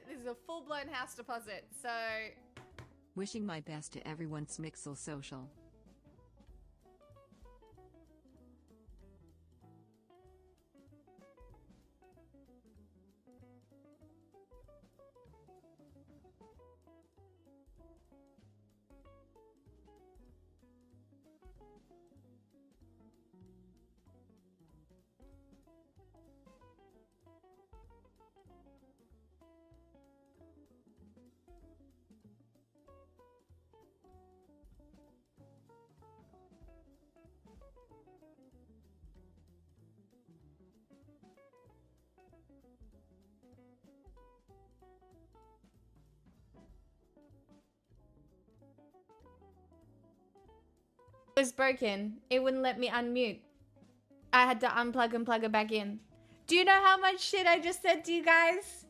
This is a full-blown house deposit, so... Wishing my best to everyone. Smixel Social. Was broken. It wouldn't let me unmute. I had to unplug and plug it back in. Do you know how much shit I just said to you guys?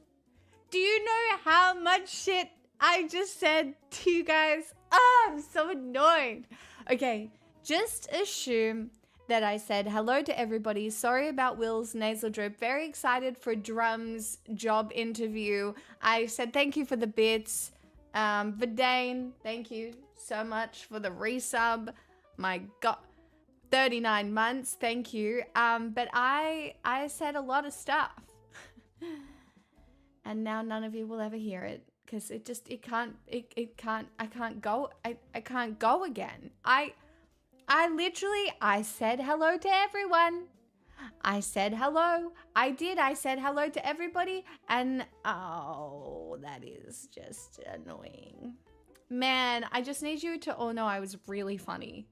Do you know how much shit I just said to you guys? Oh, I'm so annoyed. Okay, just assume that I said hello to everybody. Sorry about Will's nasal drip. Very excited for Drum's job interview. I said thank you for the bits. Vidane, thank you so much for the resub. My God, 39 months, thank you. But I said a lot of stuff. And now none of you will ever hear it because I can't go again. I said hello to everyone. I said hello. I said hello to everybody. And oh, that is just annoying. Man, I just need you to all know I was really funny.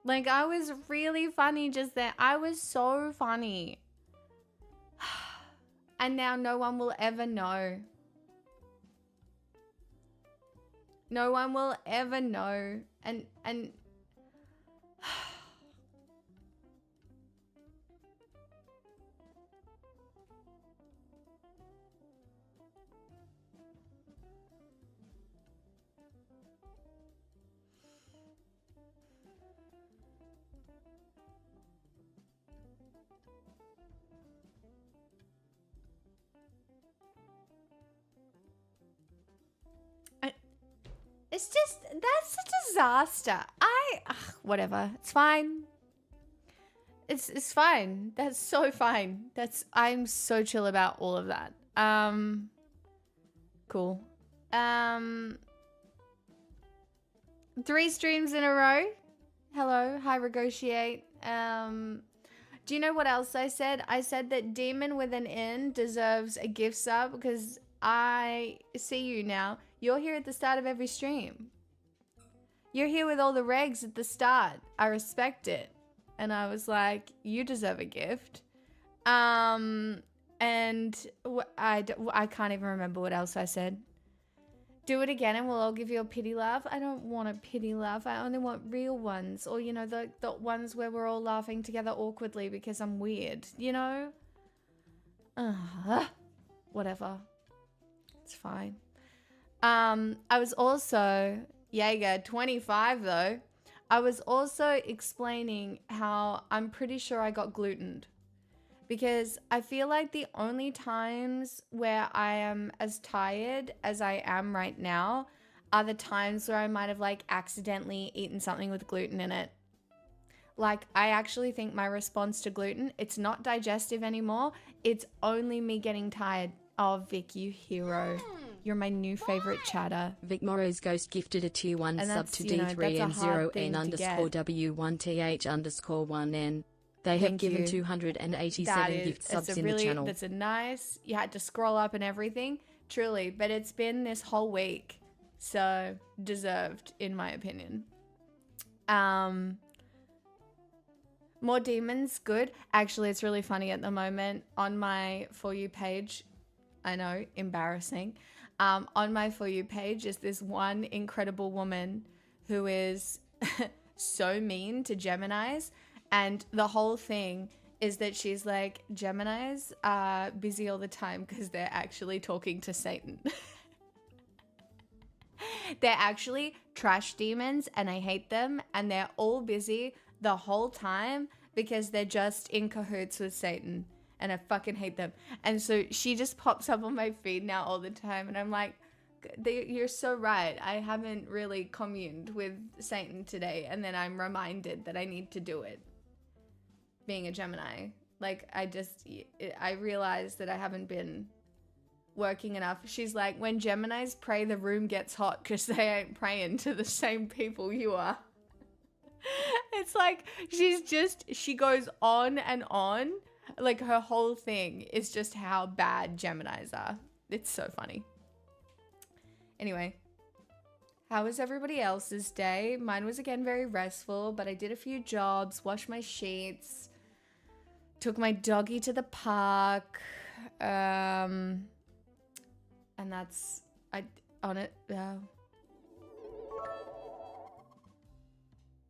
Like, I was really funny just there. I was so funny. And now no one will ever know. No one will ever know. And It's just, that's a disaster. Whatever. It's fine. It's fine. That's so fine. I'm so chill about all of that. Cool. 3 streams in a row. Hello. Hi, Regotiate. Do you know what else I said? I said that Demon with an N deserves a gift sub because I see you now. You're here at the start of every stream. You're here with all the regs at the start. I respect it. And I was like, you deserve a gift. And I can't even remember what else I said. Do it again and we'll all give you a pity laugh. I don't want a pity laugh. I only want real ones. Or, you know, the ones where we're all laughing together awkwardly because I'm weird, you know? Whatever. It's fine. I was also, Jaeger, 25 though. I was also explaining how I'm pretty sure I got glutened. Because I feel like the only times where I am as tired as I am right now are the times where I might have like accidentally eaten something with gluten in it. Like, I actually think my response to gluten, it's not digestive anymore. It's only me getting tired. Oh, Vic, you hero. You're my new favorite chatter. Vic Morrow's Ghost gifted a tier 1 And sub to that's, D3M0N_W1TH_1N. They have given 287 gift subs in the channel. That's a nice, you had to scroll up and everything. Truly, but it's been this whole week. So, deserved, in my opinion. More demons, good. Actually, it's really funny at the moment. On my For You page, I know, embarrassing. On my For You page is this one incredible woman who is so mean to Geminis. And the whole thing is that she's like, Geminis are busy all the time because they're actually talking to Satan. They're actually trash demons and I hate them. And they're all busy the whole time because they're just in cahoots with Satan. And I fucking hate them. And so she just pops up on my feed now all the time. And I'm like, you're so right. I haven't really communed with Satan today. And then I'm reminded that I need to do it. Being a Gemini. Like, I realized that I haven't been working enough. She's like, when Geminis pray, the room gets hot because they ain't praying to the same people you are. It's like, she goes on and on. Like, her whole thing is just how bad Geminis are. It's so funny. Anyway, how was everybody else's day? Mine was again very restful, but I did a few jobs, washed my sheets, took my doggy to the park, and that's on it.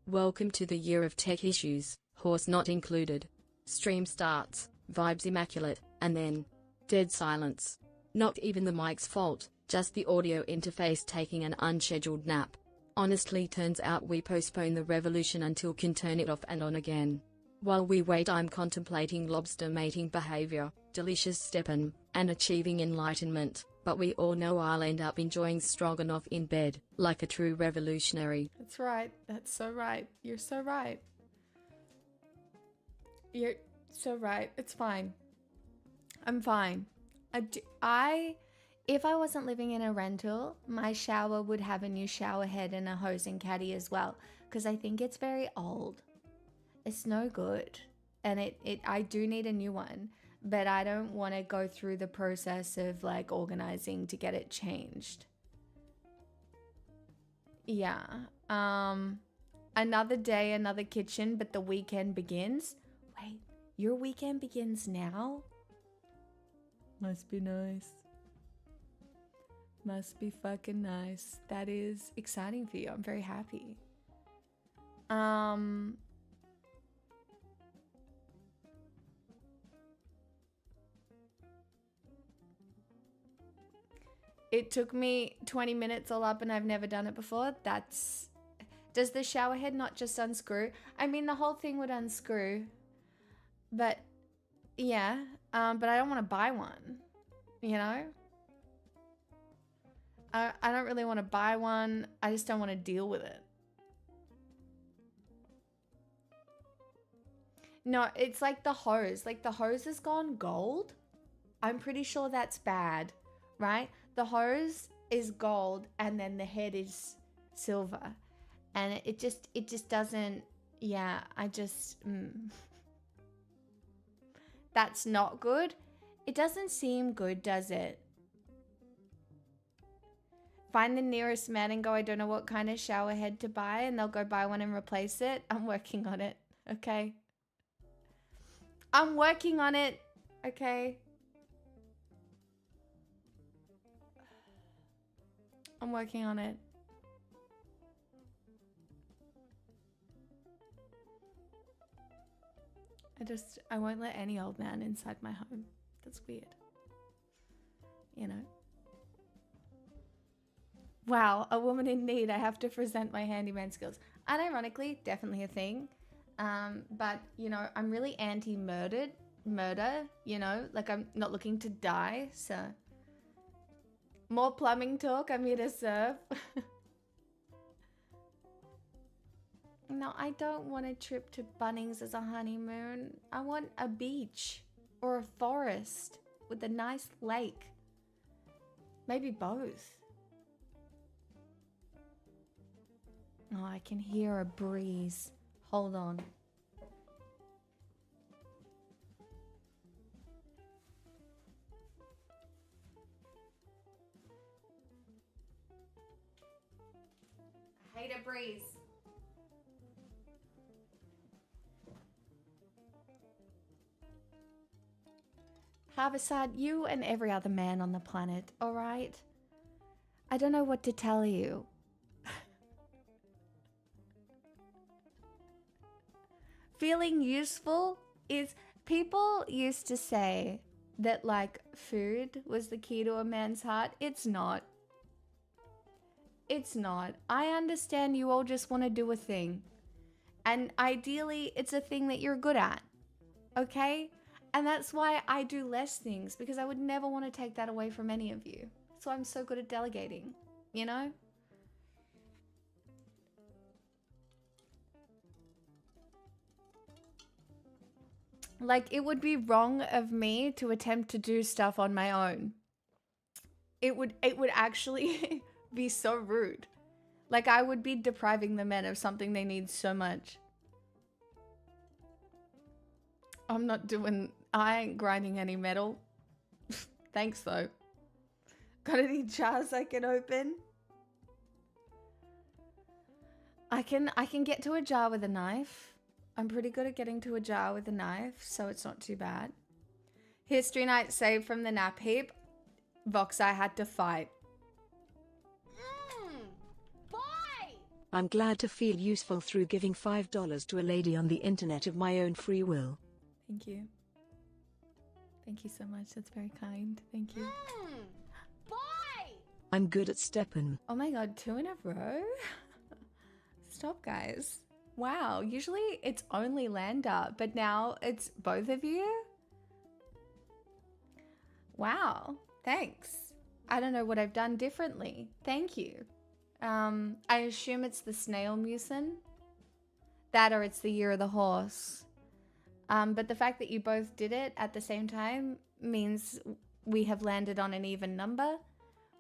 Welcome to the year of tech issues, horse not included. Stream starts, vibes immaculate, and then dead silence. Not even the mic's fault, just the audio interface taking an unscheduled nap. Honestly, turns out we postpone the revolution until can turn it off and on again. While we wait, I'm contemplating lobster mating behavior, delicious steppen, and achieving enlightenment, but we all know I'll end up enjoying stroganoff in bed, like a true revolutionary. That's right. That's so right. You're so right. You're so right. It's fine. I'm fine. If I wasn't living in a rental, my shower would have a new shower head and a hose and caddy as well, because I think it's very old. It's no good. And I do need a new one, but I don't want to go through the process of like organizing to get it changed. Yeah. Another day, another kitchen, but the weekend begins. Wait, your weekend begins now? Must be nice. Must be fucking nice. That is exciting for you. I'm very happy. It took me 20 minutes all up and I've never done it before. Does the shower head not just unscrew? I mean, the whole thing would unscrew. But, yeah. But I don't want to buy one. You know? I don't really want to buy one. I just don't want to deal with it. No, it's like the hose. Like the hose has gone gold. I'm pretty sure that's bad, right? The hose is gold and then the head is silver. And it just doesn't, yeah, That's not good. It doesn't seem good, does it? Find the nearest man and go, I don't know what kind of shower head to buy, and they'll go buy one and replace it. I'm working on it, okay? I'm working on it, okay? I'm working on it. I won't let any old man inside my home. That's weird. You know? Wow, a woman in need. I have to present my handyman skills. Unironically, definitely a thing. But, you know, I'm really anti-murder, you know? Like, I'm not looking to die, so... More plumbing talk, I'm here to serve. No, I don't want a trip to Bunnings as a honeymoon. I want a beach or a forest with a nice lake. Maybe both. Oh, I can hear a breeze. Hold on. I hate a breeze. Harvestside, you and every other man on the planet, alright? I don't know what to tell you. Feeling useful is... People used to say that, like, food was the key to a man's heart. It's not. It's not. I understand you all just want to do a thing. And ideally, it's a thing that you're good at. Okay? And that's why I do less things, because I would never want to take that away from any of you. That's why I'm so good at delegating, you know? Like, it would be wrong of me to attempt to do stuff on my own. It would actually be so rude. Like, I would be depriving the men of something they need so much. I ain't grinding any metal. Thanks, though. Got any jars I can open? I can get to a jar with a knife. I'm pretty good at getting to a jar with a knife, so it's not too bad. History night saved from the nap heap. Vox, I had to fight. Boy! I'm glad to feel useful through giving $5 to a lady on the internet of my own free will. Thank you. Thank you so much. That's very kind. Thank you. Boy! I'm good at steppin'. Oh my god, 2 in a row? Stop, guys. Wow, usually it's only Lander, but now it's both of you? Wow, thanks. I don't know what I've done differently. Thank you. I assume it's the snail mucin. That or it's the year of the horse. But the fact that you both did it at the same time means we have landed on an even number,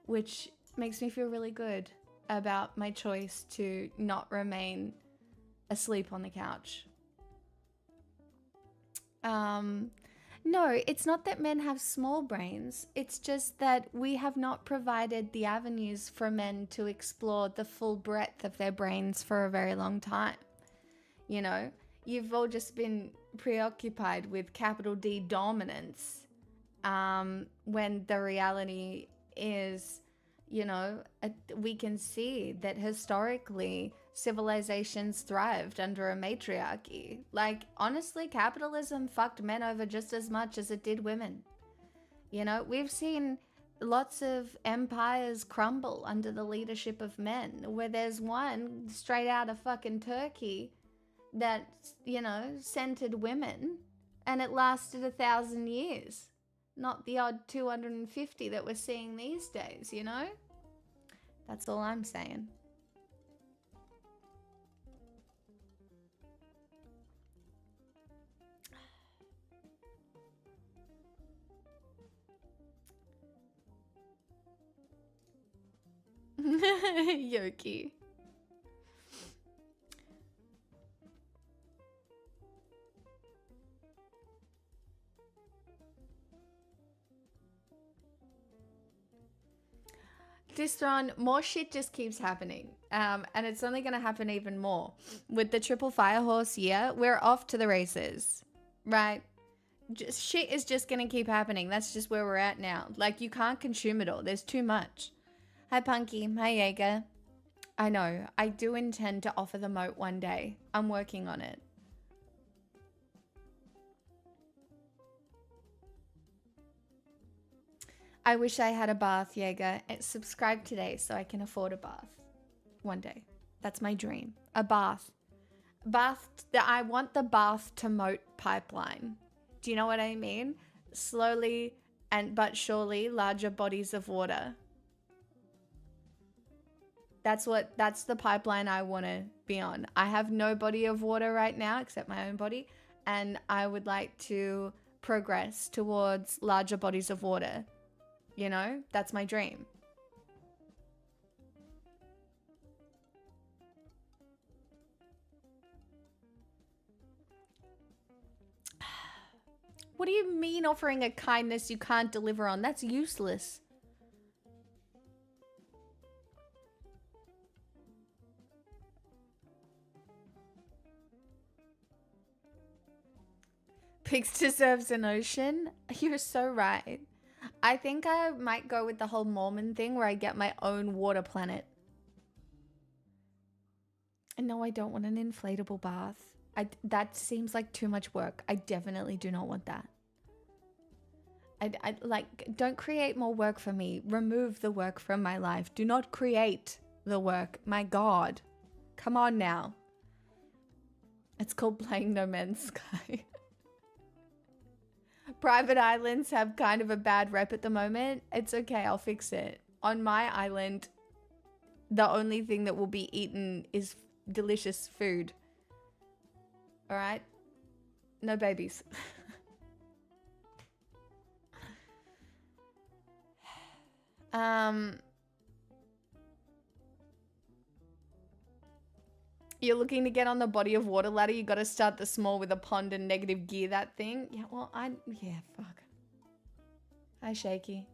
which makes me feel really good about my choice to not remain asleep on the couch. No, it's not that men have small brains. It's just that we have not provided the avenues for men to explore the full breadth of their brains for a very long time. You know, you've all just been preoccupied with capital D dominance, when the reality is, you know, we can see that historically civilizations thrived under a matriarchy. Like, honestly, capitalism fucked men over just as much as it did women. You know, we've seen lots of empires crumble under the leadership of men, where there's one straight out of fucking Turkey that, you know, centered women, and it lasted 1,000 years. Not the odd 250 that we're seeing these days, you know? That's all I'm saying. Yoki. Distron, more shit just keeps happening. And it's only going to happen even more. With the triple fire horse year, we're off to the races, right? Just, shit is just going to keep happening. That's just where we're at now. Like, you can't consume it all. There's too much. Hi, Punky. Hi, Jaeger. I know. I do intend to offer the moat one day. I'm working on it. I wish I had a bath, Jaeger. Subscribe today so I can afford a bath. One day. That's my dream. A bath. I want the bath to moat pipeline. Do you know what I mean? Slowly but surely, larger bodies of water. That's the pipeline I want to be on. I have no body of water right now except my own body. And I would like to progress towards larger bodies of water. You know, that's my dream. What do you mean offering a kindness you can't deliver on? That's useless. Pigs deserves an ocean? You're so right. I think I might go with the whole Mormon thing where I get my own water planet. And no, I don't want an inflatable bath. That seems like too much work. I definitely do not want that. I like, don't create more work for me. Remove the work from my life. Do not create the work. My God. Come on now. It's called playing No Man's Sky. Private islands have kind of a bad rep at the moment. It's okay, I'll fix it. On my island, the only thing that will be eaten is delicious food. Alright? No babies. You're looking to get on the body of water ladder, you gotta start the small with a pond and negative gear that thing. Yeah, well, yeah, fuck. Hi, Shaky.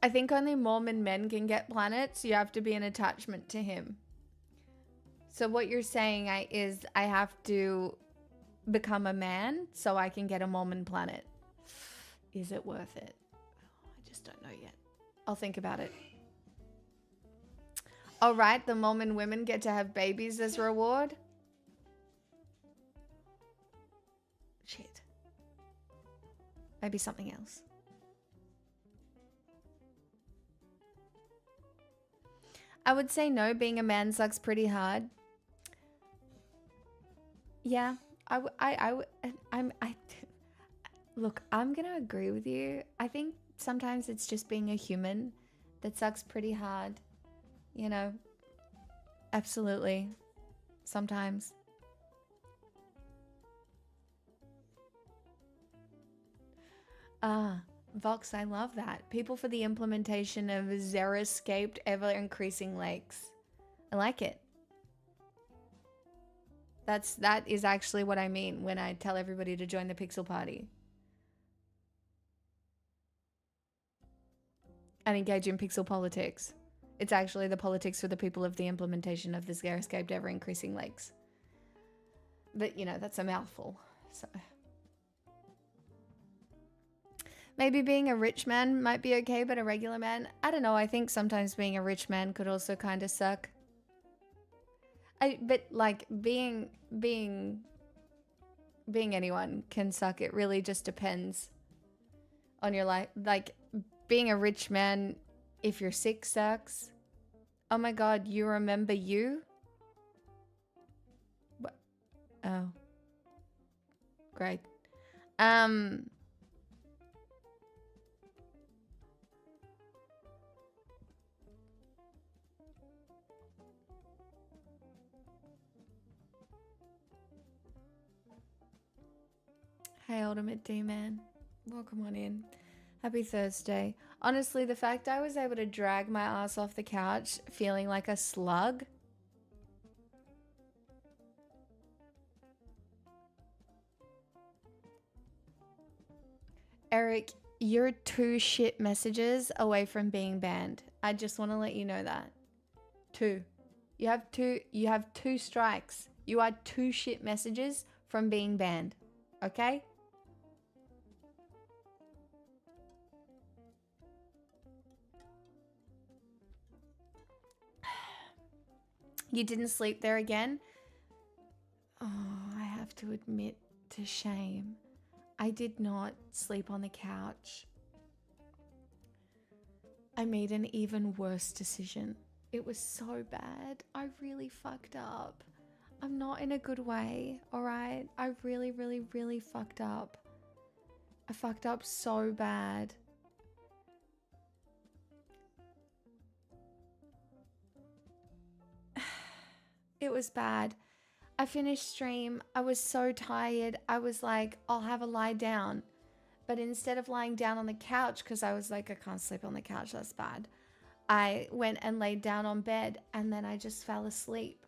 I think only Mormon men can get planets. You have to be an attachment to him. So what you're saying is I have to become a man so I can get a Mormon planet. Is it worth it? I just don't know yet. I'll think about it. All right, the Mormon women get to have babies as reward. Shit. Maybe something else. I would say no, being a man sucks pretty hard. Yeah, look, I'm gonna agree with you. I think sometimes it's just being a human that sucks pretty hard. You know, absolutely. Sometimes. Vox, I love that. People for the implementation of xeriscaped ever-increasing lakes. I like it. That is actually what I mean when I tell everybody to join the Pixel Party. And engage in pixel politics. It's actually the politics for the people of the implementation of the xeriscaped ever-increasing lakes. But, you know, that's a mouthful, so... Maybe being a rich man might be okay, but a regular man, I don't know. I think sometimes being a rich man could also kind of suck. But like being anyone can suck. It really just depends on your life. Like being a rich man, if you're sick, sucks. Oh my God, you remember you? What? Oh, great. Hey, Ultimate D-Man. Welcome on in. Happy Thursday. Honestly, the fact I was able to drag my ass off the couch feeling like a slug. Eric, you're 2 shit messages away from being banned. I just want to let you know that. 2. You have 2 strikes. You are 2 shit messages from being banned. Okay? You didn't sleep there again? Oh, I have to admit to shame. I did not sleep on the couch. I made an even worse decision. It was so bad. I really fucked up. I'm not in a good way, alright? I really, really, really fucked up. I fucked up so bad. It was bad. I finished stream. I was so tired. I was like, I'll have a lie down. But instead of lying down on the couch, because I was like, I can't sleep on the couch, that's bad. I went and laid down on bed and then I just fell asleep.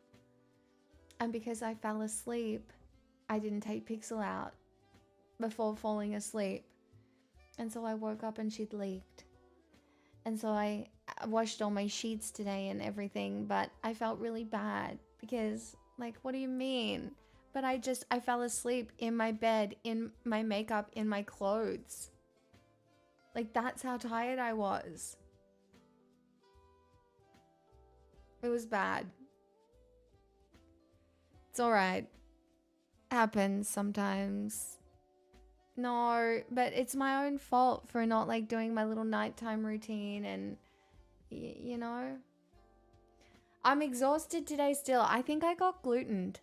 And because I fell asleep, I didn't take Pixel out before falling asleep. And so I woke up and she'd leaked. And so I washed all my sheets today and everything, but I felt really bad because, like, what do you mean? But I fell asleep in my bed, in my makeup, in my clothes. Like, that's how tired I was. It was bad. It's alright. Happens sometimes. No, but it's my own fault for not, like, doing my little nighttime routine and, you know? I'm exhausted today still. I think I got glutened.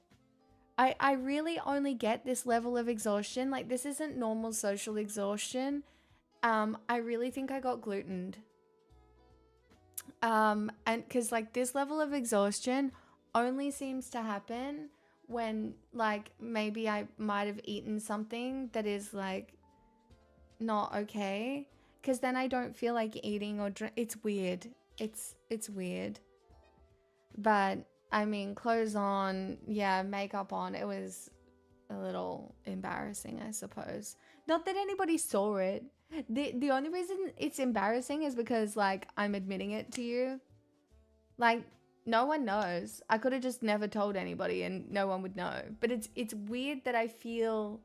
I really only get this level of exhaustion. Like, this isn't normal social exhaustion. I really think I got glutened. And because, like, this level of exhaustion only seems to happen when, like, maybe I might have eaten something that is, like, not okay. Because then I don't feel like eating or drink. It's weird. It's weird. But I mean, clothes on, yeah, makeup on. It was a little embarrassing, I suppose. Not that anybody saw it. The only reason it's embarrassing is because, like, I'm admitting it to you. Like, no one knows. I could have just never told anybody and no one would know. But it's weird that I feel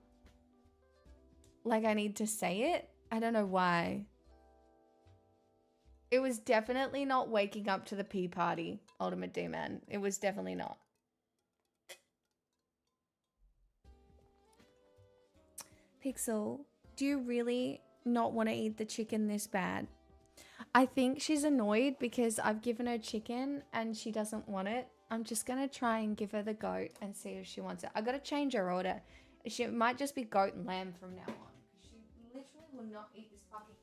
like I need to say it. I don't know why. It was definitely not waking up to the pee party, Ultimate D-Man. It was definitely not. Pixel, do you really not want to eat the chicken this bad? I think she's annoyed because I've given her chicken and she doesn't want it. I'm just going to try and give her the goat and see if she wants it. I got to change her order. She might just be goat and lamb from now on. She literally will not eat this fucking chicken.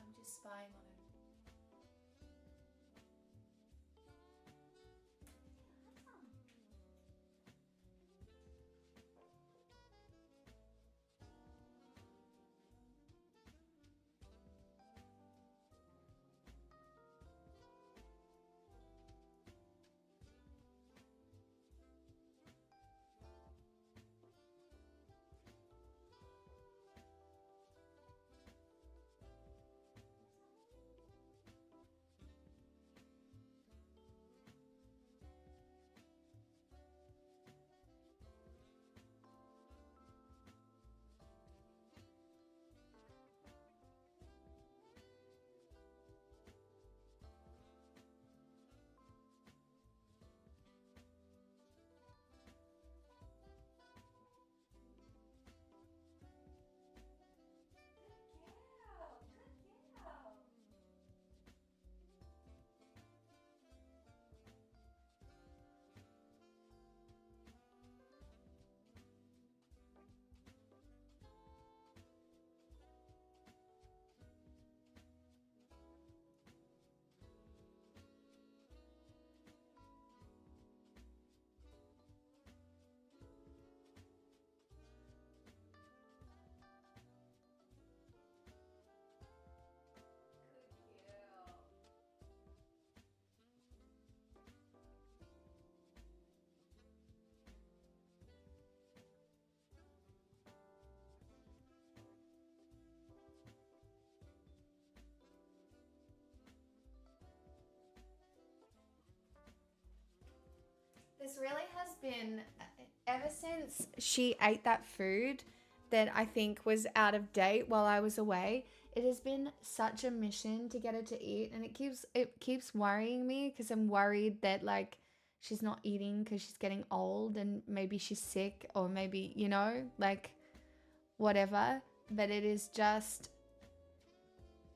I'm just spying on her. This really has been, ever since she ate that food that I think was out of date while I was away, it has been such a mission to get her to eat, and it keeps worrying me because I'm worried that like she's not eating because she's getting old and maybe she's sick or maybe, like whatever. But it is just,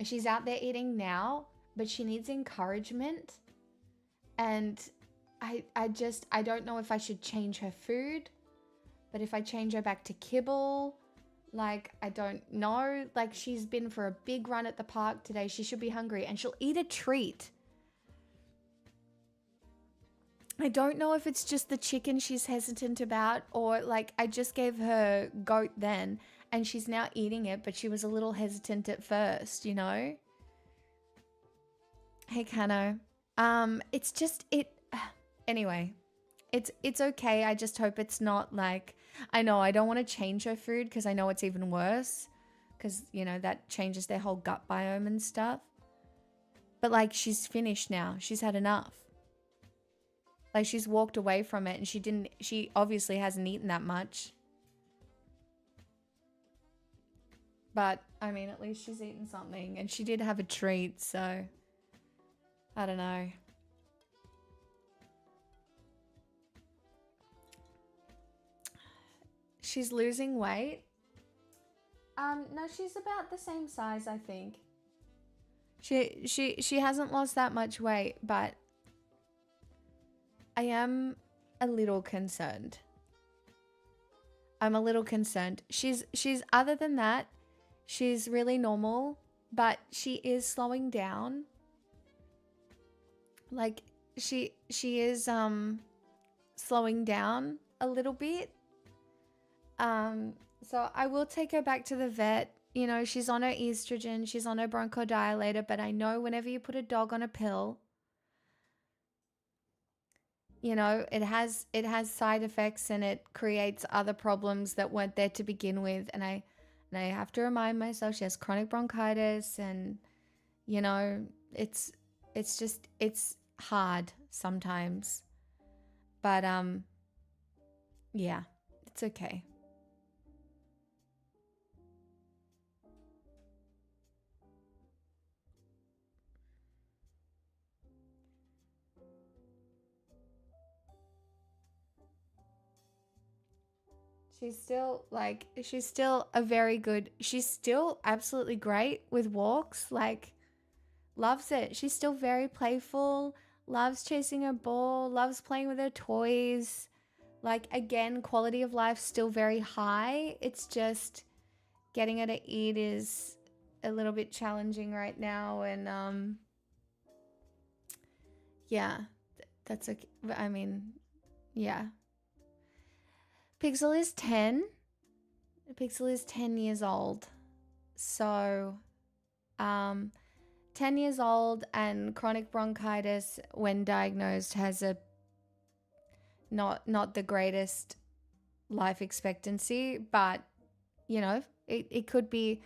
she's out there eating now, but she needs encouragement. And I don't know if I should change her food, but if I change her back to kibble, like, I don't know. Like, she's been for a big run at the park today. She should be hungry and she'll eat a treat. I don't know if it's just the chicken she's hesitant about, or like I just gave her goat then and she's now eating it, but she was a little hesitant at first, you know? Hey, Kano. It's just, anyway, it's okay. I just hope it's not like, I know I don't want to change her food because I know it's even worse because, that changes their whole gut biome and stuff. But like, she's finished now. She's had enough. Like, she's walked away from it and she obviously hasn't eaten that much. But, I mean, at least she's eaten something and she did have a treat, so I don't know. She's losing weight. No, she's about the same size, I think. She hasn't lost that much weight, but I am a little concerned. I'm a little concerned. She's other than that, she's really normal, but she is slowing down. Like she is slowing down a little bit. So I will take her back to the vet. She's on her estrogen, she's on her bronchodilator, but I know whenever you put a dog on a pill, it has side effects and it creates other problems that weren't there to begin with. And I have to remind myself she has chronic bronchitis, and it's hard sometimes. But yeah, it's okay. She's still absolutely great with walks, like loves it. She's still very playful, loves chasing her ball, loves playing with her toys. Like, again, quality of life still very high. It's just getting her to eat is a little bit challenging right now. And yeah, that's okay. I mean, yeah. Pixel is 10. Pixel is 10 years old. So, 10 years old, and chronic bronchitis, when diagnosed, has a not the greatest life expectancy, but it could be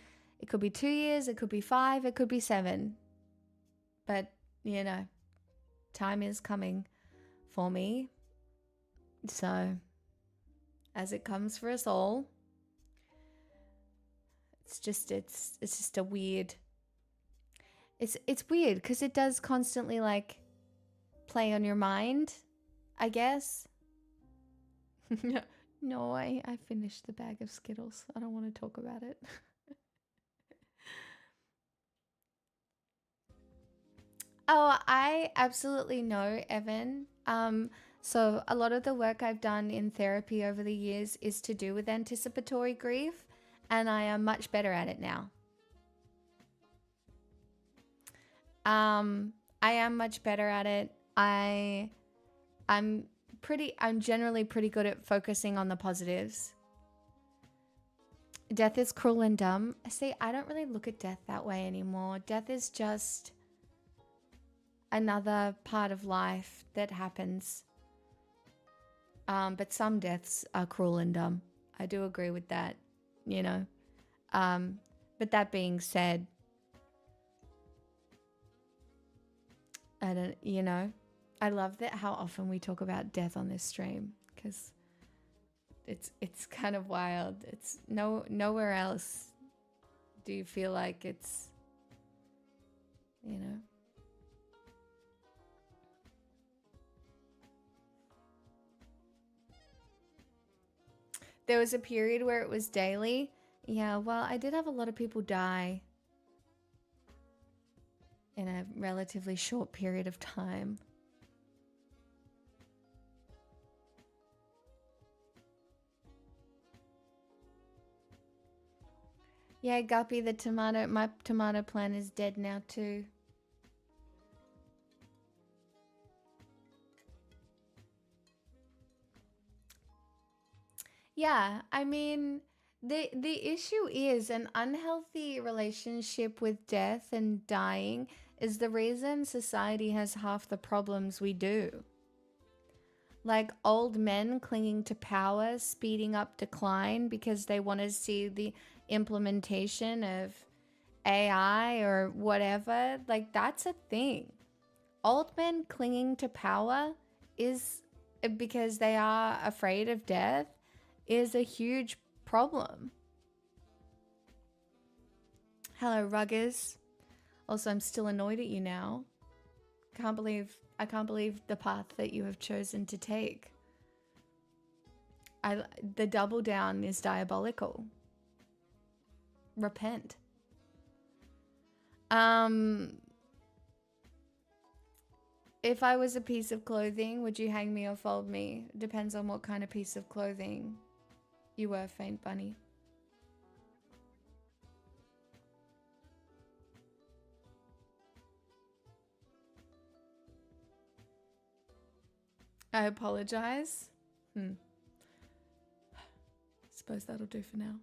2 years, it could be 5, it could be 7. But, time is coming for me. So, as it comes for us all, it's just a weird, it's weird because it does constantly like play on your mind, I guess. No, I finished the bag of Skittles. I don't want to talk about it. Oh, I absolutely know, Evan. So a lot of the work I've done in therapy over the years is to do with anticipatory grief, and I am much better at it now. I am much better at it. I'm generally pretty good at focusing on the positives. Death is cruel and dumb. See, I don't really look at death that way anymore. Death is just another part of life that happens. But some deaths are cruel and dumb. I do agree with that, But that being said, I love that how often we talk about death on this stream, because it's kind of wild. It's nowhere else do you feel like it's, you know. There was a period where it was daily. Yeah, well, I did have a lot of people die in a relatively short period of time. Yeah, Guppy, my tomato plant is dead now too. Yeah, I mean, the issue is an unhealthy relationship with death and dying is the reason society has half the problems we do. Like old men clinging to power, speeding up decline because they want to see the implementation of AI or whatever. Like, that's a thing. Old men clinging to power is because they are afraid of death is a huge problem. Hello, Ruggers. Also, I'm still annoyed at you now. I can't believe the path that you have chosen to take. The double down is diabolical. Repent. If I was a piece of clothing, would you hang me or fold me? Depends on what kind of piece of clothing you were, Faint Bunny. I apologize. Suppose that'll do for now.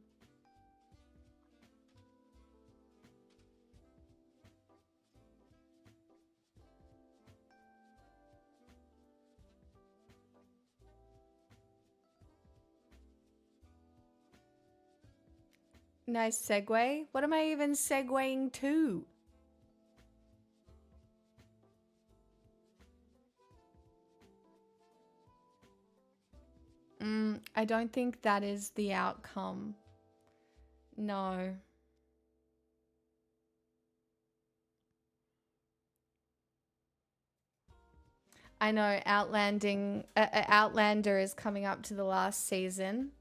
Nice segue. What am I even segueing to? I don't think that is the outcome. No. I know Outlander is coming up to the last season,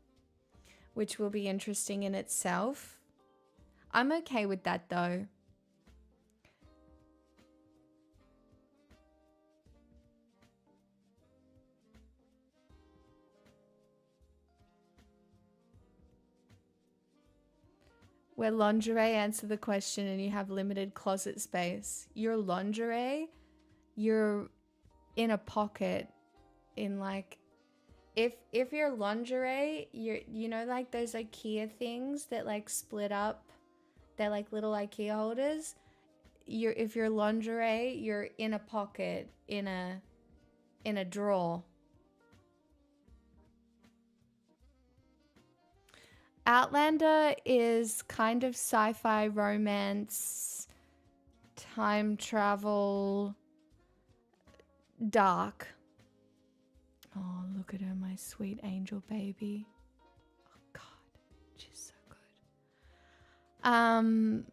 which will be interesting in itself. I'm okay with that though. Where lingerie answer the question and you have limited closet space. Your lingerie, you're in a pocket in like, if your lingerie, you know, like those IKEA things that like split up, they're like little IKEA holders. If you're lingerie, you're in a pocket in a drawer. Outlander is kind of sci-fi romance, time travel, dark. Oh, look at her, my sweet angel baby. Oh God, she's so good.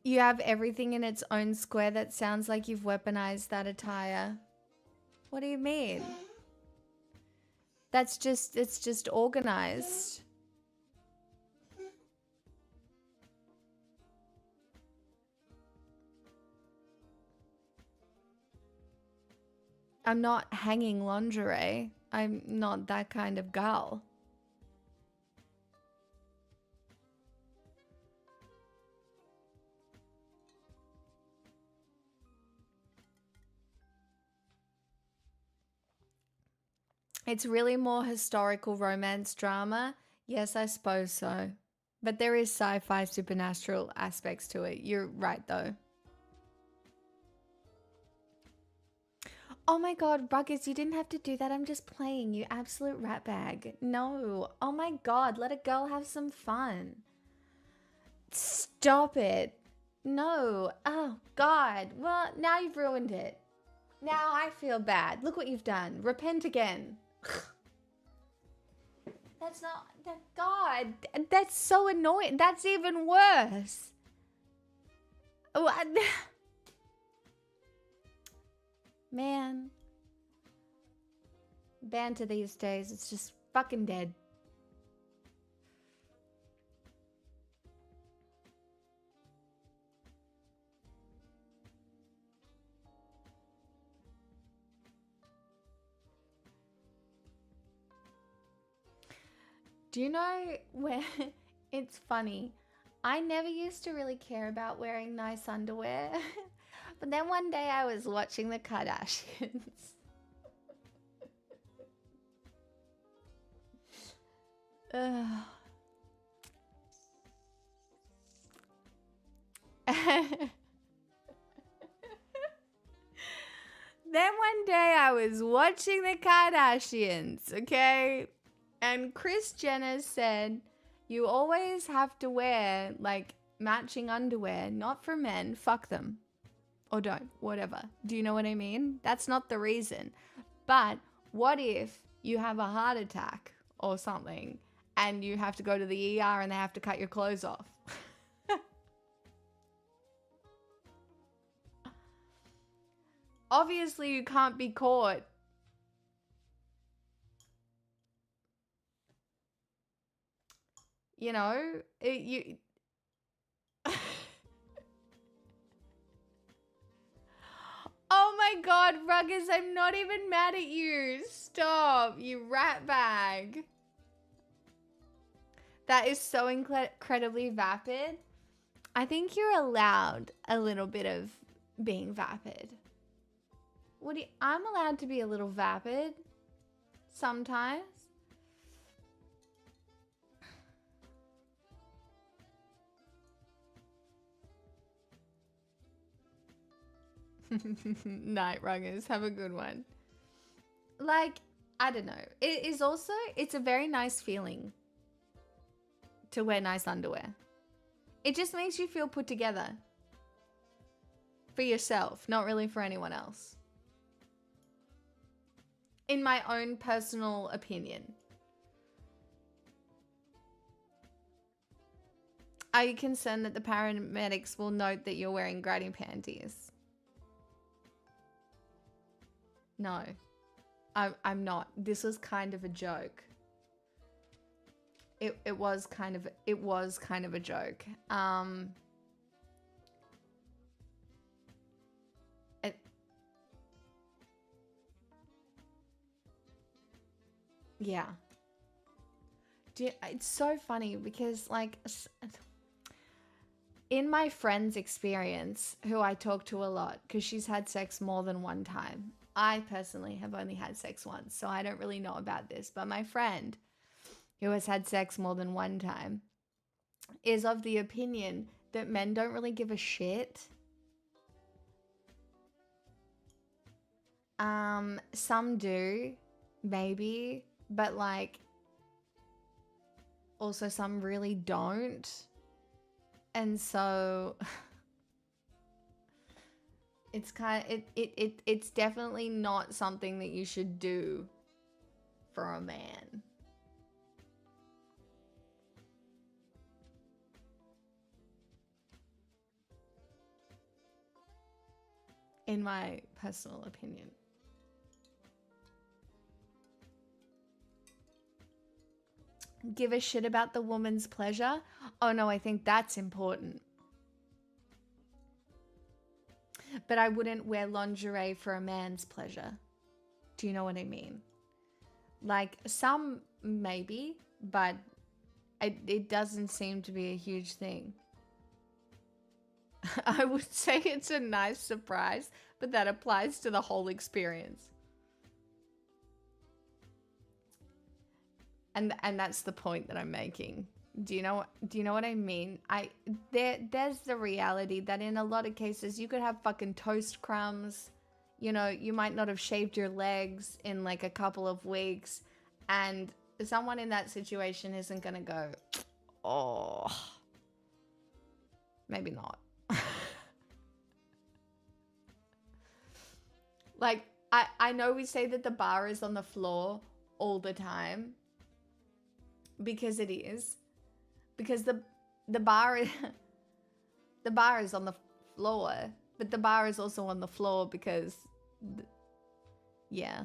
You have everything in its own square. That sounds like you've weaponized that attire. What do you mean? It's just organized. I'm not hanging lingerie. I'm not that kind of girl. It's really more historical romance drama. Yes, I suppose so. But there is sci-fi supernatural aspects to it. You're right, though. Oh my God, Ruggers, you didn't have to do that. I'm just playing, you absolute ratbag. No. Oh my God, let a girl have some fun. Stop it. No. Oh, God. Well, now you've ruined it. Now I feel bad. Look what you've done. Repent again. That's not... God, that's so annoying. That's even worse. What? Man. Banter these days, it's just fucking dead. Do you know where it's funny? I never used to really care about wearing nice underwear. But then one day I was watching the Kardashians. Ugh. Then one day I was watching the Kardashians, okay? And Kris Jenner said, you always have to wear, like, matching underwear, not for men, fuck them. Or don't, whatever. Do you know what I mean? That's not the reason. But what if you have a heart attack or something and you have to go to the ER and they have to cut your clothes off? Obviously, you can't be caught. You know, you... Oh my God, Ruggers, I'm not even mad at you. Stop, you rat bag. That is so incredibly vapid. I think you're allowed a little bit of being vapid. What do you, I'm allowed to be a little vapid sometimes. Night, Ruggers. Have a good one. Like, I don't know. It is also, it's a very nice feeling to wear nice underwear. It just makes you feel put together. For yourself, not really for anyone else. In my own personal opinion. Are you concerned that the paramedics will note that you're wearing granny panties? No, I'm not. This was kind of a joke. It was kind of a joke. Yeah. It's so funny because, like, in my friend's experience, who I talk to a lot, because she's had sex more than one time. I personally have only had sex once, so I don't really know about this. But my friend, who has had sex more than one time, is of the opinion that men don't really give a shit. Some do, maybe, but like, also some really don't. And so it's kind of, it's definitely not something that you should do for a man. In my personal opinion. Give a shit about the woman's pleasure? Oh no, I think that's important. But I wouldn't wear lingerie for a man's pleasure. Do you know what I mean? Like, some maybe, but it doesn't seem to be a huge thing. I would say it's a nice surprise, but that applies to the whole experience. And that's the point that I'm making. Do you know what I mean? There's the reality that in a lot of cases you could have fucking toast crumbs. You know, you might not have shaved your legs in like a couple of weeks, and someone in that situation isn't gonna go, oh, maybe not. Like, I know we say that the bar is on the floor all the time, because it is. Because the bar the bar is on the floor, but the bar is also on the floor because yeah.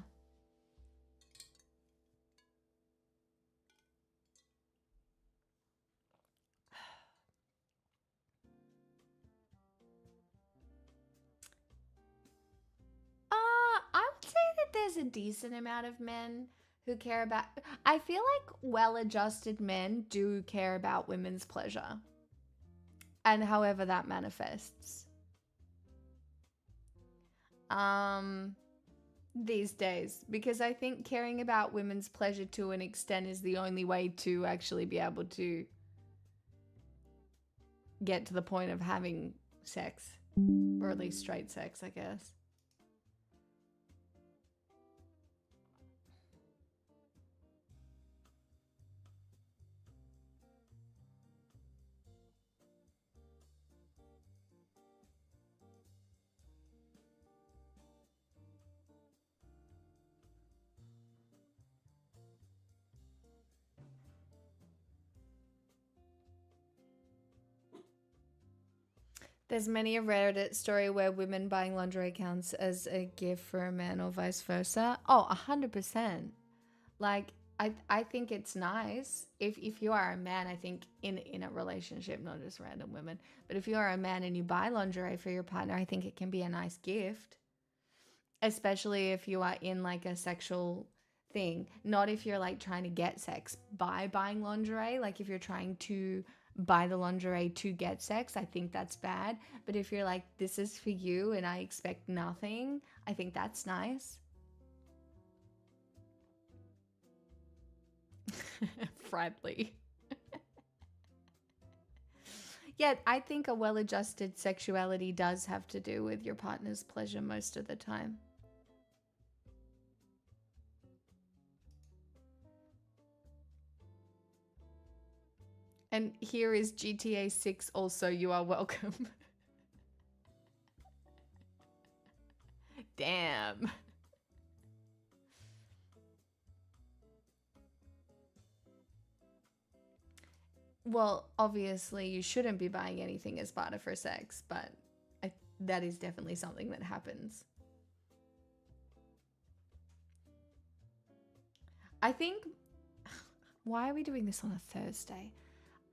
I would say that there's a decent amount of men who care about. I feel like well-adjusted men do care about women's pleasure, and however that manifests. These days, because I think caring about women's pleasure to an extent is the only way to actually be able to get to the point of having sex, or at least straight sex, I guess. There's many a Reddit story where women buying lingerie counts as a gift for a man or vice versa. Oh, 100%. Like, I think it's nice if you are a man. I think in a relationship, not just random women, but if you are a man and you buy lingerie for your partner, I think it can be a nice gift, especially if you are in like a sexual thing. Not if you're like trying to get sex by buying lingerie. Like if you're trying to buy the lingerie to get sex, I think that's bad. But if you're like, this is for you and I expect nothing, I think that's nice. Friendly. Yeah, I think a well-adjusted sexuality does have to do with your partner's pleasure most of the time. And here is GTA 6 also, you are welcome. Damn. Well, obviously you shouldn't be buying anything as barter for sex, but that is definitely something that happens. I think, why are we doing this on a Thursday?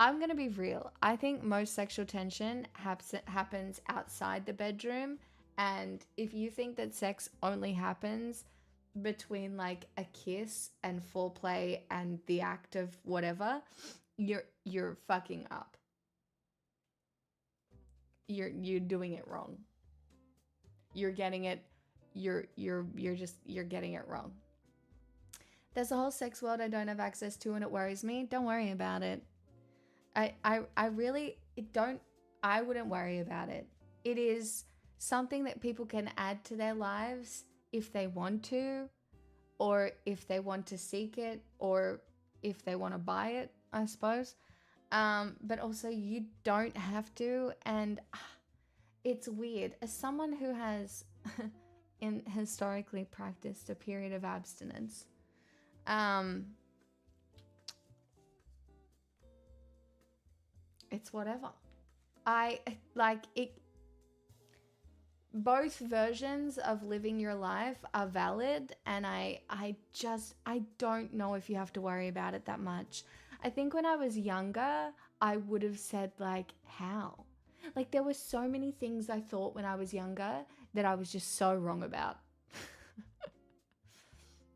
I'm going to be real. I think most sexual tension happens outside the bedroom. And if you think that sex only happens between like a kiss and foreplay and the act of whatever, you're fucking up. You're doing it wrong. You're getting it. You're getting it wrong. There's a whole sex world I don't have access to and it worries me. Don't worry about it. I really I wouldn't worry about it. It is something that people can add to their lives if they want to, or if they want to seek it, or if they want to buy it, I suppose. But also you don't have to, and it's weird. As someone who has historically practiced a period of abstinence, it's whatever. I like it. Both versions of living your life are valid, and I don't know if you have to worry about it that much. I think when I was younger, I would have said like, how? Like there were so many things I thought when I was younger that I was just so wrong about.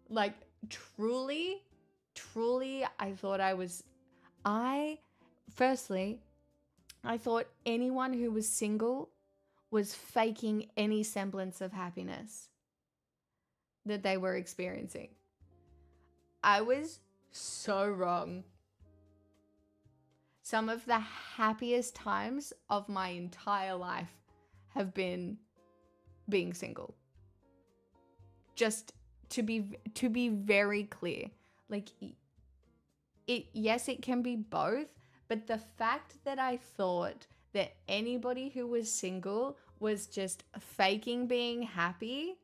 Like truly, I thought firstly, I thought anyone who was single was faking any semblance of happiness that they were experiencing. I was so wrong. Some of the happiest times of my entire life have been being single. Just to be very clear, like yes, it can be both, but the fact that I thought that anybody who was single was just faking being happy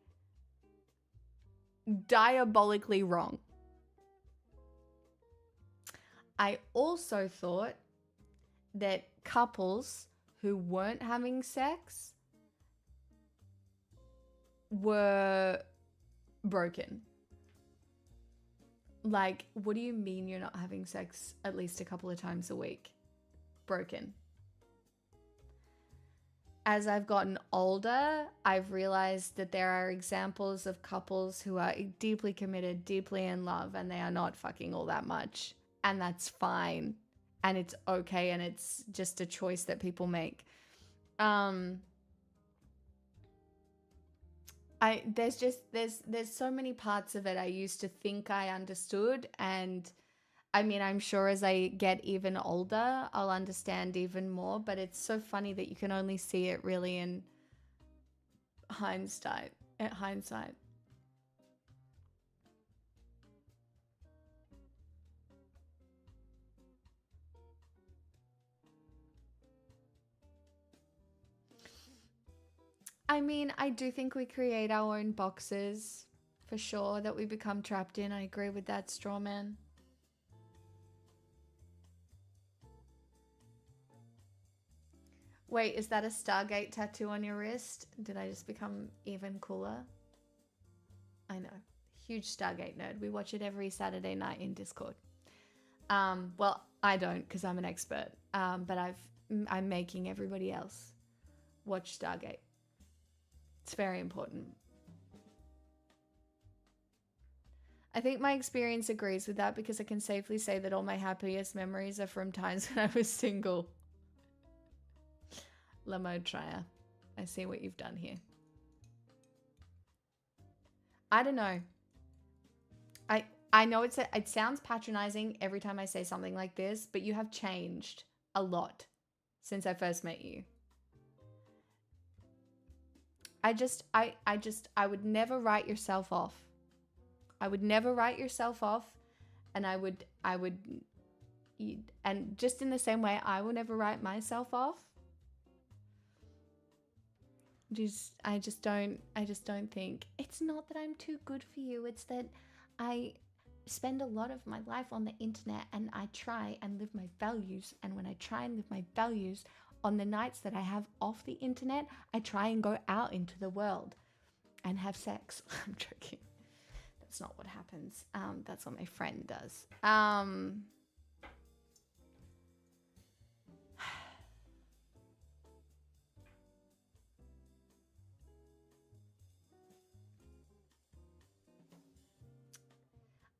diabolically wrong. I also thought that couples who weren't having sex were broken. Like, what do you mean you're not having sex at least a couple of times a week? Broken. As I've gotten older, I've realized that there are examples of couples who are deeply committed, deeply in love, and they are not fucking all that much. And that's fine. And it's okay. And it's just a choice that people make. There's so many parts of it I used to think I understood, and I mean, I'm sure as I get even older, I'll understand even more, but it's so funny that you can only see it really in hindsight. I mean, I do think we create our own boxes, for sure, that we become trapped in. I agree with that, Strawman. Wait, is that a Stargate tattoo on your wrist? Did I just become even cooler? I know. Huge Stargate nerd. We watch it every Saturday night in Discord. Well, I don't because I'm an expert. But I'm making everybody else watch Stargate. It's very important. I think my experience agrees with that because I can safely say that all my happiest memories are from times when I was single. Lamo Trier. I see what you've done here. I don't know. I know it sounds patronizing every time I say something like this, but you have changed a lot since I first met you. I would never write yourself off. I would never write yourself off, and and just in the same way, I will never write myself off. I just don't think. It's not that I'm too good for you. It's that I spend a lot of my life on the internet and I try and live my values. And when I try and live my values on the nights that I have off the internet, I try and go out into the world and have sex. I'm joking. That's not what happens. That's what my friend does.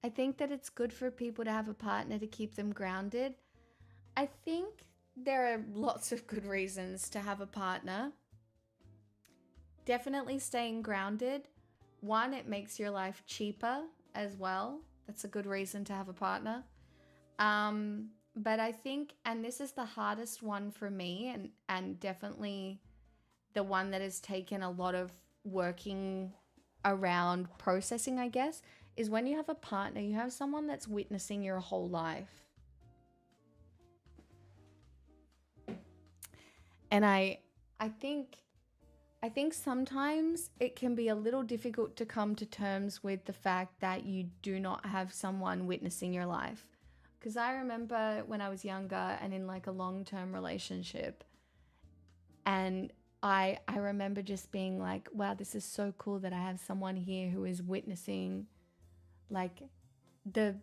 I think that it's good for people to have a partner to keep them grounded. I think there are lots of good reasons to have a partner. Definitely staying grounded. One, it makes your life cheaper as well. That's a good reason to have a partner. But I think, and this is the hardest one for me, and definitely the one that has taken a lot of working around processing, I guess, is when you have a partner, you have someone that's witnessing your whole life. And I think sometimes it can be a little difficult to come to terms with the fact that you do not have someone witnessing your life. Because I remember when I was younger and in like a long-term relationship, and I remember just being like, wow, this is so cool that I have someone here who is witnessing like the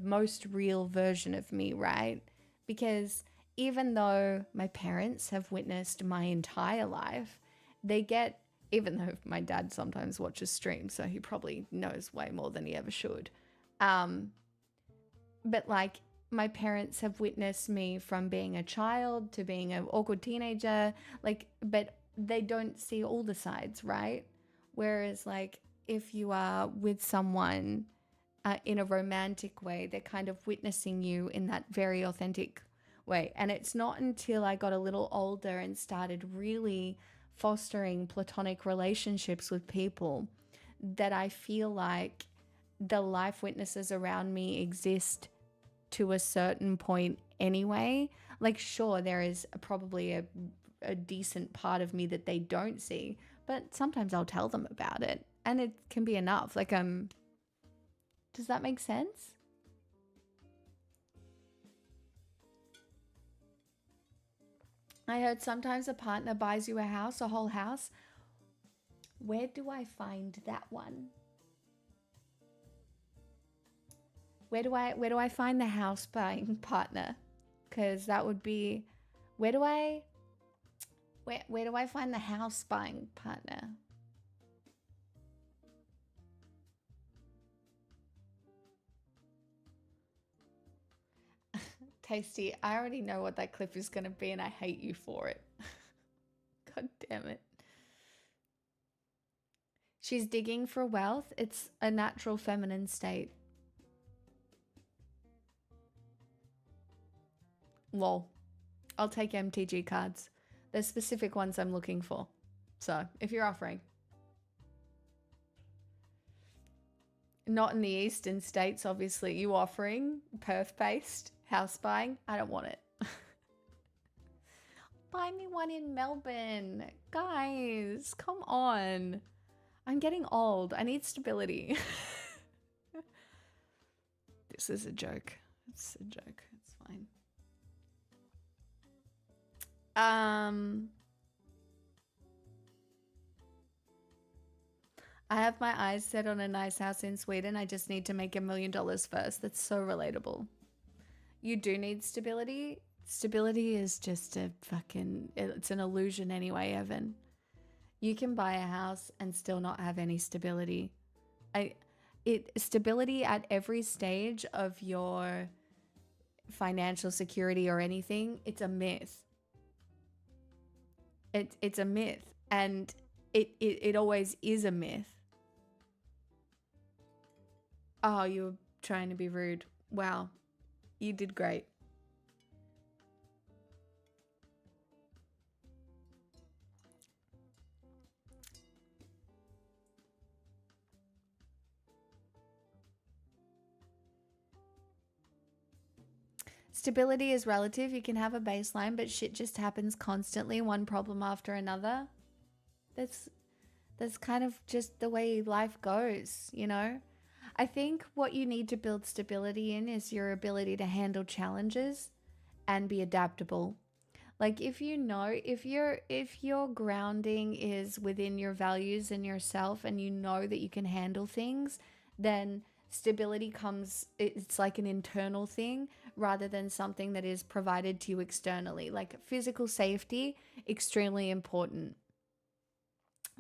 most real version of me, right? Because even though my parents have witnessed my entire life, they get, even though my dad sometimes watches streams, so he probably knows way more than he ever should. But like my parents have witnessed me from being a child to being an awkward teenager, like, but they don't see all the sides, right? Whereas like if you are with someone in a romantic way, they're kind of witnessing you in that very authentic way. And it's not until I got a little older and started really fostering platonic relationships with people that I feel like the life witnesses around me exist to a certain point anyway. Like, sure, there is probably a decent part of me that they don't see, but sometimes I'll tell them about it. And it can be enough. Like, does that make sense? I heard sometimes a partner buys you a house, a whole house. Where do I find that one? Where do I find the house buying partner? Because that would be, where do I find the house buying partner? Tasty, I already know what that clip is going to be and I hate you for it. God damn it. She's digging for wealth. It's a natural feminine state. Lol. I'll take MTG cards. There's specific ones I'm looking for. So, if you're offering. Not in the eastern states, obviously. You offering Perth-based house buying? I don't want it. Buy me one in Melbourne. Guys, come on. I'm getting old. I need stability. This is a joke. It's a joke. It's fine. I have my eyes set on a nice house in Sweden. I just need to make $1 million first. That's so relatable. You do need stability. Stability is just it's an illusion anyway, Evan. You can buy a house and still not have any stability. Stability at every stage of your financial security or anything, it's a myth. It's a myth, and it always is a myth. Oh, you were trying to be rude. Wow. You did great. Stability is relative. You can have a baseline, but shit just happens constantly, one problem after another. That's kind of just the way life goes, you know? I think what you need to build stability in is your ability to handle challenges and be adaptable. Like if your grounding is within your values and yourself and you know that you can handle things, then stability comes, it's like an internal thing rather than something that is provided to you externally. Like physical safety, extremely important.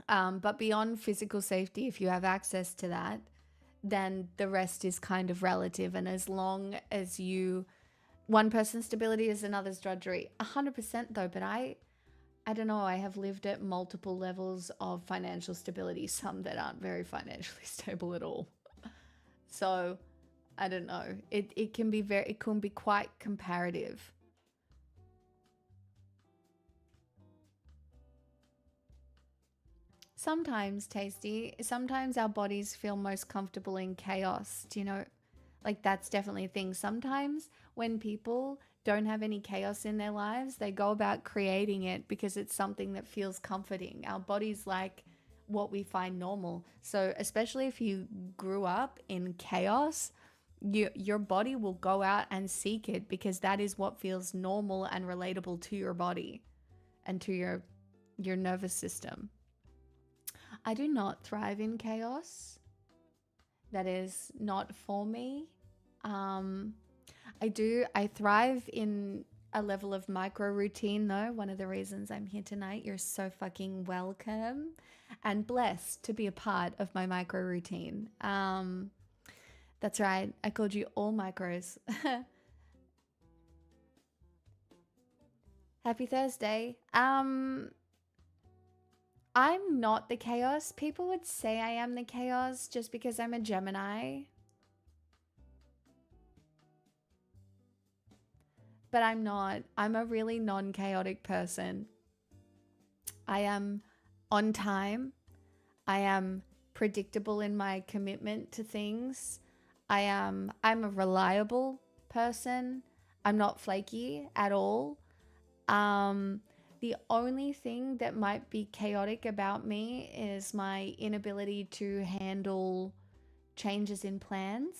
But beyond physical safety, if you have access to that, then the rest is kind of relative. And as long as one person's stability is another's drudgery. 100% though, but I don't know, I have lived at multiple levels of financial stability, some that aren't very financially stable at all. So I don't know. It can be quite comparative. Sometimes, Tasty, sometimes our bodies feel most comfortable in chaos. Do you know? Like that's definitely a thing. Sometimes when people don't have any chaos in their lives, they go about creating it because it's something that feels comforting. Our bodies like what we find normal. So especially if you grew up in chaos, your body will go out and seek it because that is what feels normal and relatable to your body and to your nervous system. I do not thrive in chaos. That is not for me. I thrive in a level of micro routine though. One of the reasons I'm here tonight, you're so fucking welcome and blessed to be a part of my micro routine. That's right. I called you all micros. Happy Thursday. I'm not the chaos. People would say I am the chaos just because I'm a Gemini. But I'm not. I'm a really non-chaotic person. I am on time. I am predictable in my commitment to things. I'm a reliable person. I'm not flaky at all. The only thing that might be chaotic about me is my inability to handle changes in plans.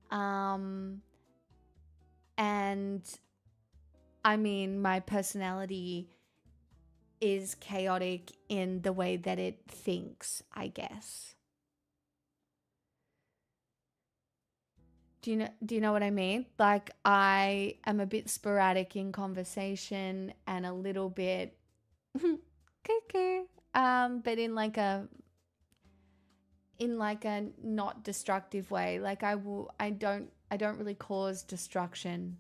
And I mean, my personality is chaotic in the way that it thinks, I guess. Do you know what I mean? Like, I am a bit sporadic in conversation and a little bit cuckoo. But in like a not destructive way. Like I don't really cause destruction,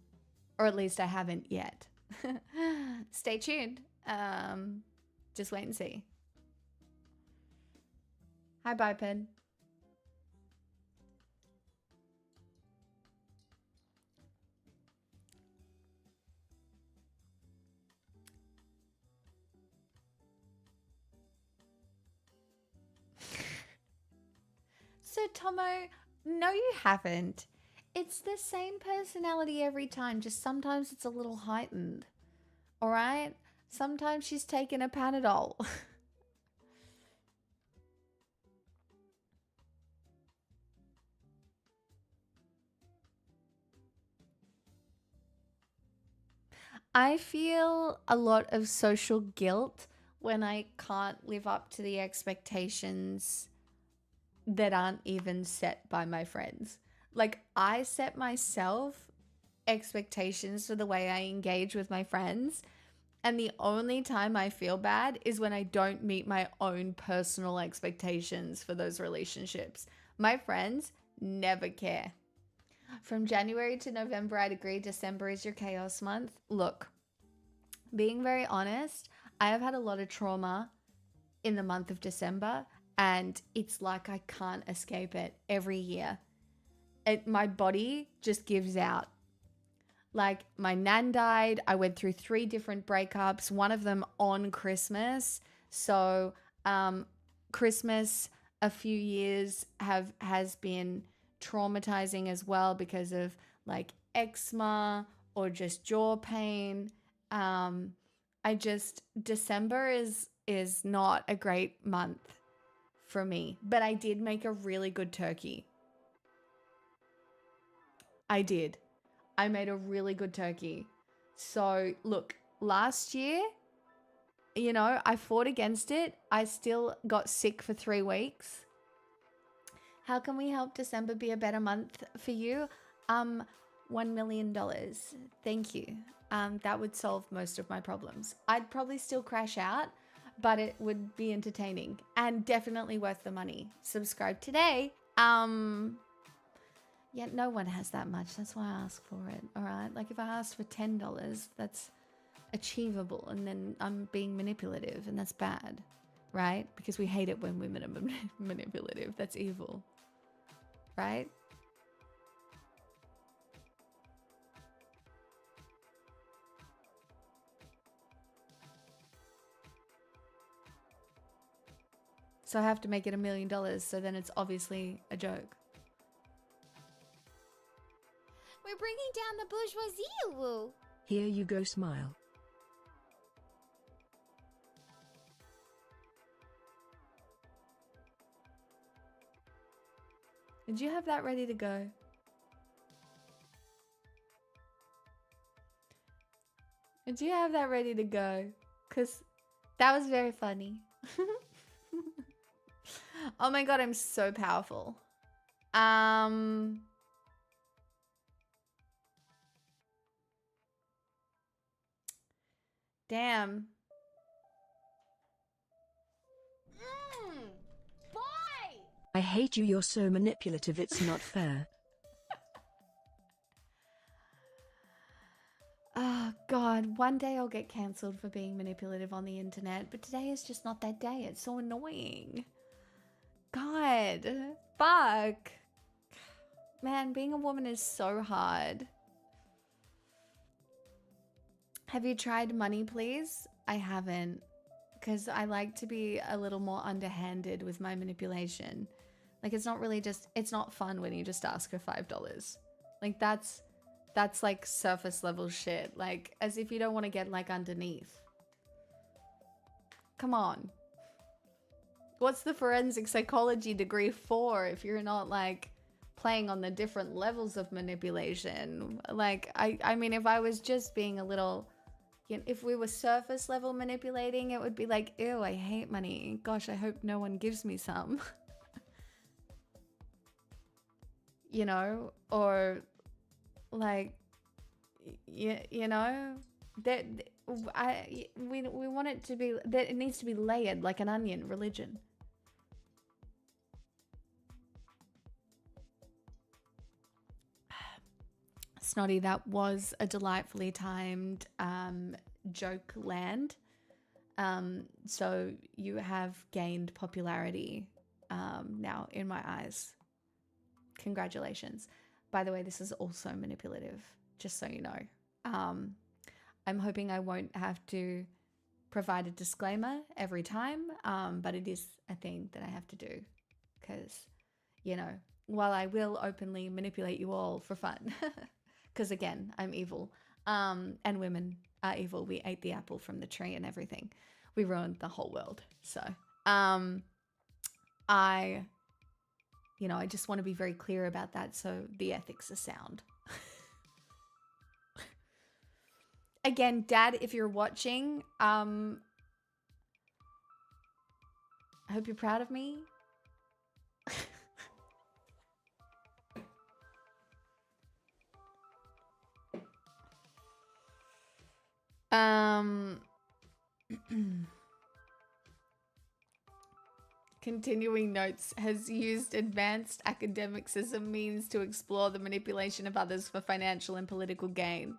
or at least I haven't yet. Stay tuned. Just wait and see. Hi, Biped. So, Tomo, no, you haven't. It's the same personality every time, just sometimes it's a little heightened. All right? Sometimes she's taken a Panadol. I feel a lot of social guilt when I can't live up to the expectations that aren't even set by my friends. Like, I set myself expectations for the way I engage with my friends, and the only time I feel bad is when I don't meet my own personal expectations for those relationships. My friends never care. From January to November, I'd agree. December is your chaos month. Look, being very honest, I have had a lot of trauma in the month of December, and it's like I can't escape it every year. My body just gives out. Like, my nan died. I went through 3 different breakups, one of them on Christmas. So, Christmas a few years has been traumatizing as well because of like eczema or just jaw pain. December is not a great month for me, but I did make a really good turkey. I did. I made a really good turkey. So look, last year, you know, I fought against it. I still got sick for 3 weeks. How can we help December be a better month for you? $1 million. Thank you. That would solve most of my problems. I'd probably still crash out, but it would be entertaining and definitely worth the money. Subscribe today. Yeah, no one has that much. That's why I ask for it. All right. Like, if I asked for $10, that's achievable, and then I'm being manipulative, and that's bad, right? Because we hate it when women are manipulative. That's evil, right? So I have to make it $1 million, so then it's obviously a joke. We're bringing down the bourgeoisie, woo. Here you go, smile. Did you have that ready to go? Did you have that ready to go? Because that was very funny. Oh my god, I'm so powerful. Damn. Boy! I hate you, you're so manipulative, it's not fair. Oh god, one day I'll get cancelled for being manipulative on the internet, but today is just not that day. It's so annoying. God, fuck. Man, being a woman is so hard. Have you tried Money Please? I haven't, because I like to be a little more underhanded with my manipulation. Like, it's not really just, it's not fun when you just ask for $5. Like, that's That's like surface level shit. Like, as if you don't want to get like underneath. Come on. What's the forensic psychology degree for if you're not like playing on the different levels of manipulation? Like, I mean, if I was just being a little, you know, if we were surface level manipulating, it would be like, ew, I hate money. Gosh, I hope no one gives me some. You know, or like, you know, that we want it to be that it needs to be layered like an onion. Religion. Snotty, that was a delightfully timed joke land. So you have gained popularity now in my eyes. Congratulations. By the way, this is also manipulative, just so you know. I'm hoping I won't have to provide a disclaimer every time, but it is a thing that I have to do because, you know, while I will openly manipulate you all for fun, because again, I'm evil, and women are evil. We ate the apple from the tree and everything. We ruined the whole world. So I just want to be very clear about that so the ethics are sound. Again, Dad, if you're watching, I hope you're proud of me. Continuing notes has used advanced academics as a means to explore the manipulation of others for financial and political gain.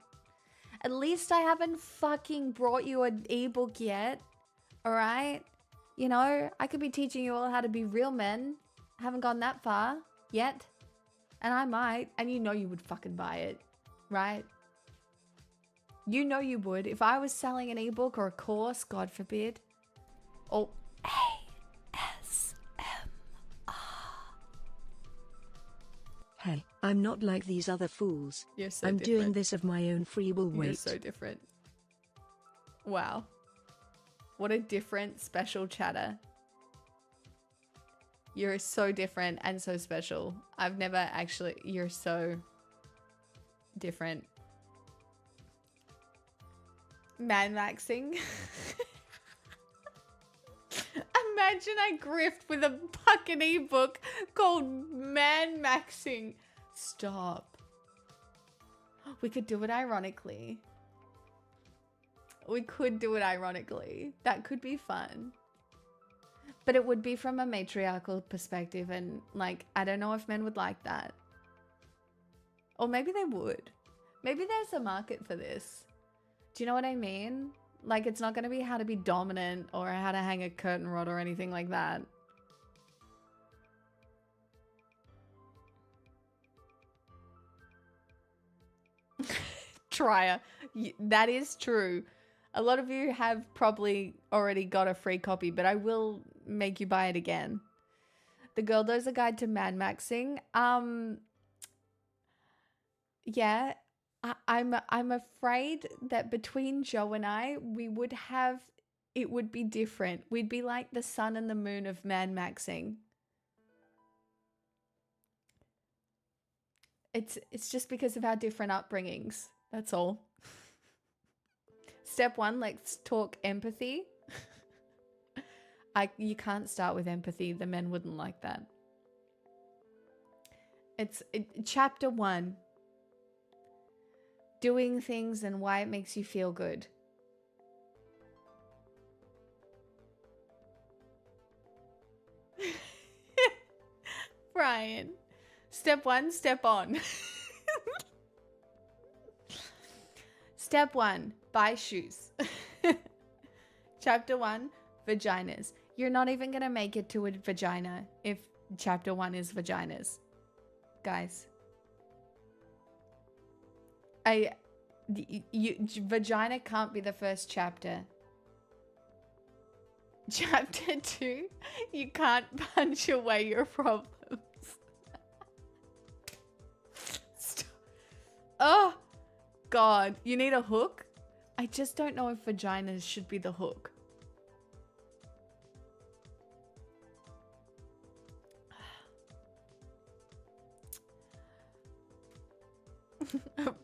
At least I haven't fucking brought you an ebook yet. Alright? You know, I could be teaching you all how to be real men. I haven't gone that far yet. And I might. And you know you would fucking buy it. Right? You know you would. If I was selling an ebook or a course, God forbid. Oh, Hey, I'm not like these other fools. You're so I'm different. doing this of my own free will. Wait. You're so different. Wow. What a different, special chatter. You're so different and so special. I've never actually... You're so different. Man-maxing. Imagine I grift with a fucking ebook called Man-maxing. Stop. We could do it ironically. We could do it ironically. That could be fun. But it would be from a matriarchal perspective, and like, I don't know if men would like that. Or maybe they would. Maybe there's a market for this. Do you know what I mean? Like, it's not going to be how to be dominant or how to hang a curtain rod or anything like that. Trier. That is true. A lot of you have probably already got a free copy, but I will make you buy it again. The Girl Does a Guide to Man-maxing. Yeah. I'm afraid that between Joe and I, it would be different. We'd be like the sun and the moon of Man-maxing. It's just because of our different upbringings. That's all. Step 1, let's talk empathy. You can't start with empathy. The men wouldn't like that. Chapter 1. Doing things and why it makes you feel good. Brian. Step 1, step on. Step 1, buy shoes. Chapter 1, vaginas. You're not even going to make it to a vagina if chapter 1 is vaginas. Guys. Vagina can't be the first chapter. Chapter 2, you can't punch away your problems. Oh, God, you need a hook? I just don't know if vaginas should be the hook.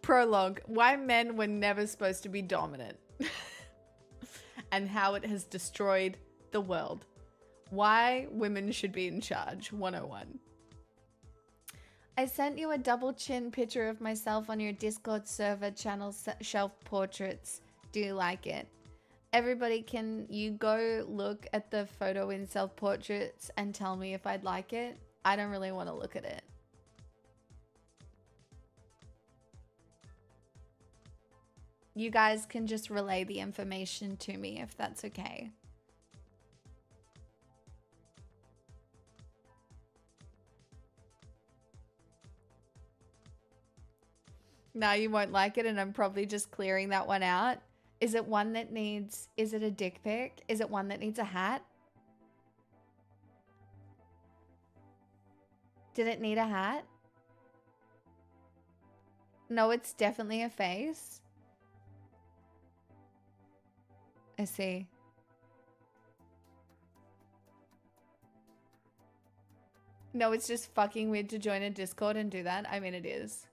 Prologue. Why men were never supposed to be dominant. And how it has destroyed the world. Why women should be in charge. 101. I sent you a double chin picture of myself on your Discord server channel shelf portraits. Do you like it? Everybody, can you go look at the photo in self portraits and tell me if I'd like it? I don't really want to look at it. You guys can just relay the information to me if that's okay. No, you won't like it, and I'm probably just clearing that one out. Is it one that needs... Is it a dick pic? Is it one that needs a hat? Did it need a hat? No, it's definitely a face. I see. No, it's just fucking weird to join a Discord and do that. I mean, it is.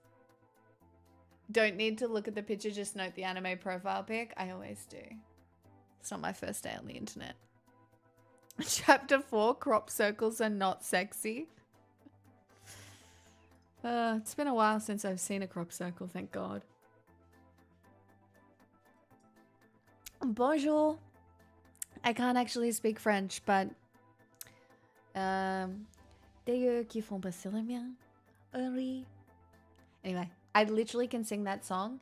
Don't need to look at the picture, just note the anime profile pic. I always do. It's not my first day on the internet. Chapter 4, crop circles are not sexy. It's been a while since I've seen a crop circle, thank God. Bonjour. I can't actually speak French, but des qui font passer le mien. Anyway, I literally can sing that song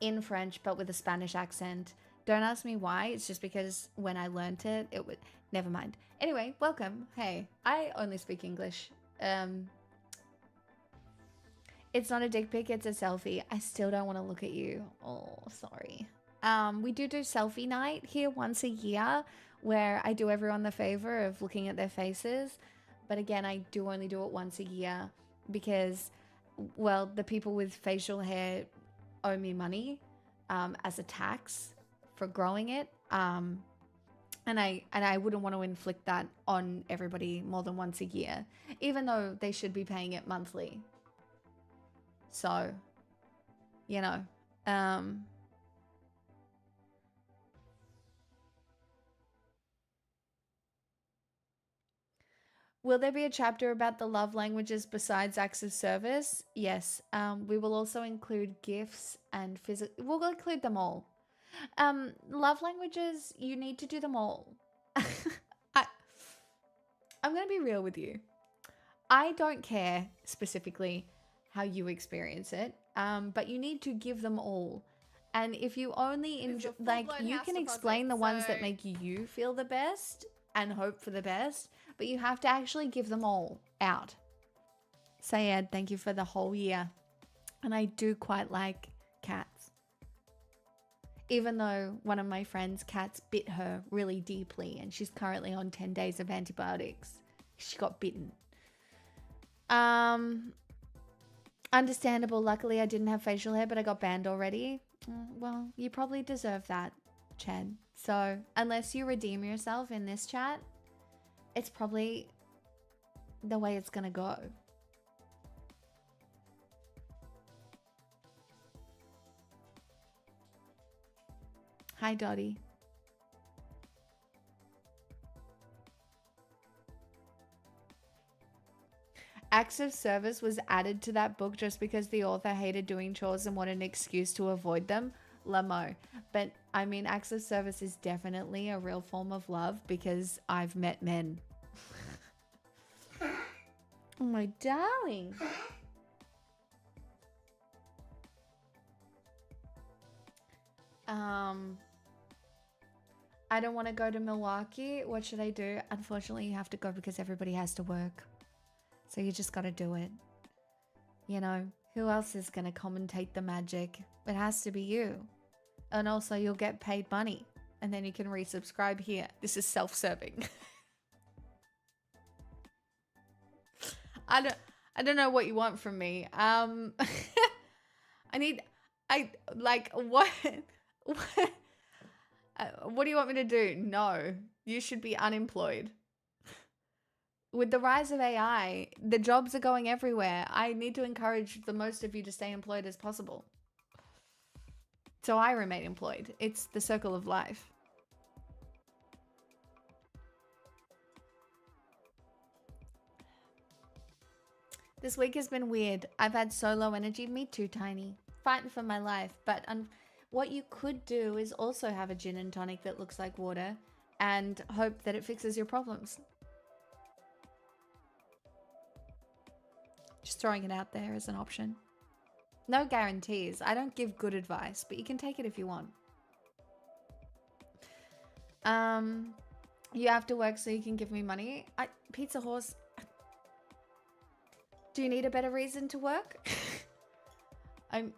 in French, but with a Spanish accent. Don't ask me why. It's just because when I learnt it, it would... Never mind. Anyway, welcome. Hey, I only speak English. It's not a dick pic, it's a selfie. I still don't want to look at you. Oh, sorry. We do selfie night here once a year where I do everyone the favor of looking at their faces. But again, I do only do it once a year because, well, the people with facial hair owe me money as a tax for growing it. And I wouldn't want to inflict that on everybody more than once a year, even though they should be paying it monthly. So, you know, will there be a chapter about the love languages besides acts of service? Yes. We will also include gifts and physical. We'll include them all. Love languages, you need to do them all. I'm going to be real with you. I don't care specifically how you experience it, but you need to give them all. And if you only enjoy, like, you can explain the ones that make you feel the best and hope for the best, but you have to actually give them all out. Sayed, thank you for the whole year. And I do quite like cats. Even though one of my friend's cats bit her really deeply and she's currently on 10 days of antibiotics. She got bitten. Understandable. Luckily, I didn't have facial hair, but I got banned already. Well, you probably deserve that, Chad. So, unless you redeem yourself in this chat, it's probably the way it's gonna go. Hi, Dottie. Acts of service was added to that book just because the author hated doing chores and wanted an excuse to avoid them. Lamo. But I mean, acts of service is definitely a real form of love because I've met men. Oh, my darling. I don't want to go to Milwaukee. What should I do? Unfortunately, you have to go because everybody has to work. So you just got to do it. You know, who else is going to commentate the magic? It has to be you. And also you'll get paid money. And then you can resubscribe here. This is self-serving. I don't know what you want from me. I need like, what? What do you want me to do? No, you should be unemployed. With the rise of AI, the jobs are going everywhere. I need to encourage the most of you to stay employed as possible. So I remain employed. It's the circle of life. This week has been weird. I've had so low energy. Me too, Tiny. Fighting for my life. But what you could do is also have a gin and tonic that looks like water and hope that it fixes your problems. Just throwing it out there as an option. No guarantees. I don't give good advice, but you can take it if you want. You have to work so you can give me money. Pizza Horse. Do you need a better reason to work?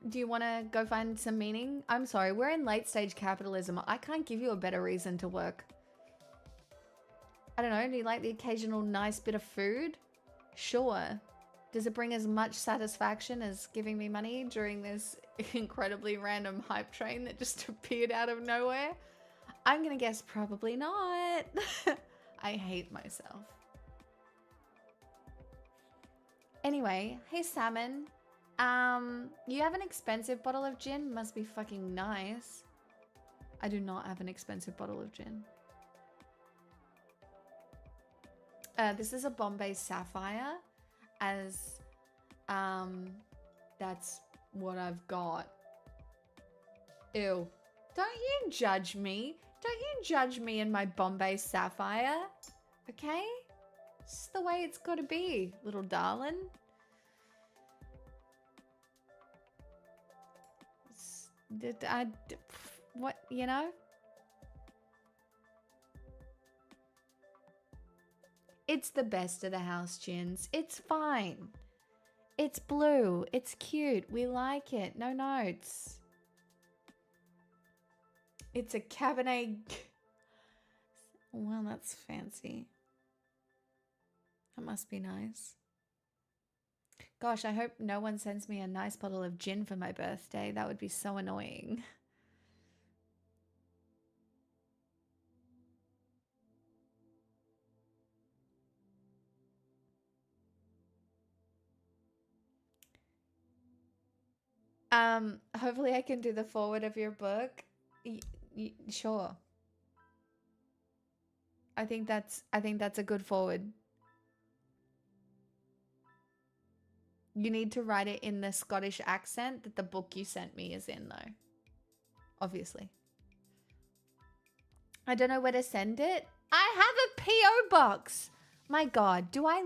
Do you want to go find some meaning? I'm sorry, we're in late stage capitalism. I can't give you a better reason to work. I don't know, do you like the occasional nice bit of food? Sure. Does it bring as much satisfaction as giving me money during this incredibly random hype train that just appeared out of nowhere? I'm gonna guess probably not. I hate myself. Anyway, hey Salmon. You have an expensive bottle of gin? Must be fucking nice. I do not have an expensive bottle of gin. This is a Bombay Sapphire, as that's what I've got. Ew. Don't you judge me. Don't you judge me and my Bombay Sapphire. Okay? It's the way it's gotta be, little darling. What, you know? It's the best of the house gins. It's fine. It's blue. It's cute. We like it. No notes. It's a Cabernet. Well, that's fancy. That must be nice. Gosh, I hope no one sends me a nice bottle of gin for my birthday. That would be so annoying. Hopefully I can do the forward of your book. Sure. I think that's a good forward. You need to write it in the Scottish accent that the book you sent me is in, though. Obviously. I don't know where to send it. I have a P.O. box. My God, do I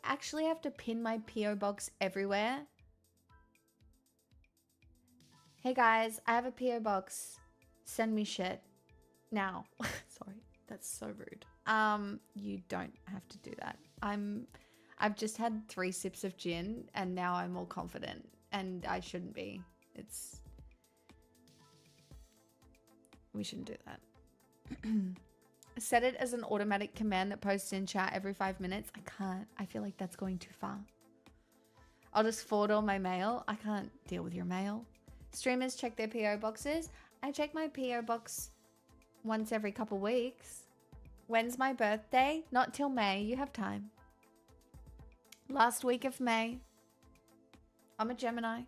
actually have to pin my P.O. box everywhere? Hey guys, I have a P.O. box. Send me shit. Now. Sorry, that's so rude. You don't have to do that. I've just had 3 sips of gin and now I'm more confident and I shouldn't be. We shouldn't do that. Set it as an automatic command that posts in chat every 5 minutes. I can't. I feel like that's going too far. I'll just forward all my mail. I can't deal with your mail. Streamers check their PO boxes. I check my PO box once every couple weeks. When's my birthday? Not till May. You have time. Last week of May. I'm a Gemini.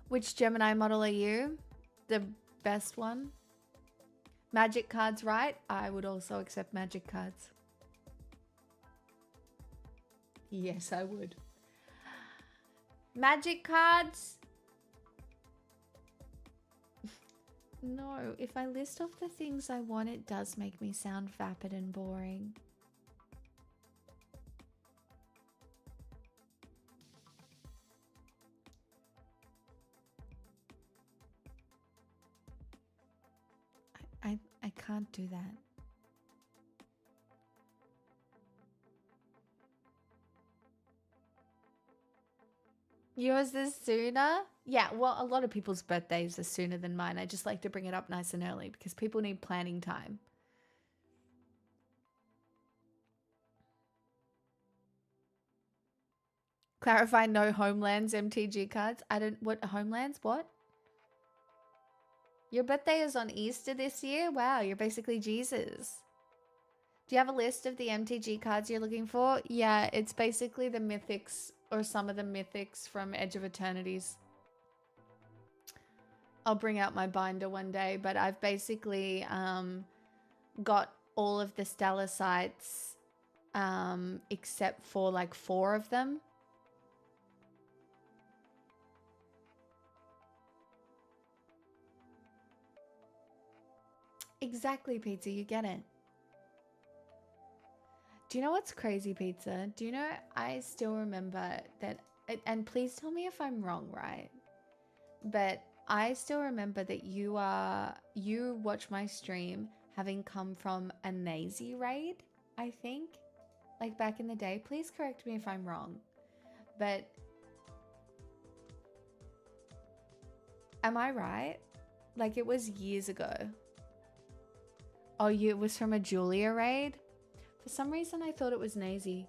Which Gemini model are you? The best one? Magic cards, right? I would also accept magic cards. Yes, I would. Magic cards? No, if I list off the things I want, it does make me sound vapid and boring. I can't do that. Yours is sooner? Yeah, well, a lot of people's birthdays are sooner than mine. I just like to bring it up nice and early because people need planning time. Clarify no Homelands MTG cards. I don't... What? Homelands? What? Your birthday is on Easter this year? Wow, you're basically Jesus. Do you have a list of the MTG cards you're looking for? Yeah, it's basically the mythics or some of the mythics from Edge of Eternities. I'll bring out my binder one day, but I've basically got all of the stellar sites except for like 4 of them. Exactly, Pizza, you get it. Do you know what's crazy, Pizza? Do you know, I still remember that, and please tell me if I'm wrong, right? But I still remember that you watch my stream having come from a Nazi raid, I think. Like back in the day. Please correct me if I'm wrong. But am I right? Like it was years ago. Oh, it was from a Julia raid? For some reason I thought it was Nazi.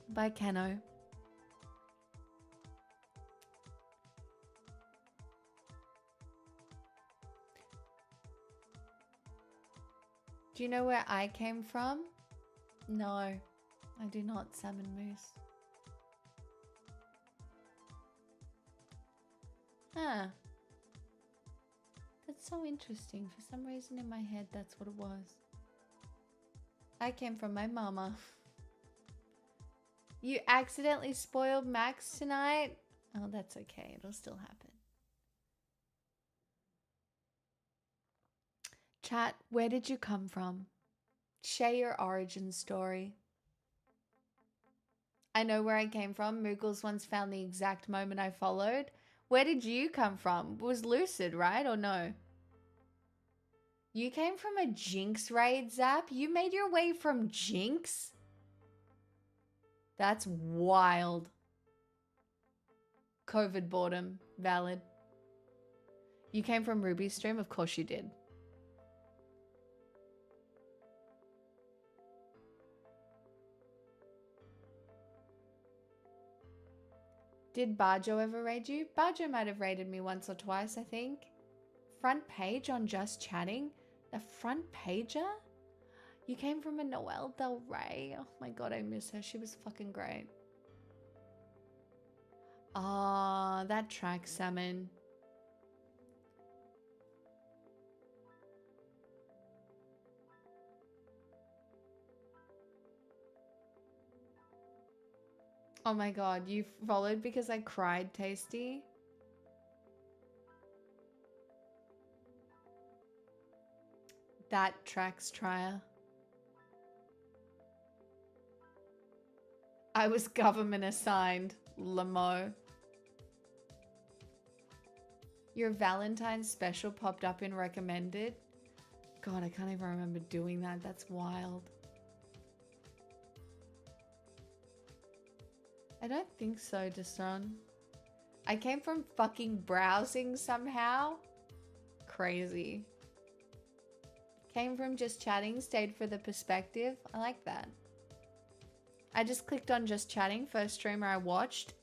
By Keno. Do you know where I came from? No, I do not, Salmon Moose. Huh. That's so interesting. For some reason in my head, that's what it was. I came from my mama. You accidentally spoiled Max tonight? Oh, that's okay. It'll still happen. Chat, where did you come from? Share your origin story. I know where I came from. Moogles once found the exact moment I followed. Where did you come from? It was Lucid, right? Or no? You came from a Jinx raid, Zap? You made your way from Jinx? That's wild. COVID boredom. Valid. You came from Ruby's stream? Of course you did. Did Barjo ever raid you? Barjo might have raided me once or twice, I think. Front page on Just Chatting? The front pager? You came from a Noelle Del Rey. Oh my god, I miss her. She was fucking great. Ah, that track, Salmon. Oh my god, you followed because I cried, Tasty? That tracks, Trier. I was government assigned, Lamo. Your Valentine's special popped up in recommended. God, I can't even remember doing that. That's wild. I don't think so, Desron. I came from fucking browsing somehow. Crazy. Came from just chatting, stayed for the perspective. I like that. I just clicked on just chatting, first streamer I watched.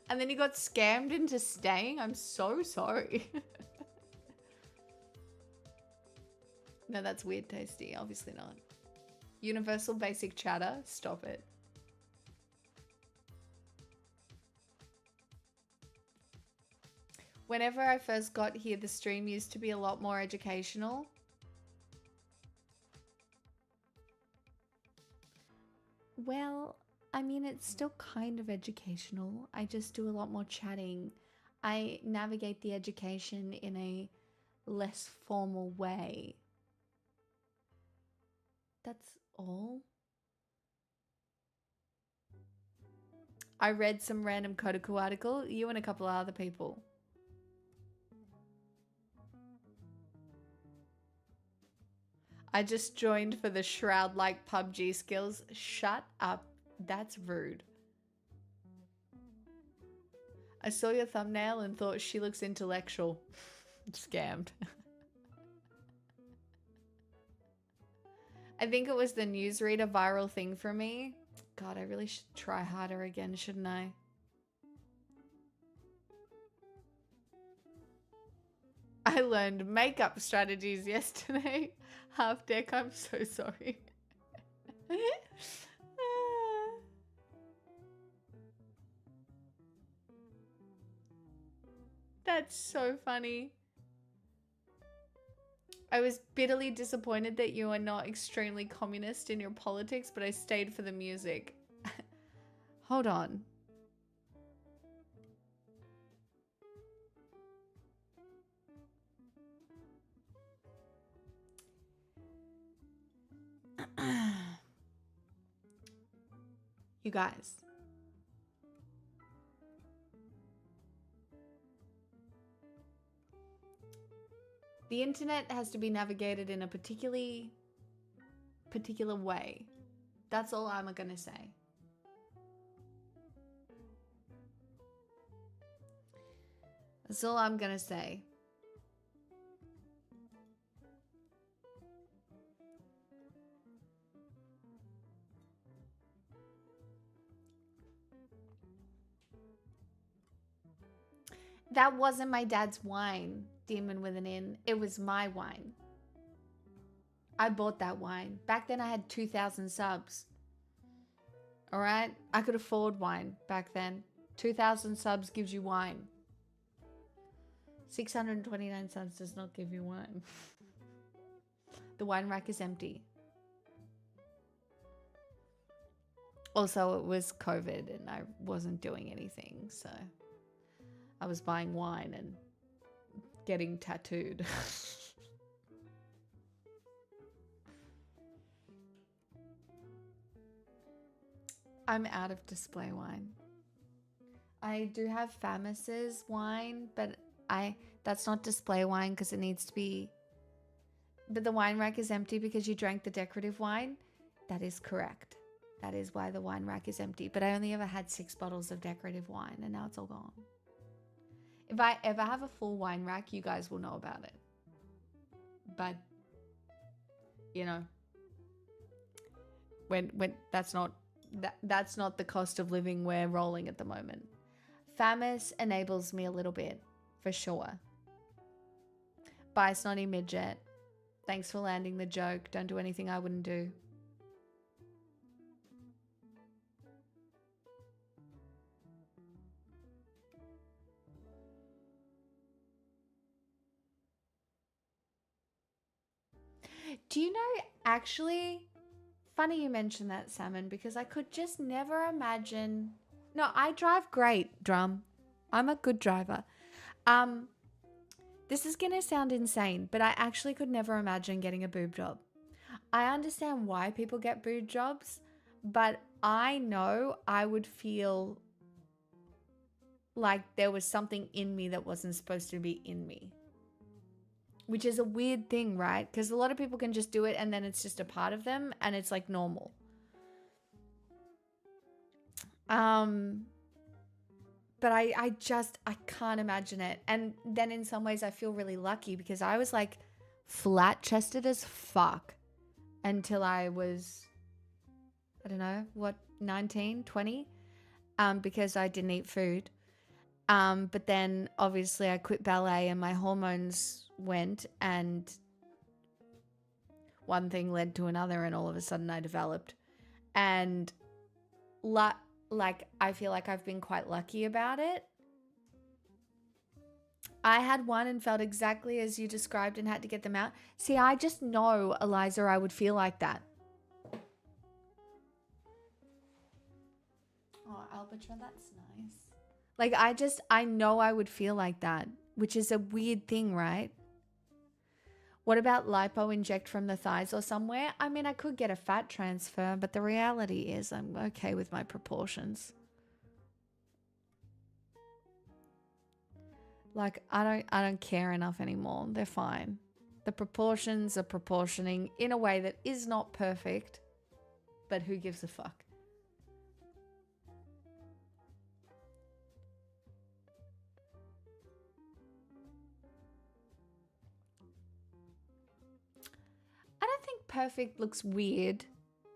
And then he got scammed into staying. I'm so sorry. No, that's weird, Tasty. Obviously not. Universal basic chatter. Stop it. Whenever I first got here, the stream used to be a lot more educational. Well, I mean, it's still kind of educational. I just do a lot more chatting. I navigate the education in a less formal way. That's all. I read some random Kotaku article. You and a couple of other people. I just joined for the Shroud-like PUBG skills. Shut up. That's rude. I saw your thumbnail and thought she looks intellectual. Scammed. I think it was the newsreader viral thing for me. God, I really should try harder again, shouldn't I? I learned makeup strategies yesterday. Half deck, I'm so sorry. That's so funny. I was bitterly disappointed that you are not extremely communist in your politics, but I stayed for the music. Hold on. You guys. The internet has to be navigated in a particular way. That's all I'm gonna say. That's all I'm gonna say. That wasn't my dad's wine, Demon with an N. It was my wine. I bought that wine. Back then I had 2,000 subs. All right? I could afford wine back then. 2,000 subs gives you wine. 629 subs does not give you wine. The wine rack is empty. Also, it was COVID and I wasn't doing anything, so I was buying wine and getting tattooed. I'm out of display wine. I do have Famouse's wine, but that's not display wine because it needs to be... But the wine rack is empty because you drank the decorative wine. That is correct. That is why the wine rack is empty. But I only ever had 6 bottles of decorative wine and now it's all gone. If I ever have a full wine rack, you guys will know about it. But, you know, when that's not the cost of living we're rolling at the moment. Famous enables me a little bit, for sure. Bye, Snotty Midget. Thanks for landing the joke. Don't do anything I wouldn't do. Do you know, actually, funny you mentioned that, Salmon, because I could just never imagine... No, I drive great, Drum. I'm a good driver. This is going to sound insane, but I actually could never imagine getting a boob job. I understand why people get boob jobs, but I know I would feel like there was something in me that wasn't supposed to be in me. Which is a weird thing, right? Because a lot of people can just do it and then it's just a part of them and it's like normal. But I can't imagine it. And then in some ways I feel really lucky because I was like flat-chested as fuck until I was, I don't know, what, 19, 20? Because I didn't eat food. But then obviously I quit ballet and my hormones went and one thing led to another and all of a sudden I developed. And like I feel like I've been quite lucky about it. I had one and felt exactly as you described and had to get them out. See, I just know, Eliza, I would feel like that. Oh, Albatron, that's nice. Like, I know I would feel like that, which is a weird thing, right? What about lipo inject from the thighs or somewhere? I mean, I could get a fat transfer, but the reality is I'm okay with my proportions. Like, I don't care enough anymore. They're fine. The proportions are proportioning in a way that is not perfect, but who gives a fuck? perfect looks weird.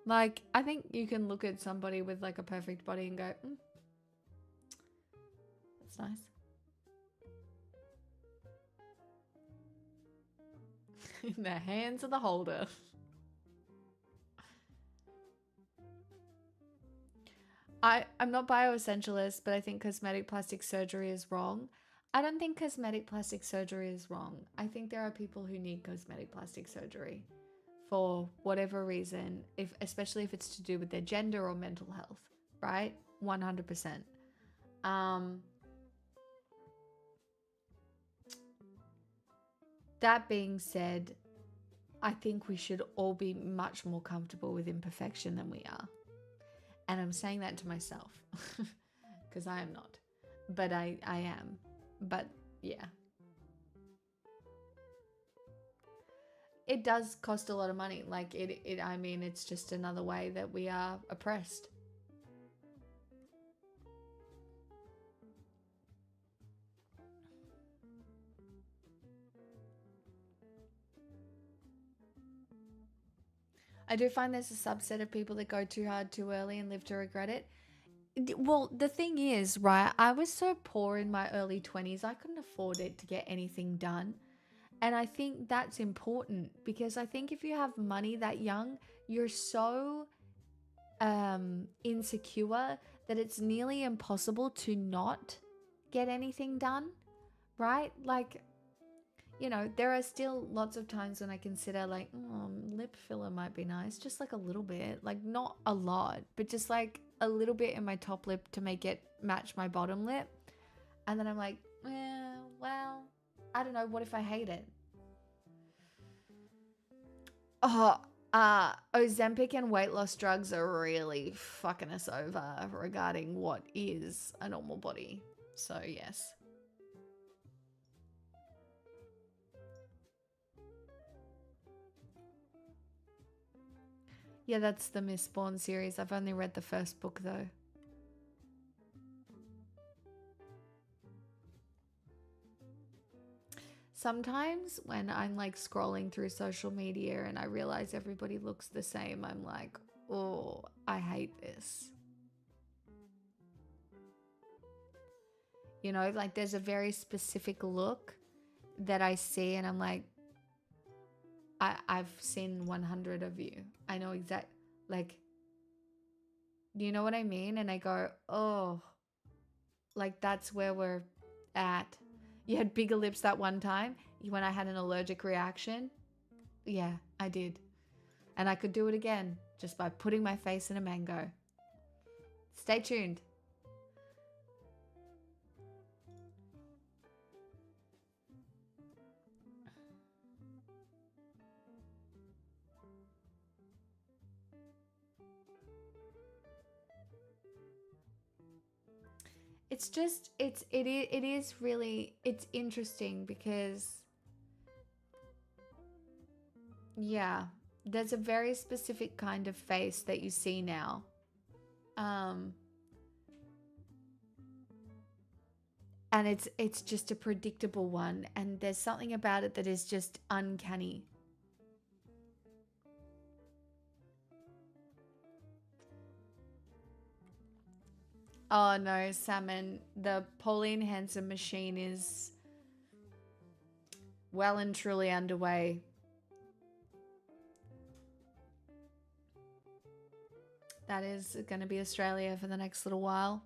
Like, I think you can look at somebody with like a perfect body and go, that's nice. In the hands of the holder. I'm not bioessentialist, but I think cosmetic plastic surgery is wrong. I don't think cosmetic plastic surgery is wrong. I think there are people who need cosmetic plastic surgery for whatever reason, especially if it's to do with their gender or mental health, right? 100%. That being said, I think we should all be much more comfortable with imperfection than we are. And I'm saying that to myself because I am not, but I am. But yeah, it does cost a lot of money. Like I mean, it's just another way that we are oppressed. I do find there's a subset of people that go too hard too early and live to regret it. Well, the thing is, right, I was so poor in my early 20s, I couldn't afford it to get anything done. And I think that's important because I think if you have money that young, you're so insecure that it's nearly impossible to not get anything done, right? Like, you know, there are still lots of times when I consider like, lip filler might be nice, just like a little bit, like not a lot, but just like a little bit in my top lip to make it match my bottom lip. And then I'm like, well, I don't know, what if I hate it? Ozempic and weight loss drugs are really fucking us over regarding what is a normal body. So yes. Yeah, that's the Mistborn series. I've only read the first book though. Sometimes when I'm like scrolling through social media and I realize everybody looks the same, I'm like, oh, I hate this. You know, like there's a very specific look that I see and I'm like, I've seen 100 of you. I know like, do you know what I mean? And I go, oh, like that's where we're at. You had bigger lips that one time when I had an allergic reaction. Yeah, I did. And I could do it again just by putting my face in a mango. Stay tuned. It's just, it is really, it's interesting because, yeah, there's a very specific kind of face that you see now. And it's just a predictable one. And there's something about it that is just uncanny. Oh no, Salmon, the Pauline Hanson machine is well and truly underway. That is going to be Australia for the next little while.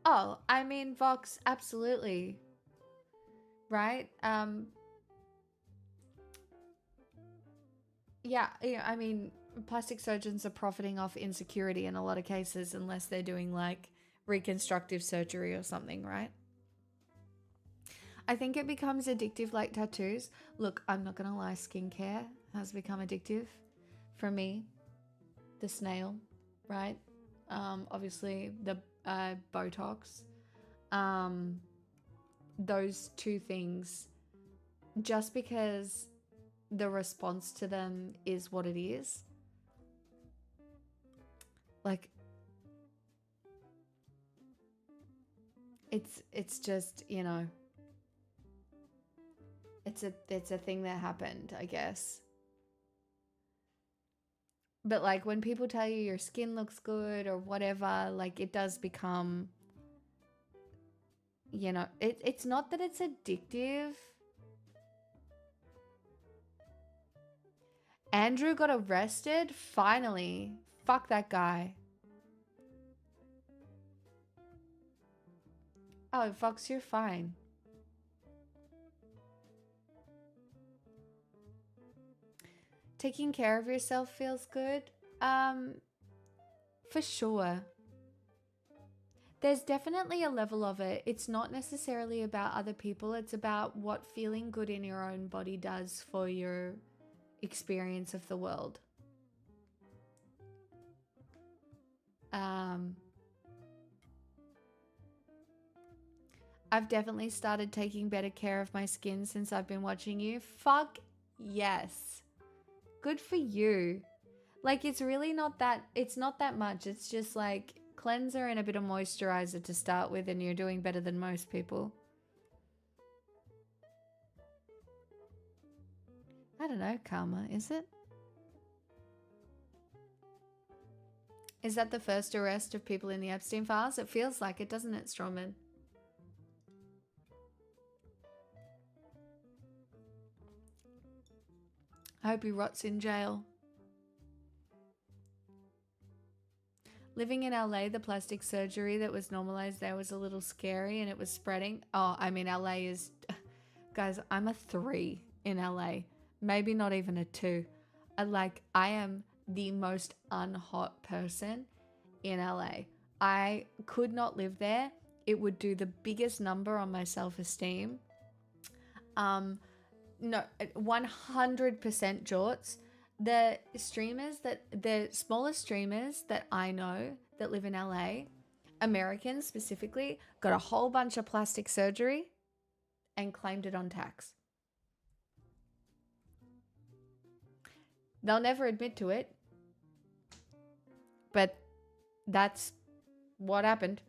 Oh, I mean, Vox, absolutely. Right? Yeah, I mean, plastic surgeons are profiting off insecurity in a lot of cases unless they're doing like reconstructive surgery or something, right? I think it becomes addictive like tattoos. Look, I'm not going to lie, skincare has become addictive for me. The snail, right? Obviously the Botox. Those two things, just because the response to them is what it is. Like, it's just, you know, it's a thing that happened, I guess. But like when people tell you your skin looks good or whatever, like it does become, you know, it's not that it's addictive. Andrew got arrested? Finally. Fuck that guy. Oh, Fox, you're fine. Taking care of yourself feels good. For sure. There's definitely a level of it. It's not necessarily about other people. It's about what feeling good in your own body does for your experience of the world. I've definitely started taking better care of my skin since I've been watching you. Fuck yes. Good for you. Like it's really not that, it's not that much. It's just like cleanser and a bit of moisturizer to start with, and you're doing better than most people. I don't know, karma, is it? Is that the first arrest of people in the Epstein files? It feels like it, doesn't it, Strawman? I hope he rots in jail. Living in LA, the plastic surgery that was normalized there was a little scary and it was spreading. Oh, I mean, LA is... Guys, I'm a 3 in LA. Maybe not even a 2. I am the most unhot person in LA. I could not live there. It would do the biggest number on my self-esteem. No, 100% jorts. The smallest streamers that I know that live in LA, Americans specifically, got a whole bunch of plastic surgery and claimed it on tax. They'll never admit to it, but that's what happened.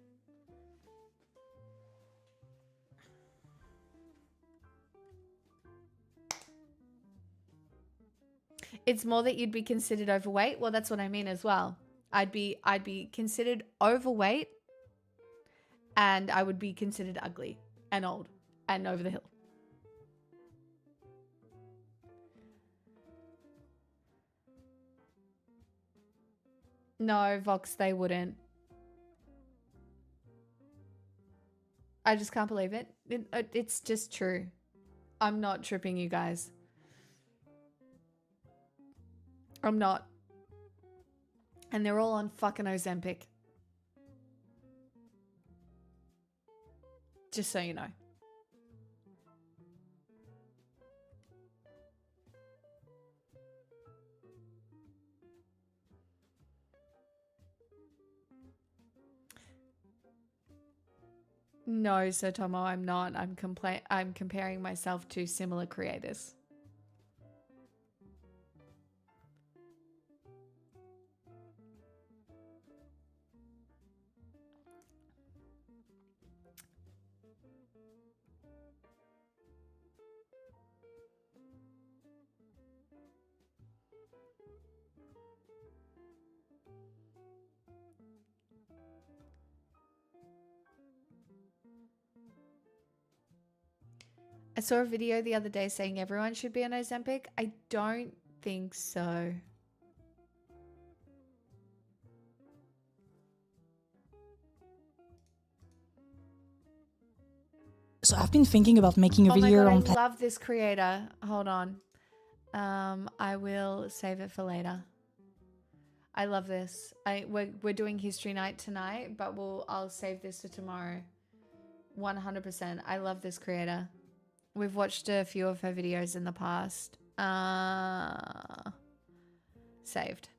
It's more that you'd be considered overweight. Well, that's what I mean as well. I'd be considered overweight, and I would be considered ugly and old and over the hill. No, Vox, they wouldn't. I just can't believe it. It's just true. I'm not tripping you guys. I'm not. And they're all on fucking Ozempic. Just so you know. No, Sir Tomo, I'm not. I'm comparing myself to similar creators. I saw a video the other day saying everyone should be on Ozempic. I don't think so. So I've been thinking about making a video on... I love this creator. Hold on. I will save it for later. I love this. We're doing history night tonight, but I'll save this for tomorrow. 100%. I love this creator. We've watched a few of her videos in the past. Saved.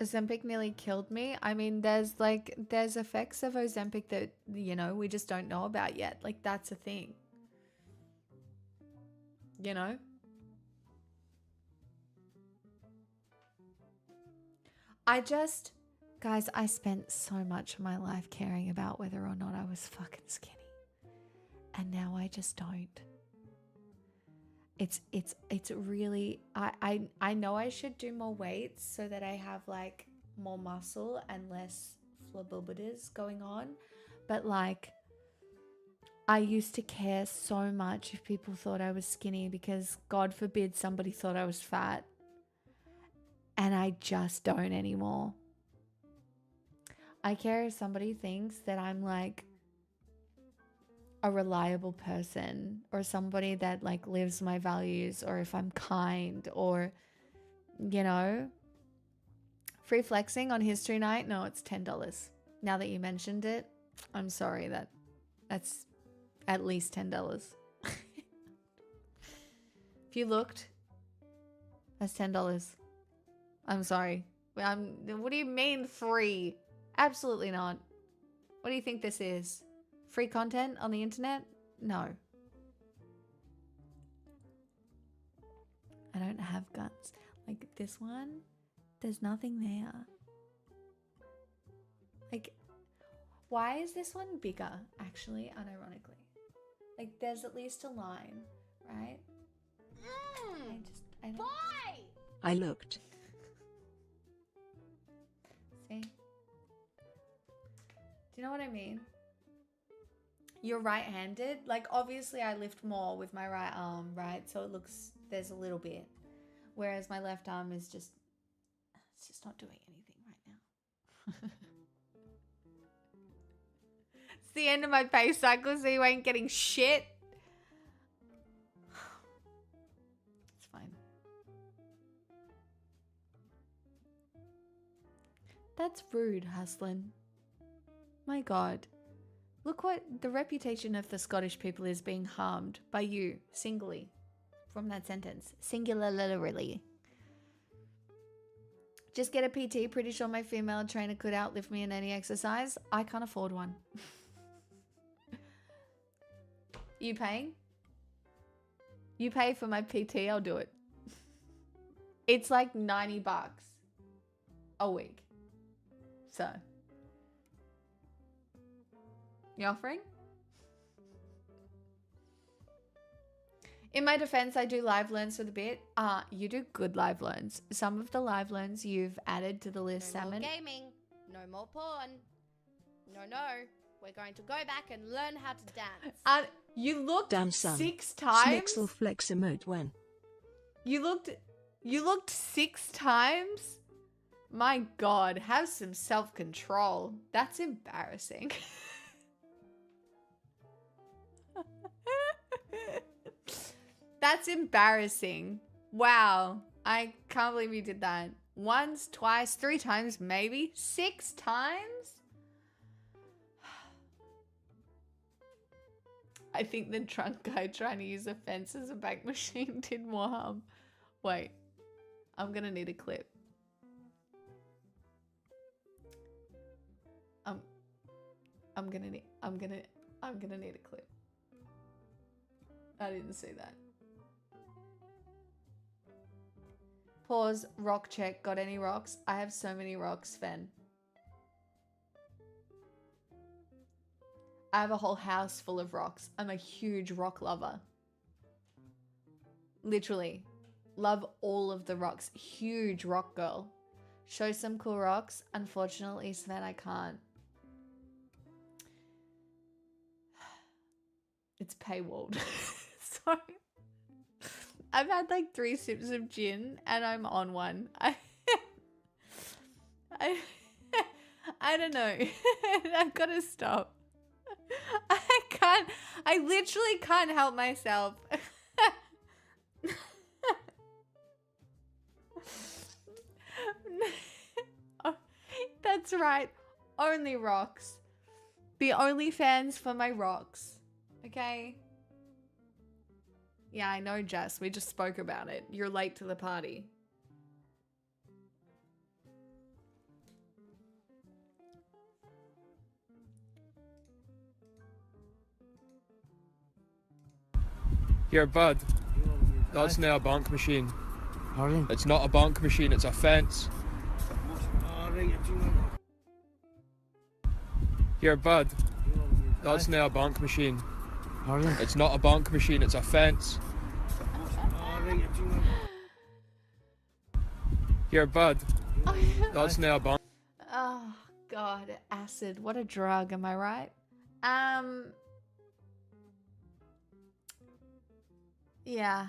Ozempic nearly killed me. I mean, there's effects of Ozempic that, you know, we just don't know about yet. Like, that's a thing. You know? Guys, I spent so much of my life caring about whether or not I was fucking skinny. And now I just don't. It's really, I know I should do more weights so that I have like more muscle and less flabberbitas going on. But like, I used to care so much if people thought I was skinny because God forbid somebody thought I was fat. And I just don't anymore. I care if somebody thinks that I'm like a reliable person or somebody that like lives my values, or if I'm kind, or, you know, free flexing on history night. No, it's $10. Now that you mentioned it, I'm sorry, that's at least $10. If you looked, that's $10. I'm sorry. What do you mean free? Absolutely not. What do you think this is? Free content on the internet? No. I don't have guts. Like this one, there's nothing there. Like, why is this one bigger, actually, unironically? Like, there's at least a line, right? I don't... Why? I looked. See? Do you know what I mean? You're right-handed. Like, obviously I lift more with my right arm, right? So it looks, there's a little bit. Whereas my left arm is just, it's just not doing anything right now. It's the end of my pay cycle, so you ain't getting shit. It's fine. That's rude, Haslin. My God. Look what the reputation of the Scottish people is being harmed by you, singly, from that sentence. Singularly. Just get a PT. Pretty sure my female trainer could outlift me in any exercise. I can't afford one. You paying? You pay for my PT, I'll do it. It's like $90 a week. So, you offering? In my defense, I do live learns for the bit. You do good live learns. Some of the live learns you've added to the list, No Salmon. more gaming. No more porn. No. We're going to go back and learn how to dance. You looked Damn son. 6 times. Smixel flex emote when. You looked 6 times. My God, have some self-control. That's embarrassing. That's embarrassing. Wow. I can't believe you did that. Once, twice, 3 times, maybe. 6 times? I think the drunk guy trying to use a fence as a bank machine did more harm. Wait. I'm gonna need a clip. I'm gonna need a clip. I didn't see that. Pause. Rock check. Got any rocks? I have so many rocks, Fen. I have a whole house full of rocks. I'm a huge rock lover. Literally. Love all of the rocks. Huge rock girl. Show some cool rocks. Unfortunately, Sven, I can't. It's paywalled. Sorry. I've had like 3 sips of gin and I'm on one. I don't know. I've got to stop. I literally can't help myself. Oh, that's right. Only rocks. The OnlyFans for my rocks. Okay? Yeah, I know, Jess. We just spoke about it. You're late to the party. Here, bud. That's not a bank machine. Pardon? It's not a bank machine, it's a fence. Here, bud. That's not a bank machine. Pardon? It's not a bank machine, it's a fence. Here, bud. That's not a bank. Oh, God. Acid. What a drug, am I right? Yeah.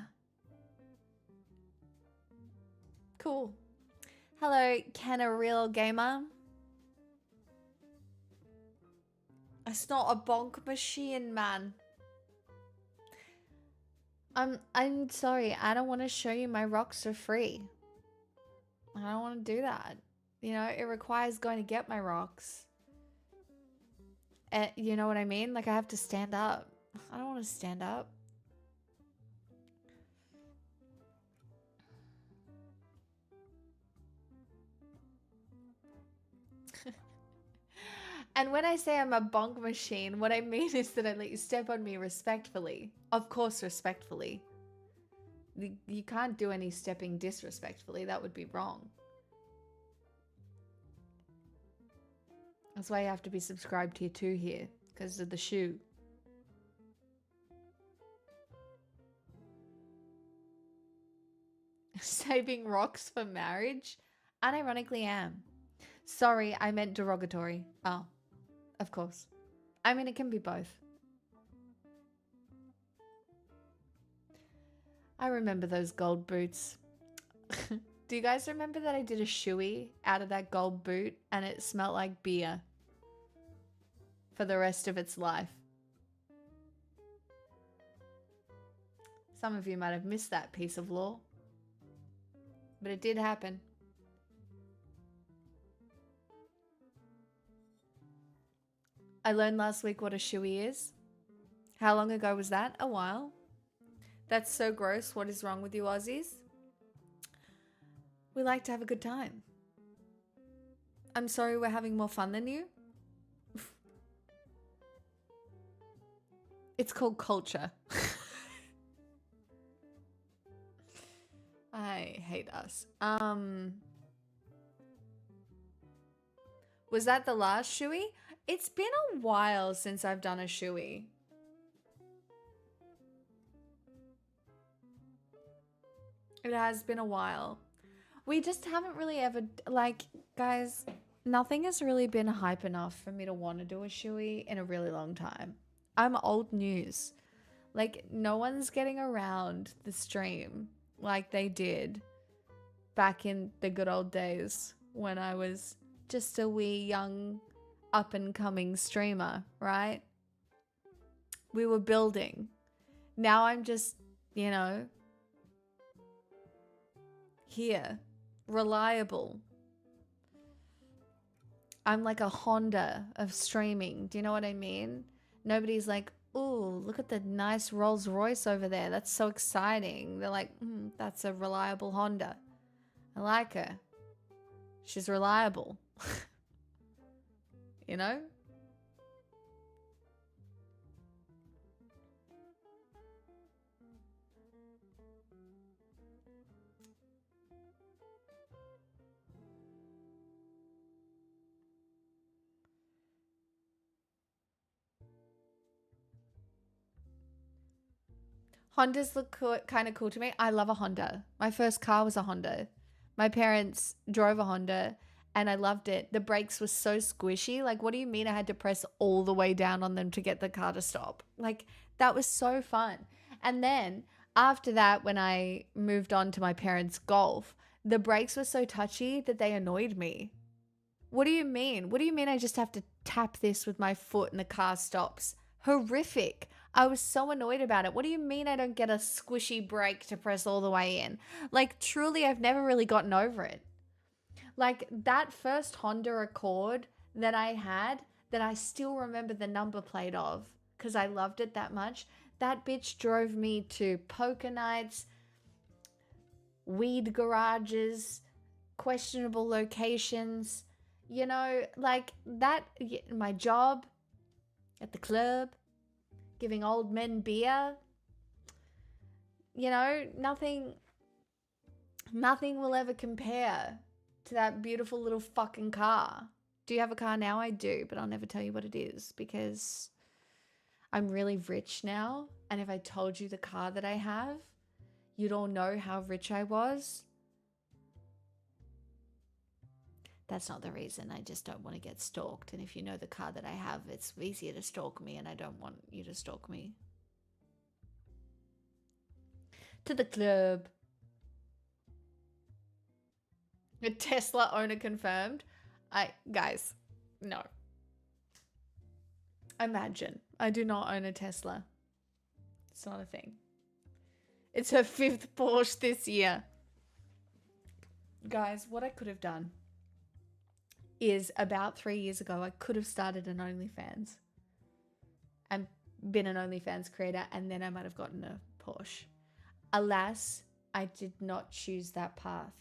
Cool. Hello, can a real gamer? It's not a bonk machine, man. I'm sorry. I don't want to show you my rocks for free. I don't want to do that. You know, it requires going to get my rocks. You know what I mean? Like, I have to stand up. I don't want to stand up. And when I say I'm a bonk machine, what I mean is that I let you step on me respectfully. Of course, respectfully. You can't do any stepping disrespectfully. That would be wrong. That's why you have to be subscribed tier 2 here, because of the shoe. Saving rocks for marriage? Unironically am. Sorry, I meant derogatory. Oh, of course. I mean, it can be both. I remember those gold boots. Do you guys remember that I did a shoey out of that gold boot and it smelled like beer for the rest of its life? Some of you might have missed that piece of lore, but it did happen. I learned last week what a shoey is. How long ago was that? A while. That's so gross. What is wrong with you Aussies? We like to have a good time. I'm sorry we're having more fun than you. It's called culture. I hate us. Was that the last shoey? It's been a while since I've done a shoey. It has been a while. We just haven't really ever, like, guys, nothing has really been hype enough for me to want to do a shoey in a really long time. I'm old news. Like, no one's getting around the stream like they did back in the good old days when I was just a wee young up and coming streamer, right? We were building. Now I'm just, you know, here, reliable. I'm like a Honda of streaming. Do you know what I mean? Nobody's like, ooh, look at the nice Rolls Royce over there. That's so exciting. They're like, that's a reliable Honda. I like her. She's reliable. You know? Hondas look kind of cool to me. I love a Honda. My first car was a Honda. My parents drove a Honda and I loved it. The brakes were so squishy. Like, what do you mean I had to press all the way down on them to get the car to stop? Like, that was so fun. And then after that, when I moved on to my parents' Golf, the brakes were so touchy that they annoyed me. What do you mean? What do you mean I just have to tap this with my foot and the car stops? Horrific. I was so annoyed about it. What do you mean I don't get a squishy brake to press all the way in? Like, truly, I've never really gotten over it. Like, that first Honda Accord that I had, that I still remember the number plate of, because I loved it that much, that bitch drove me to poker nights, weed garages, questionable locations, you know, like that, my job at the club, giving old men beer. You know, nothing will ever compare to that beautiful little fucking car. Do you have a car now? I do, but I'll never tell you what it is because I'm really rich now. And if I told you the car that I have, you'd all know how rich I was. That's not the reason. I just don't want to get stalked. And if you know the car that I have, it's easier to stalk me, and I don't want you to stalk me. To the club. A Tesla owner confirmed. Guys, no. Imagine. I do not own a Tesla. It's not a thing. It's her 5th Porsche this year. Guys, what I could have done is about 3 years ago, I could have started an OnlyFans and been an OnlyFans creator, and then I might have gotten a Porsche. Alas, I did not choose that path.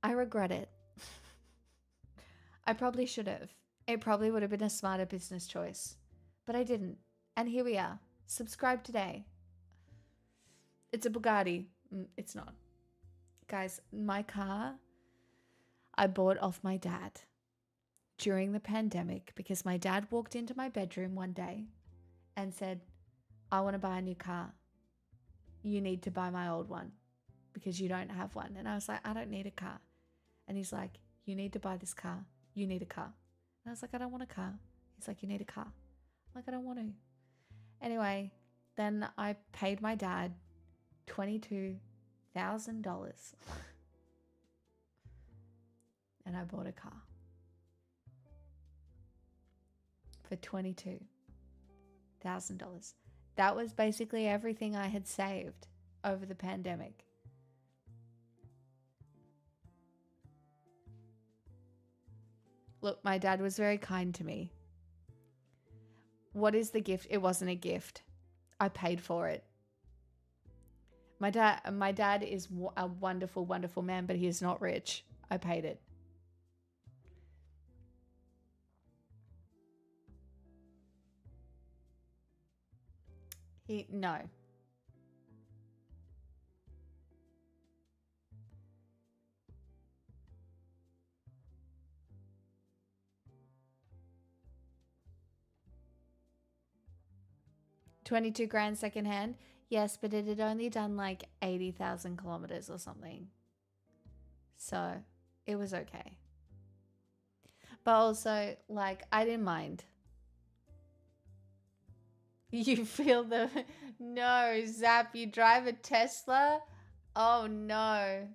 I regret it. I probably should have. It probably would have been a smarter business choice, but I didn't. And here we are. Subscribe today. It's a Bugatti. It's not. Guys, my car, I bought off my dad during the pandemic because my dad walked into my bedroom one day and said, I want to buy a new car. You need to buy my old one because you don't have one. And I was like, I don't need a car. And he's like, you need to buy this car. You need a car. And I was like, I don't want a car. He's like, you need a car. I'm like, I don't want to. Anyway, then I paid my dad $22,000 and I bought a car for $22,000. That was basically everything I had saved over the pandemic. Look, my dad was very kind to me. What is the gift? It wasn't a gift. I paid for it. My dad is a wonderful, wonderful man, but he is not rich. I paid it. No. $22,000 secondhand. Yes, but it had only done like 80,000 kilometers or something. So it was okay. But also, like, I didn't mind. You feel the... No, Zap, you drive a Tesla? Oh, no.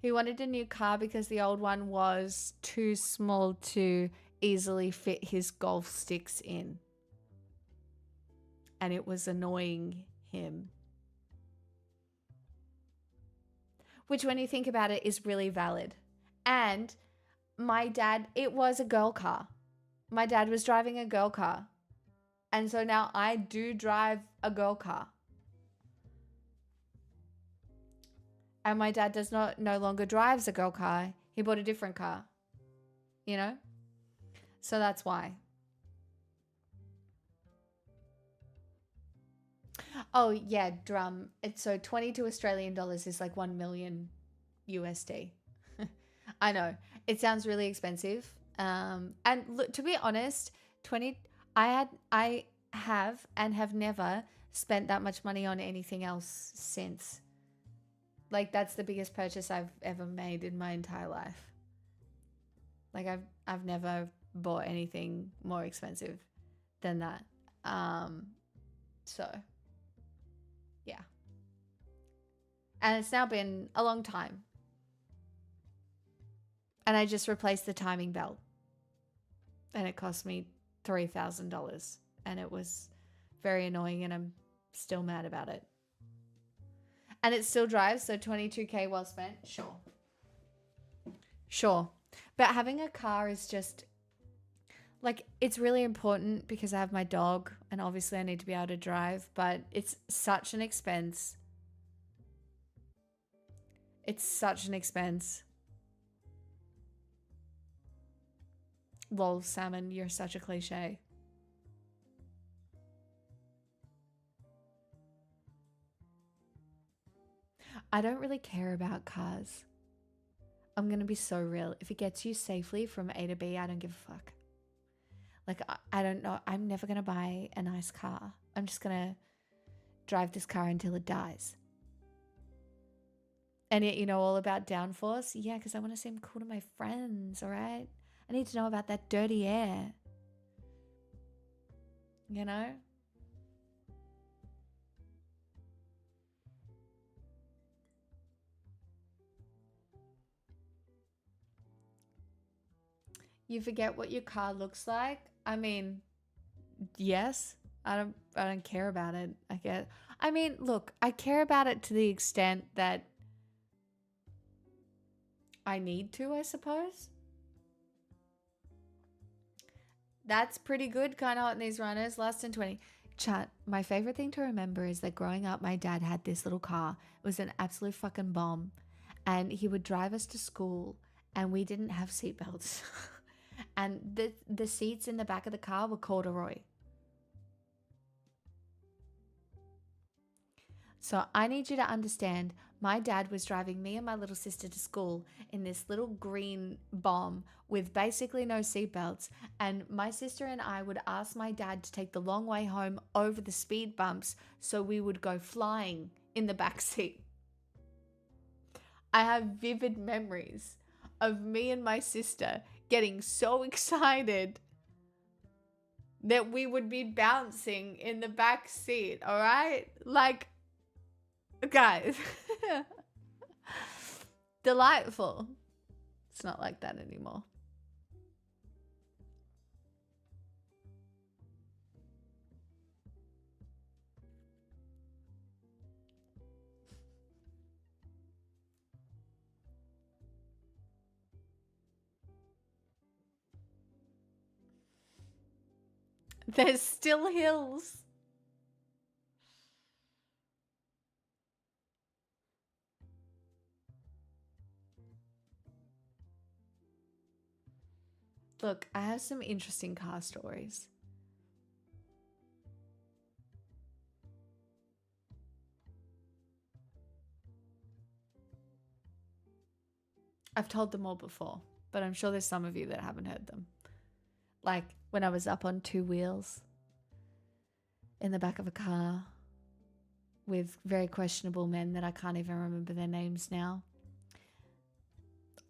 He wanted a new car because the old one was too small to easily fit his golf sticks in. And it was annoying him. Which, when you think about it, is really valid. And my dad, it was a girl car. My dad was driving a girl car. And so now I do drive a girl car. And my dad no longer drives a girl car. He bought a different car. You know? So that's why. Oh, yeah, drum. It's so 22 Australian dollars is like 1 million USD. I know. It sounds really expensive. And look, to be honest, I have and have never spent that much money on anything else since. Like, that's the biggest purchase I've ever made in my entire life. Like, I've never bought anything more expensive than that. So yeah. And it's now been a long time. And I just replaced the timing belt. And it cost me $3,000. And it was very annoying, and I'm still mad about it. And it still drives, so $22,000 well spent. Sure. But having a car is just, like, it's really important because I have my dog, and obviously I need to be able to drive, but it's such an expense. It's such an expense. Lol, Salmon, you're such a cliche. I don't really care about cars. I'm going to be so real. If it gets you safely from A to B, I don't give a fuck. Like, I don't know. I'm never going to buy a nice car. I'm just going to drive this car until it dies. And yet, you know all about downforce? Yeah, because I want to seem cool to my friends, all right? I need to know about that dirty air. You know? You forget what your car looks like? I mean, yes. I don't care about it. I mean, look, I care about it to the extent that I need to, I suppose. That's pretty good, kind of hot in these runners. Less than 20. Chat, my favorite thing to remember is that growing up, my dad had this little car. It was an absolute fucking bomb. And he would drive us to school, and we didn't have seatbelts. And the seats in the back of the car were corduroy. So I need you to understand, my dad was driving me and my little sister to school in this little green bomb with basically no seatbelts. And my sister and I would ask my dad to take the long way home over the speed bumps so we would go flying in the back seat. I have vivid memories of me and my sister getting so excited that we would be bouncing in the back seat, all right? Like, guys, delightful. It's not like that anymore. There's still hills. Look, I have some interesting car stories. I've told them all before, but I'm sure there's some of you that haven't heard them. Like when I was up on 2 wheels in the back of a car with very questionable men that I can't even remember their names now.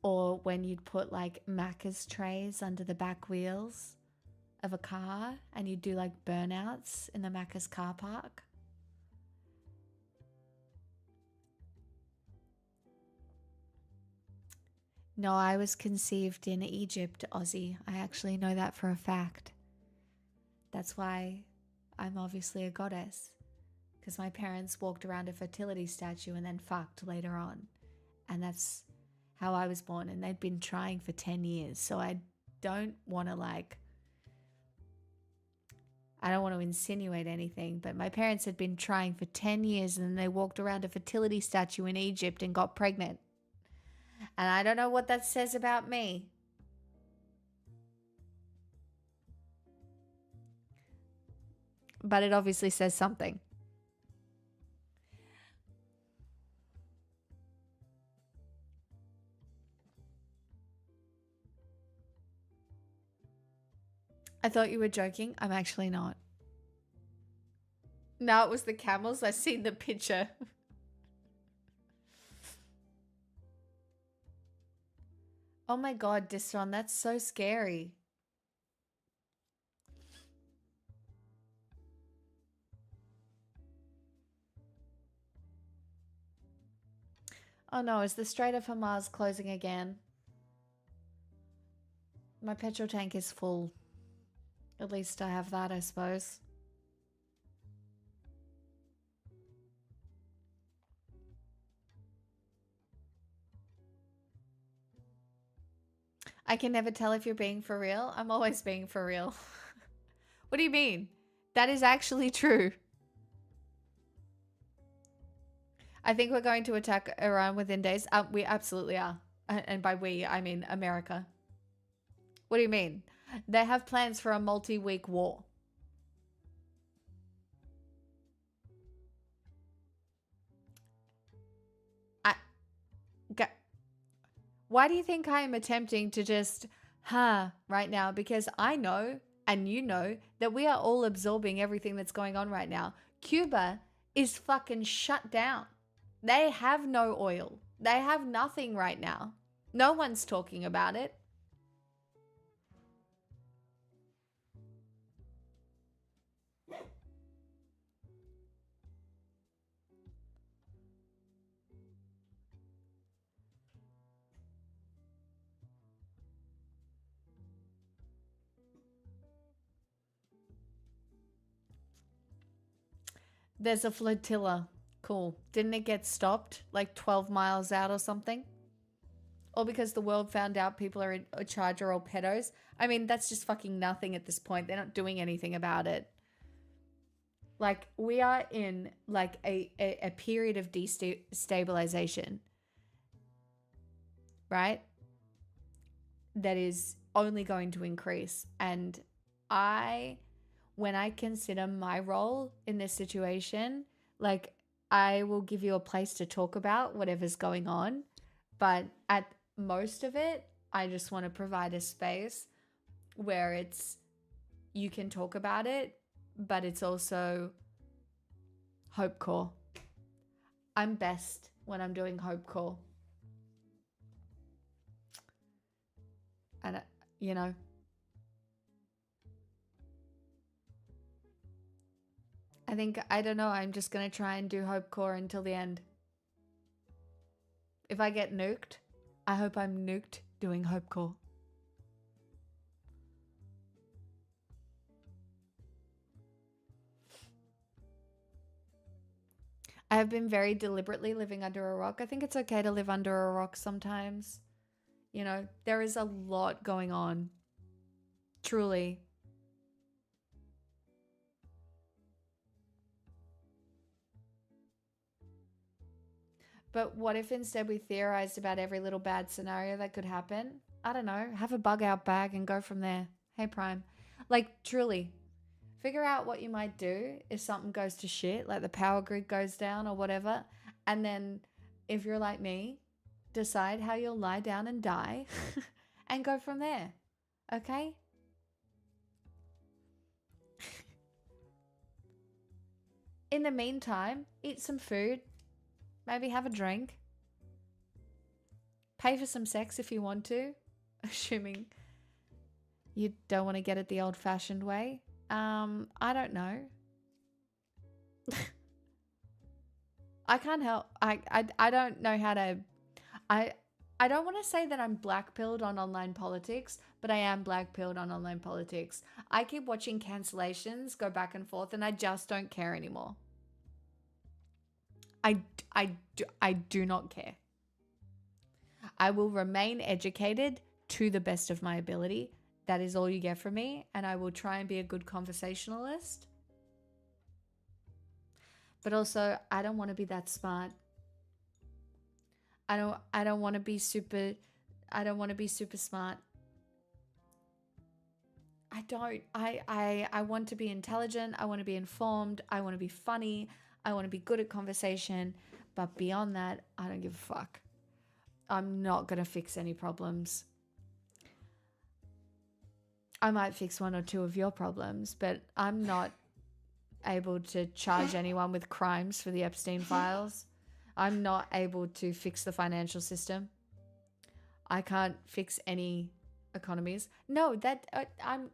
Or when you'd put like Macca's trays under the back wheels of a car and you'd do like burnouts in the Macca's car park. No, I was conceived in Egypt, Aussie. I actually know that for a fact. That's why I'm obviously a goddess. Because my parents walked around a fertility statue and then fucked later on. And that's how I was born. And they'd been trying for 10 years. So I don't want to insinuate anything. But my parents had been trying for 10 years and then they walked around a fertility statue in Egypt and got pregnant. And I don't know what that says about me. But it obviously says something. I thought you were joking. I'm actually not. No, it was the camels. I seen the picture. Oh my god, Disron, that's so scary. Oh no, is the Strait of Hormuz closing again? My petrol tank is full. At least I have that, I suppose. I can never tell if you're being for real. I'm always being for real. What do you mean? That is actually true. I think we're going to attack Iran within days. We absolutely are. And by we, I mean America. What do you mean? They have plans for a multi-week war. Why do you think I am attempting to just, right now? Because I know, and you know, that we are all absorbing everything that's going on right now. Cuba is fucking shut down. They have no oil. They have nothing right now. No one's talking about it. There's a flotilla. Cool. Didn't it get stopped like 12 miles out or something? Or because the world found out people are in charge are all pedos? I mean, that's just fucking nothing at this point. They're not doing anything about it. Like, we are in like a period of destabilization, right? That is only going to increase. And when I consider my role in this situation, like, I will give you a place to talk about whatever's going on. But at most of it, I just want to provide a space where you can talk about it, but it's also Hope Core. I'm best when I'm doing Hope Core. And, I don't know, I'm just going to try and do Hope Core until the end. If I get nuked, I hope I'm nuked doing Hope Core. I have been very deliberately living under a rock. I think it's okay to live under a rock sometimes. There is a lot going on. Truly. But what if instead we theorized about every little bad scenario that could happen? I don't know. Have a bug out bag and go from there. Hey, Prime. Like, truly. Figure out what you might do if something goes to shit, like the power grid goes down or whatever. And then, if you're like me, decide how you'll lie down and die and go from there. Okay? In the meantime, eat some food. Maybe have a drink. Pay for some sex if you want to. Assuming you don't want to get it the old-fashioned way. I don't know. I can't help. I don't know how to. I don't want to say that I'm black-pilled on online politics, but I am black-pilled on online politics. I keep watching cancellations go back and forth, and I just don't care anymore. I do not care. I will remain educated to the best of my ability. That is all you get from me, and I will try and be a good conversationalist. But also, I don't want to be that smart. I don't want to be super smart. I don't. I want to be intelligent. I want to be informed. I want to be funny. I want to be good at conversation. But beyond that, I don't give a fuck. I'm not going to fix any problems. I might fix one or two of your problems, but I'm not able to charge anyone with crimes for the Epstein files. I'm not able to fix the financial system. I can't fix any economies. No,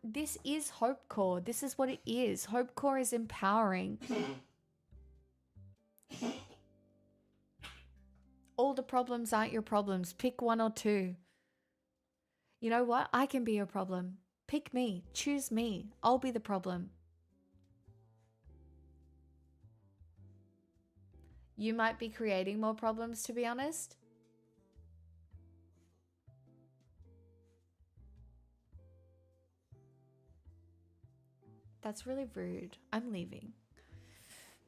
this is Hope Core. This is what it is. Hope Core is empowering. All the problems aren't your problems. Pick one or two. You know what? I can be your problem. Pick me. Choose me. I'll be the problem. You might be creating more problems, to be honest. That's really rude. I'm leaving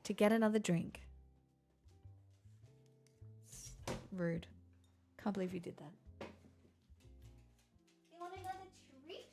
to get another drink. Rude. Can't believe you did that. You want another treat?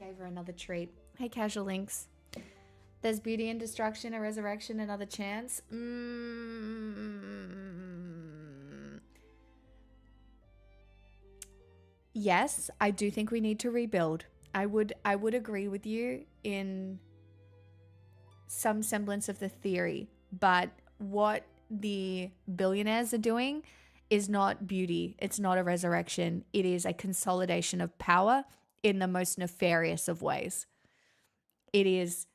Gave her another treat. Hey, Casual Links. There's beauty in destruction, a resurrection, another chance. Yes, I do think we need to rebuild. I would agree with you in some semblance of the theory, but what the billionaires are doing is not beauty. It's not a resurrection. It is a consolidation of power in the most nefarious of ways. It is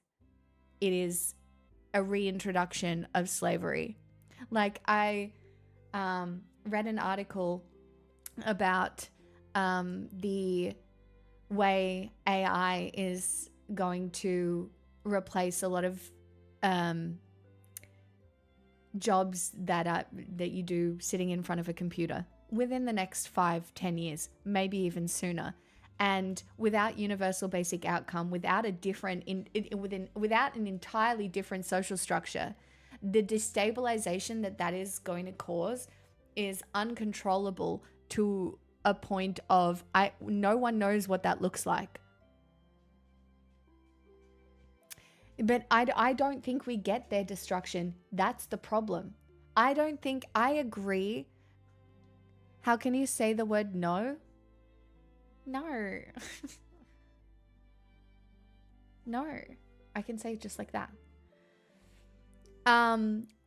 a reintroduction of slavery. Like, I read an article about the way AI is going to replace a lot of jobs that you do sitting in front of a computer within the next 5-10 years, maybe even sooner. And without universal basic outcome, without without an entirely different social structure, the destabilization that is going to cause is uncontrollable to a point of no one knows what that looks like. But I don't think we get their destruction. That's the problem. I agree. How can you say the word no? No. No. I can say it just like that.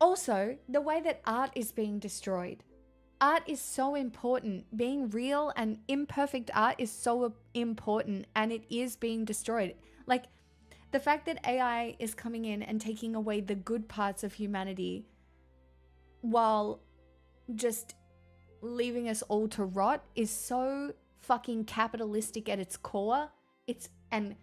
Also, the way that art is being destroyed. Art is so important. Being real and imperfect art is so important, and it is being destroyed. Like, the fact that AI is coming in and taking away the good parts of humanity while just leaving us all to rot is so fucking capitalistic at its core. And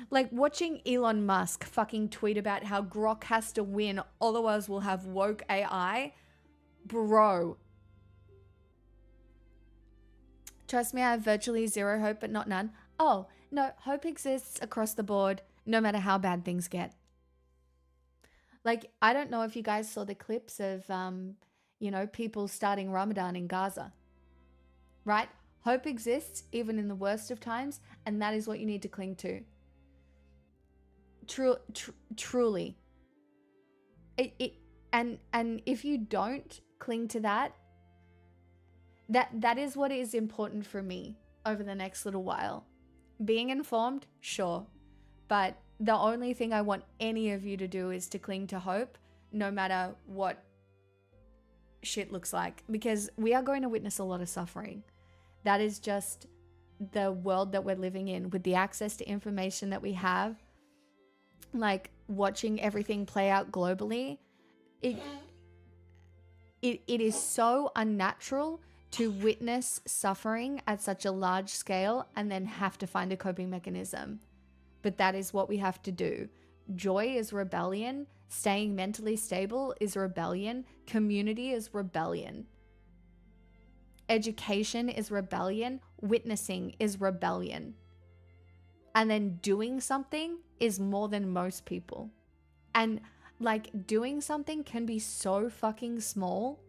like watching Elon Musk fucking tweet about how Grok has to win, otherwise we'll have woke AI. Bro. Trust me, I have virtually zero hope, but not none. Oh, no, hope exists across the board, no matter how bad things get. Like, I don't know if you guys saw the clips of, people starting Ramadan in Gaza. Right? Hope exists even in the worst of times, and that is what you need to cling to. Truly. And if you don't cling to that is what is important for me over the next little while. Being informed, sure. But the only thing I want any of you to do is to cling to hope, no matter what shit looks like. Because we are going to witness a lot of suffering. That is just the world that we're living in, with the access to information that we have. Like, watching everything play out globally, it is so unnatural to witness suffering at such a large scale and then have to find a coping mechanism. But that is what we have to do. Joy is rebellion. Staying mentally stable is rebellion. Community is rebellion. Education is rebellion. Witnessing is rebellion. And then doing something is more than most people. And like, doing something can be so fucking small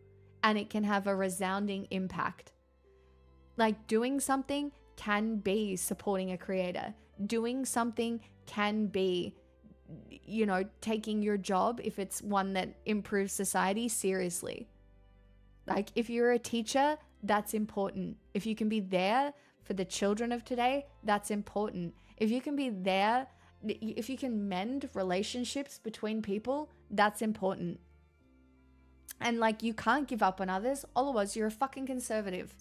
and it can have a resounding impact. Like, doing something can be supporting a creator. Doing something can be, taking your job, if it's one that improves society, seriously. Like, if you're a teacher, that's important. If you can be there for the children of today, that's important. If you can be there, if you can mend relationships between people, that's important. And like, you can't give up on others, otherwise you're a fucking conservative.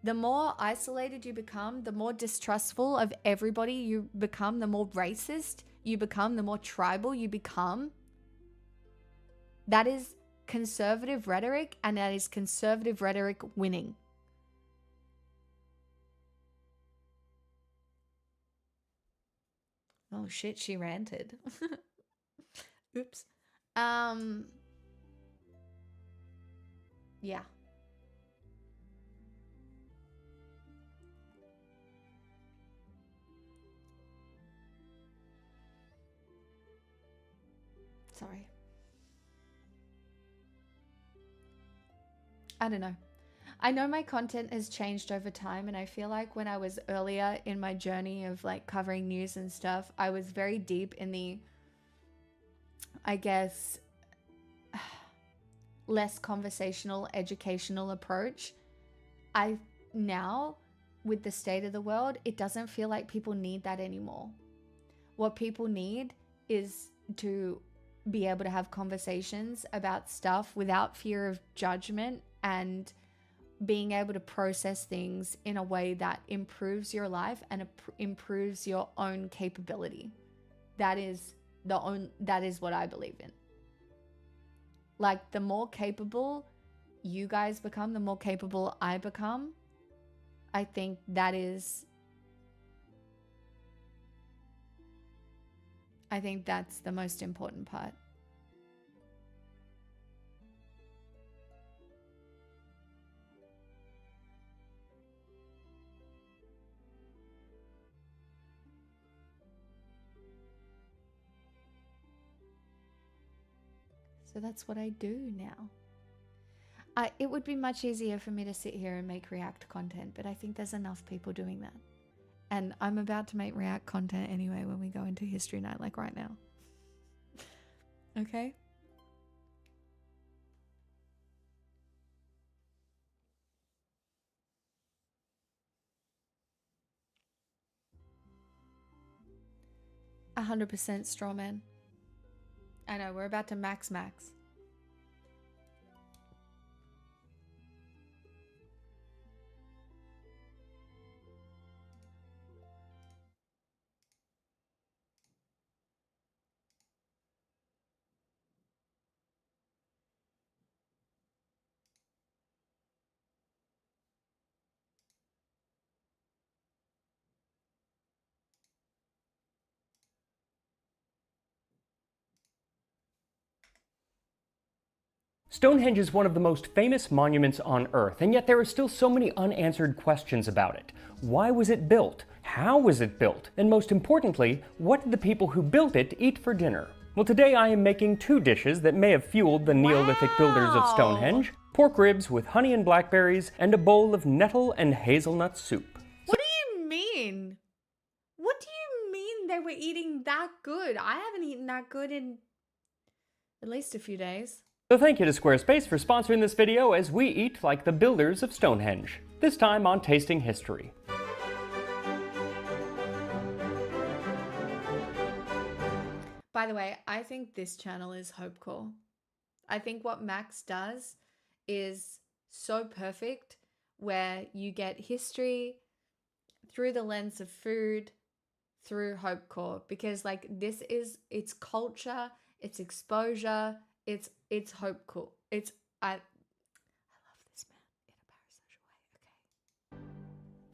The more isolated you become, the more distrustful of everybody you become, the more racist you become, the more tribal you become. That is conservative rhetoric, and that is conservative rhetoric winning. Oh shit, she ranted. Oops. Yeah. Sorry. I don't know. I know my content has changed over time, and I feel like when I was earlier in my journey of like covering news and stuff, I was very deep in the, I guess, less conversational, educational approach. I now, with the state of the world, it doesn't feel like people need that anymore. What people need is to be able to have conversations about stuff without fear of judgment and being able to process things in a way that improves your life and improves your own capability. That is what I believe in. Like, the more capable you guys become, the more capable I become. I think that's the most important part. So that's what I do now. It would be much easier for me to sit here and make React content, but I think there's enough people doing that. And I'm about to make React content anyway when we go into History Night, like right now. Okay? A 100% straw man. I know, we're about to max. Stonehenge is one of the most famous monuments on Earth, and yet there are still so many unanswered questions about it. Why was it built? How was it built? And most importantly, what did the people who built it eat for dinner? Well, today I am making two dishes that may have fueled the Neolithic builders of Stonehenge: pork ribs with honey and blackberries, and a bowl of nettle and hazelnut soup. What do you mean? What do you mean they were eating that good? I haven't eaten that good in at least a few days. So thank you to Squarespace for sponsoring this video as we eat like the builders of Stonehenge, this time on Tasting History. By the way, I think this channel is Hopecore. I think what Max does is so perfect, where you get history through the lens of food, through Hopecore, because like this is, it's culture, it's exposure, it's Hopecore. I love this man in a parasocial way. Okay.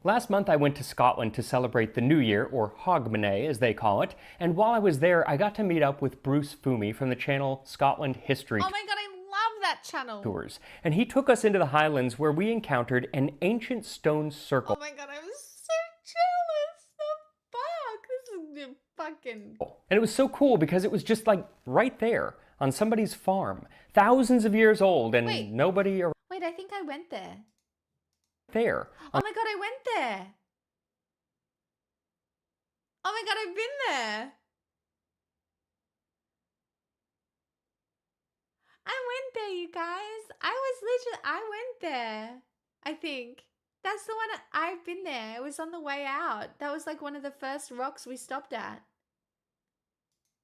Last month I went to Scotland to celebrate the New Year, or Hogmanay as they call it, and while I was there I got to meet up with Bruce Fumi from the channel Scotland History Oh my god, I love that channel! Tours, and he took us into the Highlands where we encountered an ancient stone circle. Oh my god, I'm so jealous! The fuck? This is fucking... And it was so cool because it was just like right there on somebody's farm, thousands of years old, and Wait. nobody around. Wait, I think I went there. There. Oh my god, I went there! Oh my god, I've been there! I went there, you guys. I went there. I think. That's the one, I've been there. It was on the way out. That was like one of the first rocks we stopped at.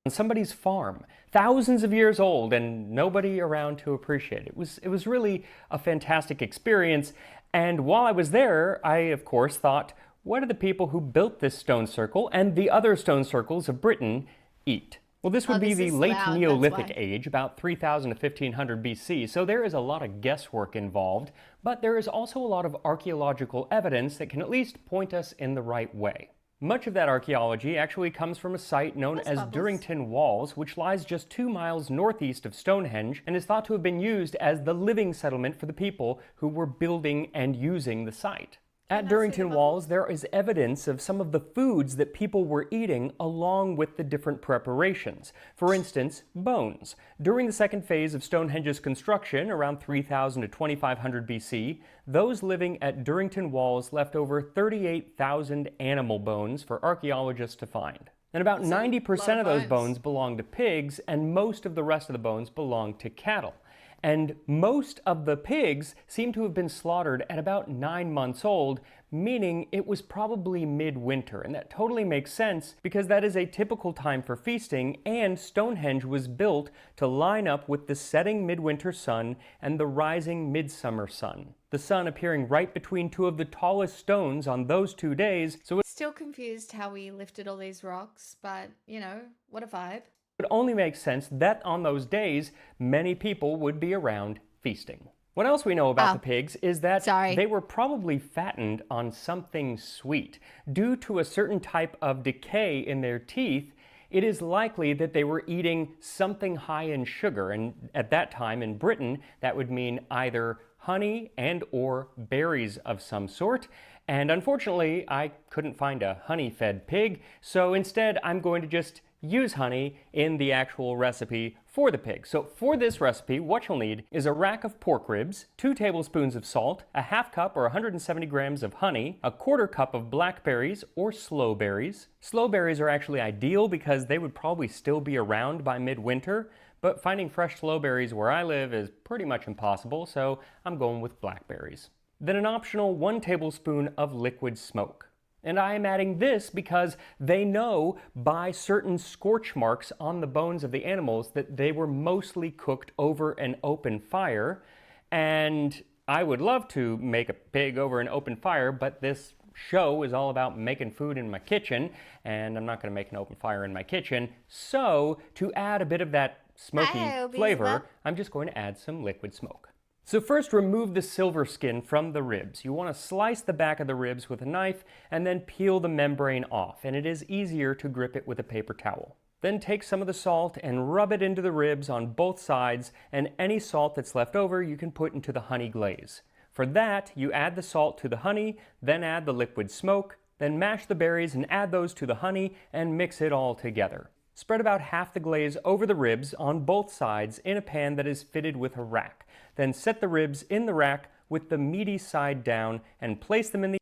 On somebody's farm, thousands of years old, and nobody around to appreciate it. It was really a fantastic experience, and while I was there, I of course thought, what do the people who built this stone circle and the other stone circles of Britain eat? Well, this would be the late Neolithic age, about 3000 to 1500 BC, so there is a lot of guesswork involved, but there is also a lot of archaeological evidence that can at least point us in the right way. Much of that archaeology actually comes from a site known as Durrington Walls, which lies just 2 miles northeast of Stonehenge and is thought to have been used as the living settlement for the people who were building and using the site. At Durrington Walls, there is evidence of some of the foods that people were eating along with the different preparations. For instance, bones. During the second phase of Stonehenge's construction, around 3000 to 2500 BC, those living at Durrington Walls left over 38,000 animal bones for archaeologists to find. And about 90% of those bones belong to pigs, and most of the rest of the bones belong to cattle. And most of the pigs seem to have been slaughtered at about 9 months old, meaning it was probably midwinter. And that totally makes sense because that is a typical time for feasting, and Stonehenge was built to line up with the setting midwinter sun and the rising midsummer sun. The sun appearing right between two of the tallest stones on those 2 days. So Still confused how we lifted all these rocks, but you know, what a vibe. it only makes sense that on those days, many people would be around feasting. What else we know about the pigs is that they were probably fattened on something sweet. Due to a certain type of decay in their teeth, it is likely that they were eating something high in sugar, and at that time in Britain, that would mean either honey and or berries of some sort. And unfortunately, I couldn't find a honey-fed pig, so instead I'm going to just use honey in the actual recipe for the pig. So for this recipe, what you'll need is a rack of pork ribs, 2 tablespoons of salt, a half cup or 170 grams of honey, a quarter cup of blackberries or sloe berries. Sloe berries are actually ideal because they would probably still be around by midwinter, but finding fresh sloe berries where I live is pretty much impossible, so I'm going with blackberries. Then an optional 1 tablespoon of liquid smoke. And I am adding this because they know by certain scorch marks on the bones of the animals that they were mostly cooked over an open fire. And I would love to make a pig over an open fire, but this show is all about making food in my kitchen, and I'm not going to make an open fire in my kitchen. So to add a bit of that smoky flavor, I'm just going to add some liquid smoke. So first, remove the silver skin from the ribs. You want to slice the back of the ribs with a knife and then peel the membrane off, and it is easier to grip it with a paper towel. Then take some of the salt and rub it into the ribs on both sides, and any salt that's left over you can put into the honey glaze. For that, you add the salt to the honey, then add the liquid smoke, then mash the berries and add those to the honey and mix it all together. Spread about half the glaze over the ribs on both sides in a pan that is fitted with a rack. Then set the ribs in the rack with the meaty side down and place them in the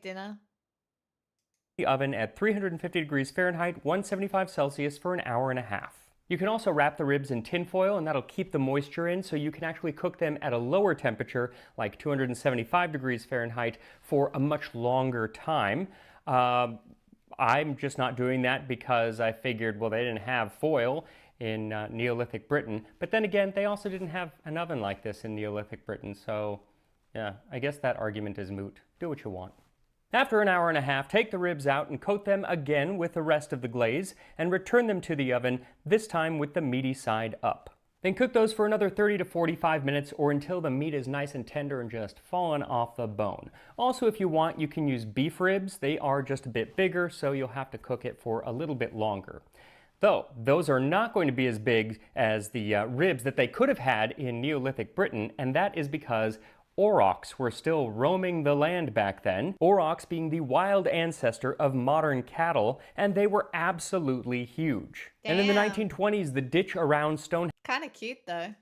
dinner. oven at 350 degrees Fahrenheit, 175 Celsius for an hour and a half. You can also wrap the ribs in tin foil, and that'll keep the moisture in, so you can actually cook them at a lower temperature, like 275 degrees Fahrenheit, for a much longer time. I'm just not doing that because I figured, well, they didn't have foil in Neolithic Britain. But then again, they also didn't have an oven like this in Neolithic Britain. So yeah, I guess that argument is moot. Do what you want. After an hour and a half, take the ribs out and coat them again with the rest of the glaze and return them to the oven, this time with the meaty side up. Then cook those for another 30 to 45 minutes or until the meat is nice and tender and just falling off the bone. Also, if you want, you can use beef ribs. They are just a bit bigger, so you'll have to cook it for a little bit longer. Though, those are not going to be as big as the ribs that they could have had in Neolithic Britain, and that is because aurochs were still roaming the land back then, aurochs being the wild ancestor of modern cattle, and they were absolutely huge. Damn. And in the 1920s, the ditch around Stonehenge Kind of cute though.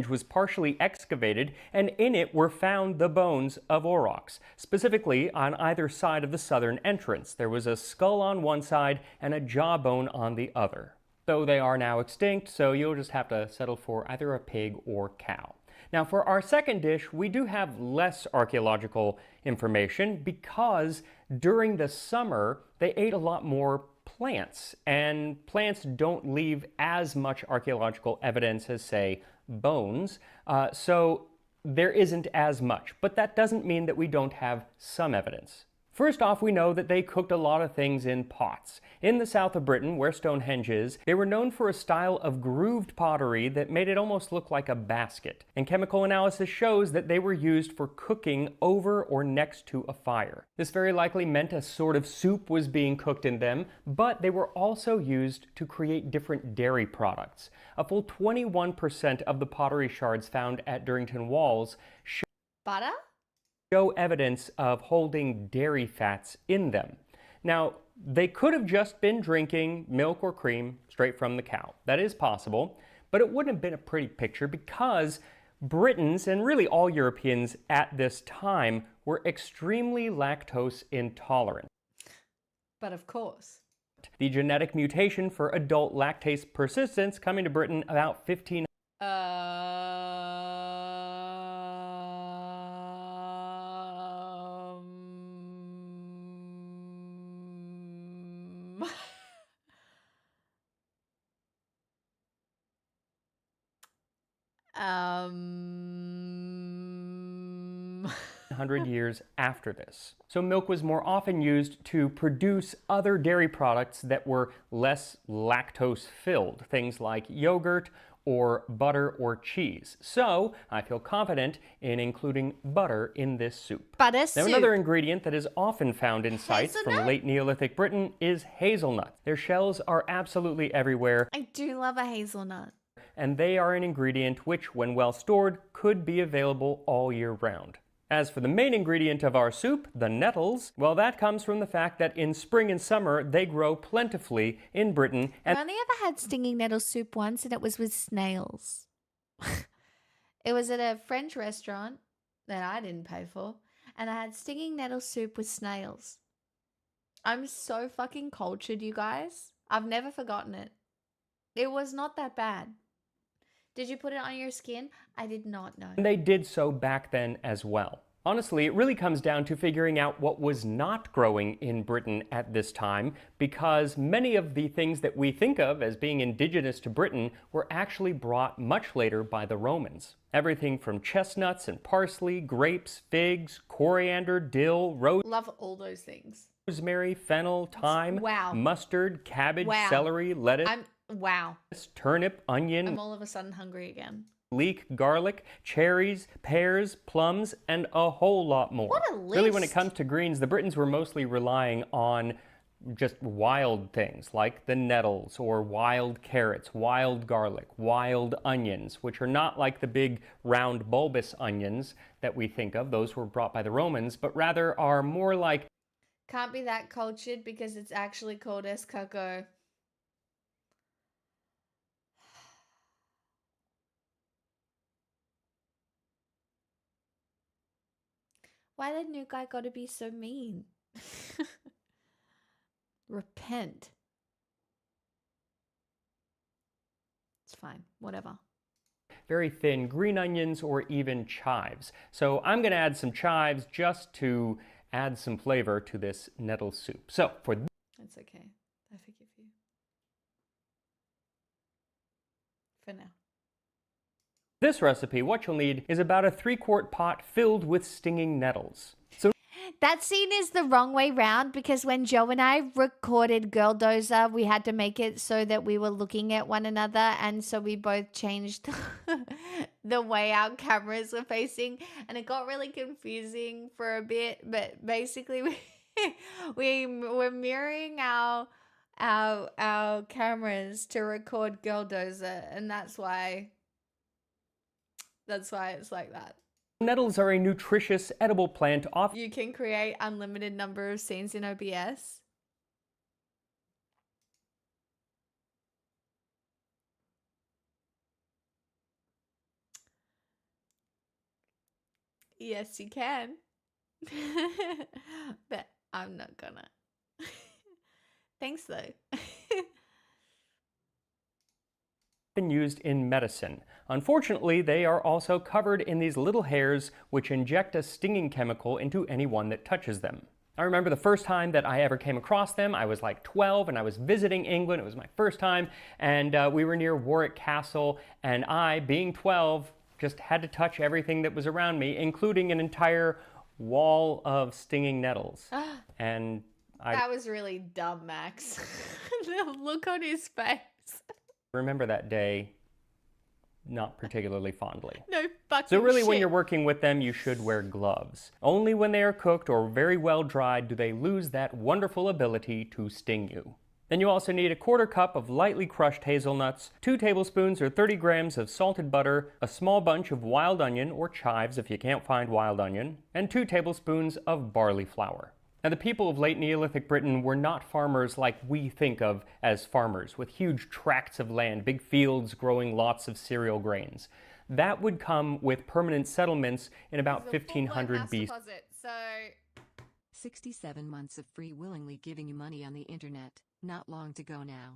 Was partially excavated, and in it were found the bones of aurochs, specifically on either side of the southern entrance. There was a skull on one side and a jawbone on the other. Though they are now extinct, so you'll just have to settle for either a pig or cow. Now for our second dish, we do have less archaeological information because during the summer, they ate a lot more plants, and plants don't leave as much archaeological evidence as, say, bones, so there isn't as much, but that doesn't mean that we don't have some evidence. First off, we know that they cooked a lot of things in pots. In the south of Britain, where Stonehenge is, they were known for a style of grooved pottery that made it almost look like a basket. And chemical analysis shows that they were used for cooking over or next to a fire. This very likely meant a sort of soup was being cooked in them, but they were also used to create different dairy products. A full 21% of the pottery shards found at Durrington Walls Butter? show evidence of holding dairy fats in them. Now, they could have just been drinking milk or cream straight from the cow. That is possible, but it wouldn't have been a pretty picture because Britons, and really all Europeans at this time, were extremely lactose intolerant. But of course. The genetic mutation for adult lactase persistence coming to Britain about 15. Hundred years after this. So milk was more often used to produce other dairy products that were less lactose filled, things like yogurt or butter or cheese. So I feel confident in including butter in this soup. Butter Now soup. another ingredient that is often found in sites from Hazelnut? late Neolithic Britain is hazelnut. Their shells are absolutely everywhere, I do love a hazelnut. and they are an ingredient which, when well stored, could be available all year round. As for the main ingredient of our soup, the nettles, well, that comes from the fact that in spring and summer they grow plentifully in Britain, and I've only ever had stinging nettle soup once, and it was with snails. It was at a French restaurant that I didn't pay for, and I had stinging nettle soup with snails. I'm so fucking cultured, you guys. I've never forgotten it. It was not that bad. Did you put it on your skin? I did not know. they did so back then as well. Honestly, it really comes down to figuring out what was not growing in Britain at this time, because many of the things that we think of as being indigenous to Britain were actually brought much later by the Romans. Everything from chestnuts and parsley, grapes, figs, coriander, dill, Love all those things. rosemary, fennel, thyme, Wow. mustard, cabbage, Wow. celery, lettuce, Wow. turnip, onion, I'm all of a sudden hungry again. leek, garlic, cherries, pears, plums, and a whole lot more. What a Really, when it list. comes to greens, the Britons were mostly relying on just wild things like the nettles or wild carrots, wild garlic, wild onions, which are not like the big round bulbous onions that we think of. Those were brought by the Romans, but rather are more like Can't be that cultured because it's actually called escargot. Why did new guy gotta be so mean? Repent. It's fine, whatever. very thin green onions or even chives. So I'm going to add some chives just to add some flavor to this nettle soup. So for That's okay. I forgive you. For now. this recipe, what you'll need is about a 3-quart pot filled with stinging nettles. So That scene is the wrong way round because when Joe and I recorded Girl Dozer, we had to make it so that we were looking at one another, and so we both changed the way our cameras were facing, and it got really confusing for a bit. But basically, we were mirroring our cameras to record Girl Dozer, and that's why it's like that. nettles are a nutritious edible plant often You can create unlimited number of scenes in OBS. Yes, you can. But I'm not gonna. Thanks though. been used in medicine. Unfortunately, they are also covered in these little hairs which inject a stinging chemical into anyone that touches them. I remember the first time that I ever came across them, I was like 12 and I was visiting England. It was my first time, and we were near Warwick Castle, and I, being 12, just had to touch everything that was around me, including an entire wall of stinging nettles. And That was really dumb, Max. The look on his face. remember that day not particularly fondly. No fucking So really, when shit. you're working with them, you should wear gloves. Only when they are cooked or very well dried do they lose that wonderful ability to sting you. Then you also need a quarter cup of lightly crushed hazelnuts, 2 tablespoons or 30 grams of salted butter, a small bunch of wild onion or chives if you can't find wild onion, and 2 tablespoons of barley flour. Now, the people of late Neolithic Britain were not farmers like we think of as farmers, with huge tracts of land, big fields growing lots of cereal grains. That would come with permanent settlements in about 1500 BC. So 67 months of free willingly giving you money on the internet. Not long to go now.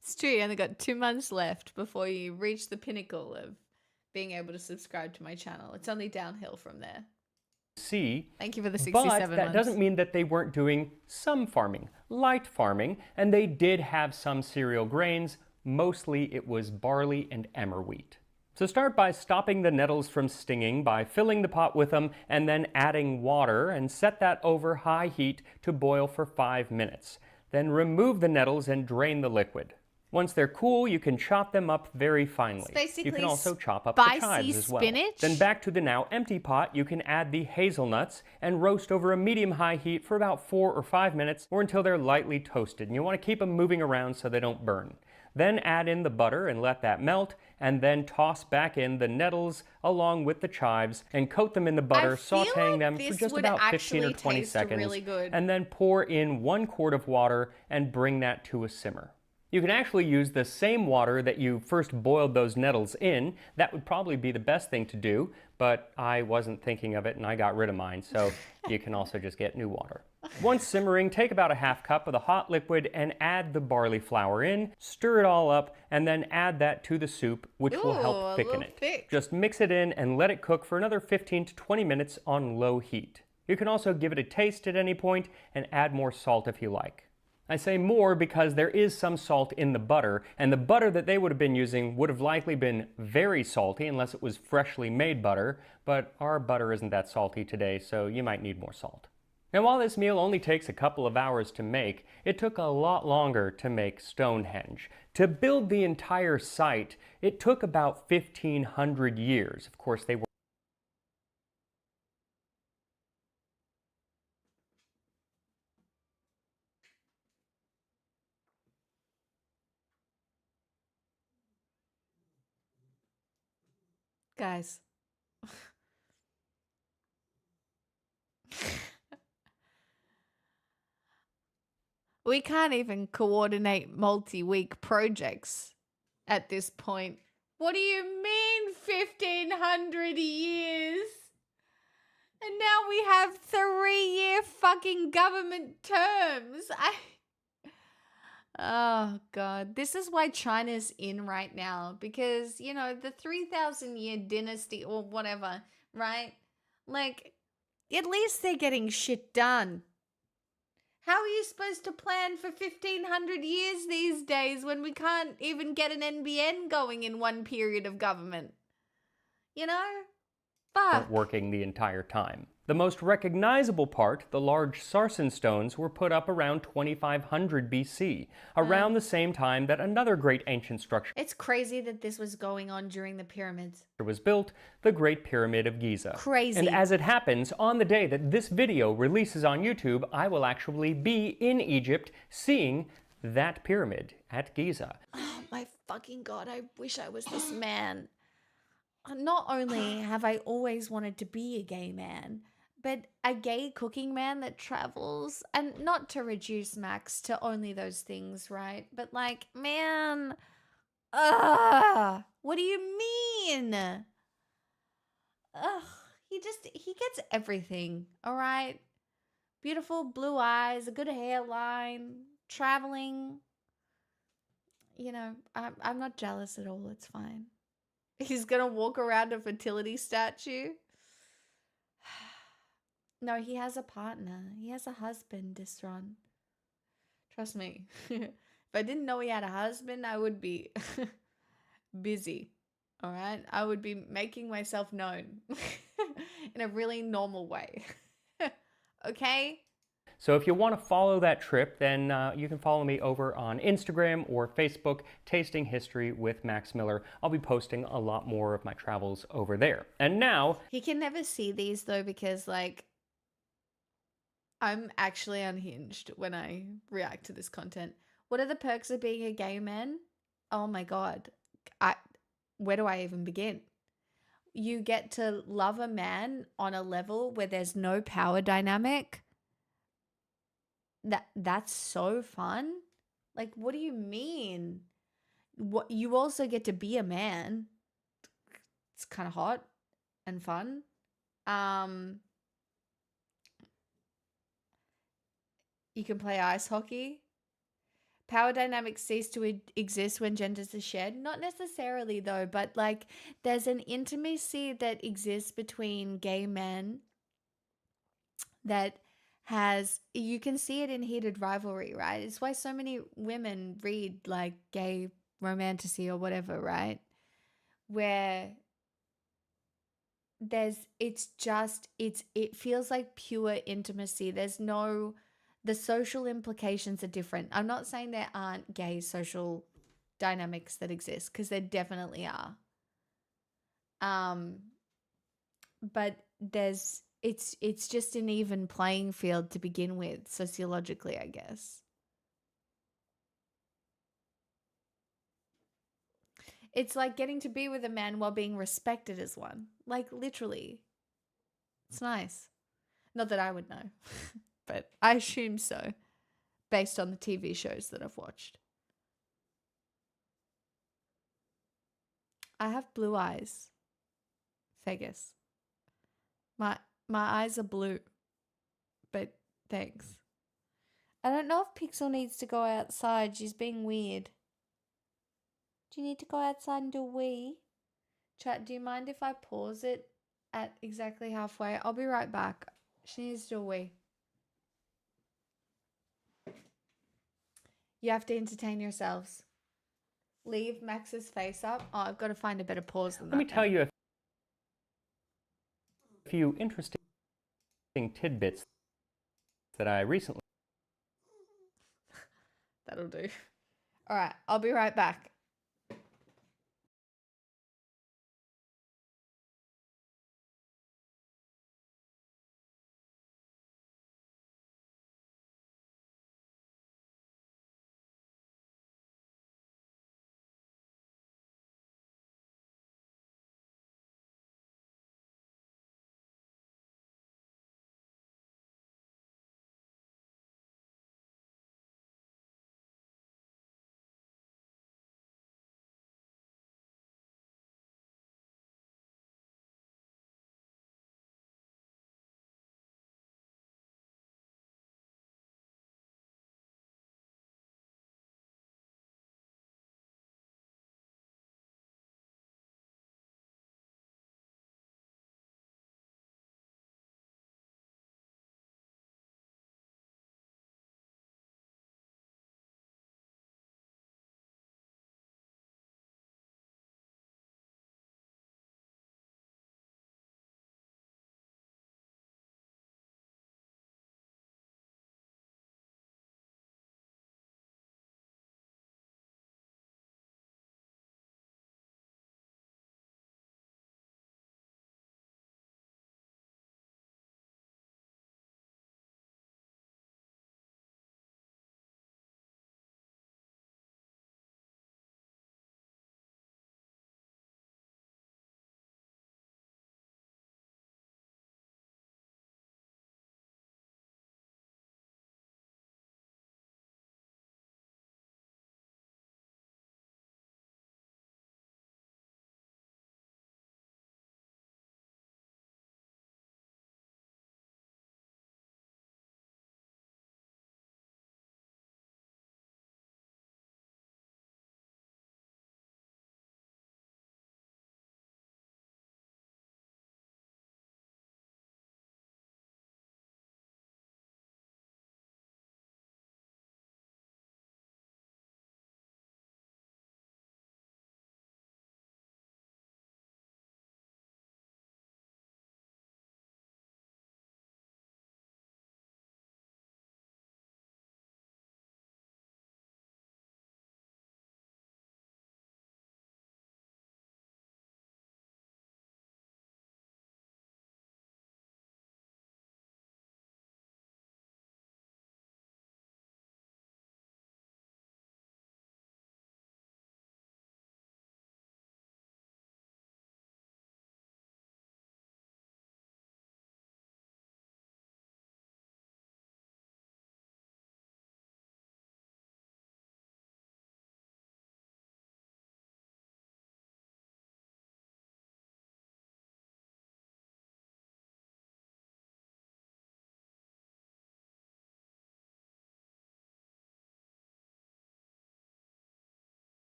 It's true, you only got 2 months left before you reach the pinnacle of being able to subscribe to my channel. It's only downhill from there. Thank you for the 67 but that months. doesn't mean that they weren't doing some farming, light farming, and they did have some cereal grains. Mostly it was barley and emmer wheat. So start by stopping the nettles from stinging by filling the pot with them and then adding water, and set that over high heat to boil for 5 minutes. Then remove the nettles and drain the liquid. Once they're cool, you can chop them up very finely. You can also chop up the chives as well. Spinach? Then back to the now empty pot, you can add the hazelnuts and roast over a medium-high heat for about 4 or 5 minutes, or until they're lightly toasted. And you want to keep them moving around so they don't burn. Then add in the butter and let that melt, and then toss back in the nettles along with the chives and coat them in the butter, sauteing them for just about 15 or 20 seconds. Really good. And then pour in 1 quart of water and bring that to a simmer. You can actually use the same water that you first boiled those nettles in. That would probably be the best thing to do, but I wasn't thinking of it and I got rid of mine, so you can also just get new water. Once simmering, take about a half cup of the hot liquid and add the barley flour in, stir it all up, and then add that to the soup, which will help thicken it. Thick. Just mix it in and let it cook for another 15 to 20 minutes on low heat. You can also give it a taste at any point and add more salt if you like. I say more because there is some salt in the butter, and the butter that they would have been using would have likely been very salty unless it was freshly made butter, but our butter isn't that salty today, so you might need more salt. Now, while this meal only takes a couple of hours to make, it took a lot longer to make Stonehenge. To build the entire site, it took about 1,500 years. Of course, they were Guys. We can't even coordinate multi-week projects at this point. What do you mean 1,500 years? And now we have 3-year fucking government terms. Oh, God. This is why China's in right now. Because, you know, the 3,000-year dynasty or whatever, right? Like, at least they're getting shit done. How are you supposed to plan for 1,500 years these days when we can't even get an NBN going in one period of government? You know? Fuck. Working the entire time. The most recognizable part, the large sarsen stones, were put up around 2500 BC, around the same time that another great ancient structure It's crazy that this was going on during the pyramids. was built, the Great Pyramid of Giza. Crazy. And as it happens, on the day that this video releases on YouTube, I will actually be in Egypt seeing that pyramid at Giza. Oh my fucking God, I wish I was this man. Not only have I always wanted to be a gay man, but a gay cooking man that travels, and not to reduce Max to only those things, right? But like, man, what do you mean? He gets everything, all right? Beautiful blue eyes, a good hairline, traveling. You know, I'm not jealous at all, it's fine. He's gonna walk around a fertility statue. No, he has a partner. He has a husband, Disron. Trust me. If I didn't know he had a husband, I would be busy. All right? I would be making myself known in a really normal way. Okay? So if you want to follow that trip, then you can follow me over on Instagram or Facebook, Tasting History with Max Miller. I'll be posting a lot more of my travels over there. And now... He can never see these, though, because, like, I'm actually unhinged when I react to this content. What are the perks of being a gay man? Oh my god. Where do I even begin? You get to love a man on a level where there's no power dynamic. That's so fun. Like, what do you mean? What, you also get to be a man. It's kind of hot and fun. You can play ice hockey. Power dynamics cease to exist when genders are shared. Not necessarily though, but like there's an intimacy that exists between gay men that has, you can see it in heated rivalry, right? It's why so many women read like gay romantasy or whatever, right? Where it feels like pure intimacy. There's no, the social implications are different. I'm not saying there aren't gay social dynamics that exist, because there definitely are. But it's just an even playing field to begin with, sociologically, I guess. It's like getting to be with a man while being respected as one. Like, literally. It's nice. Not that I would know, but I assume so, based on the TV shows that I've watched. I have blue eyes. Vegas. My eyes are blue. But thanks. I don't know if Pixel needs to go outside. She's being weird. Do you need to go outside and do a wee? Chat, do you mind if I pause it at exactly halfway? I'll be right back. She needs to do a wee. You have to entertain yourselves. Leave Max's face up. Oh, I've got to find a better pause than that. Let me tell you a few interesting tidbits that I recently. That'll do. All right, I'll be right back.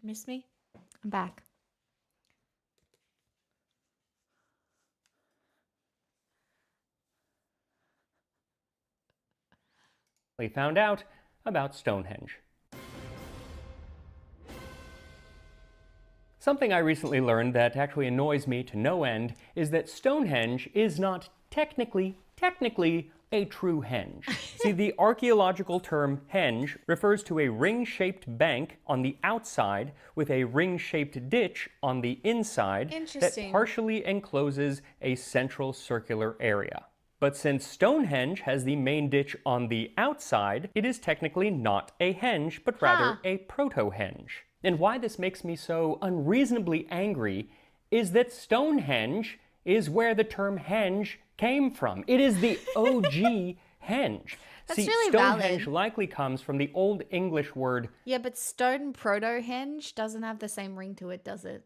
Miss me? I'm back. We found out about Stonehenge. Something I recently learned that actually annoys me to no end is that Stonehenge is not technically a true henge. See, the archaeological term henge refers to a ring-shaped bank on the outside with a ring-shaped ditch on the inside that partially encloses a central circular area. But since Stonehenge has the main ditch on the outside, it is technically not a henge, but rather a proto-henge. And why this makes me so unreasonably angry is that Stonehenge is where the term henge came from. It is the OG henge. That's See, really Stonehenge valid. likely comes from the Old English word Yeah, but stone proto-henge doesn't have the same ring to it, does it?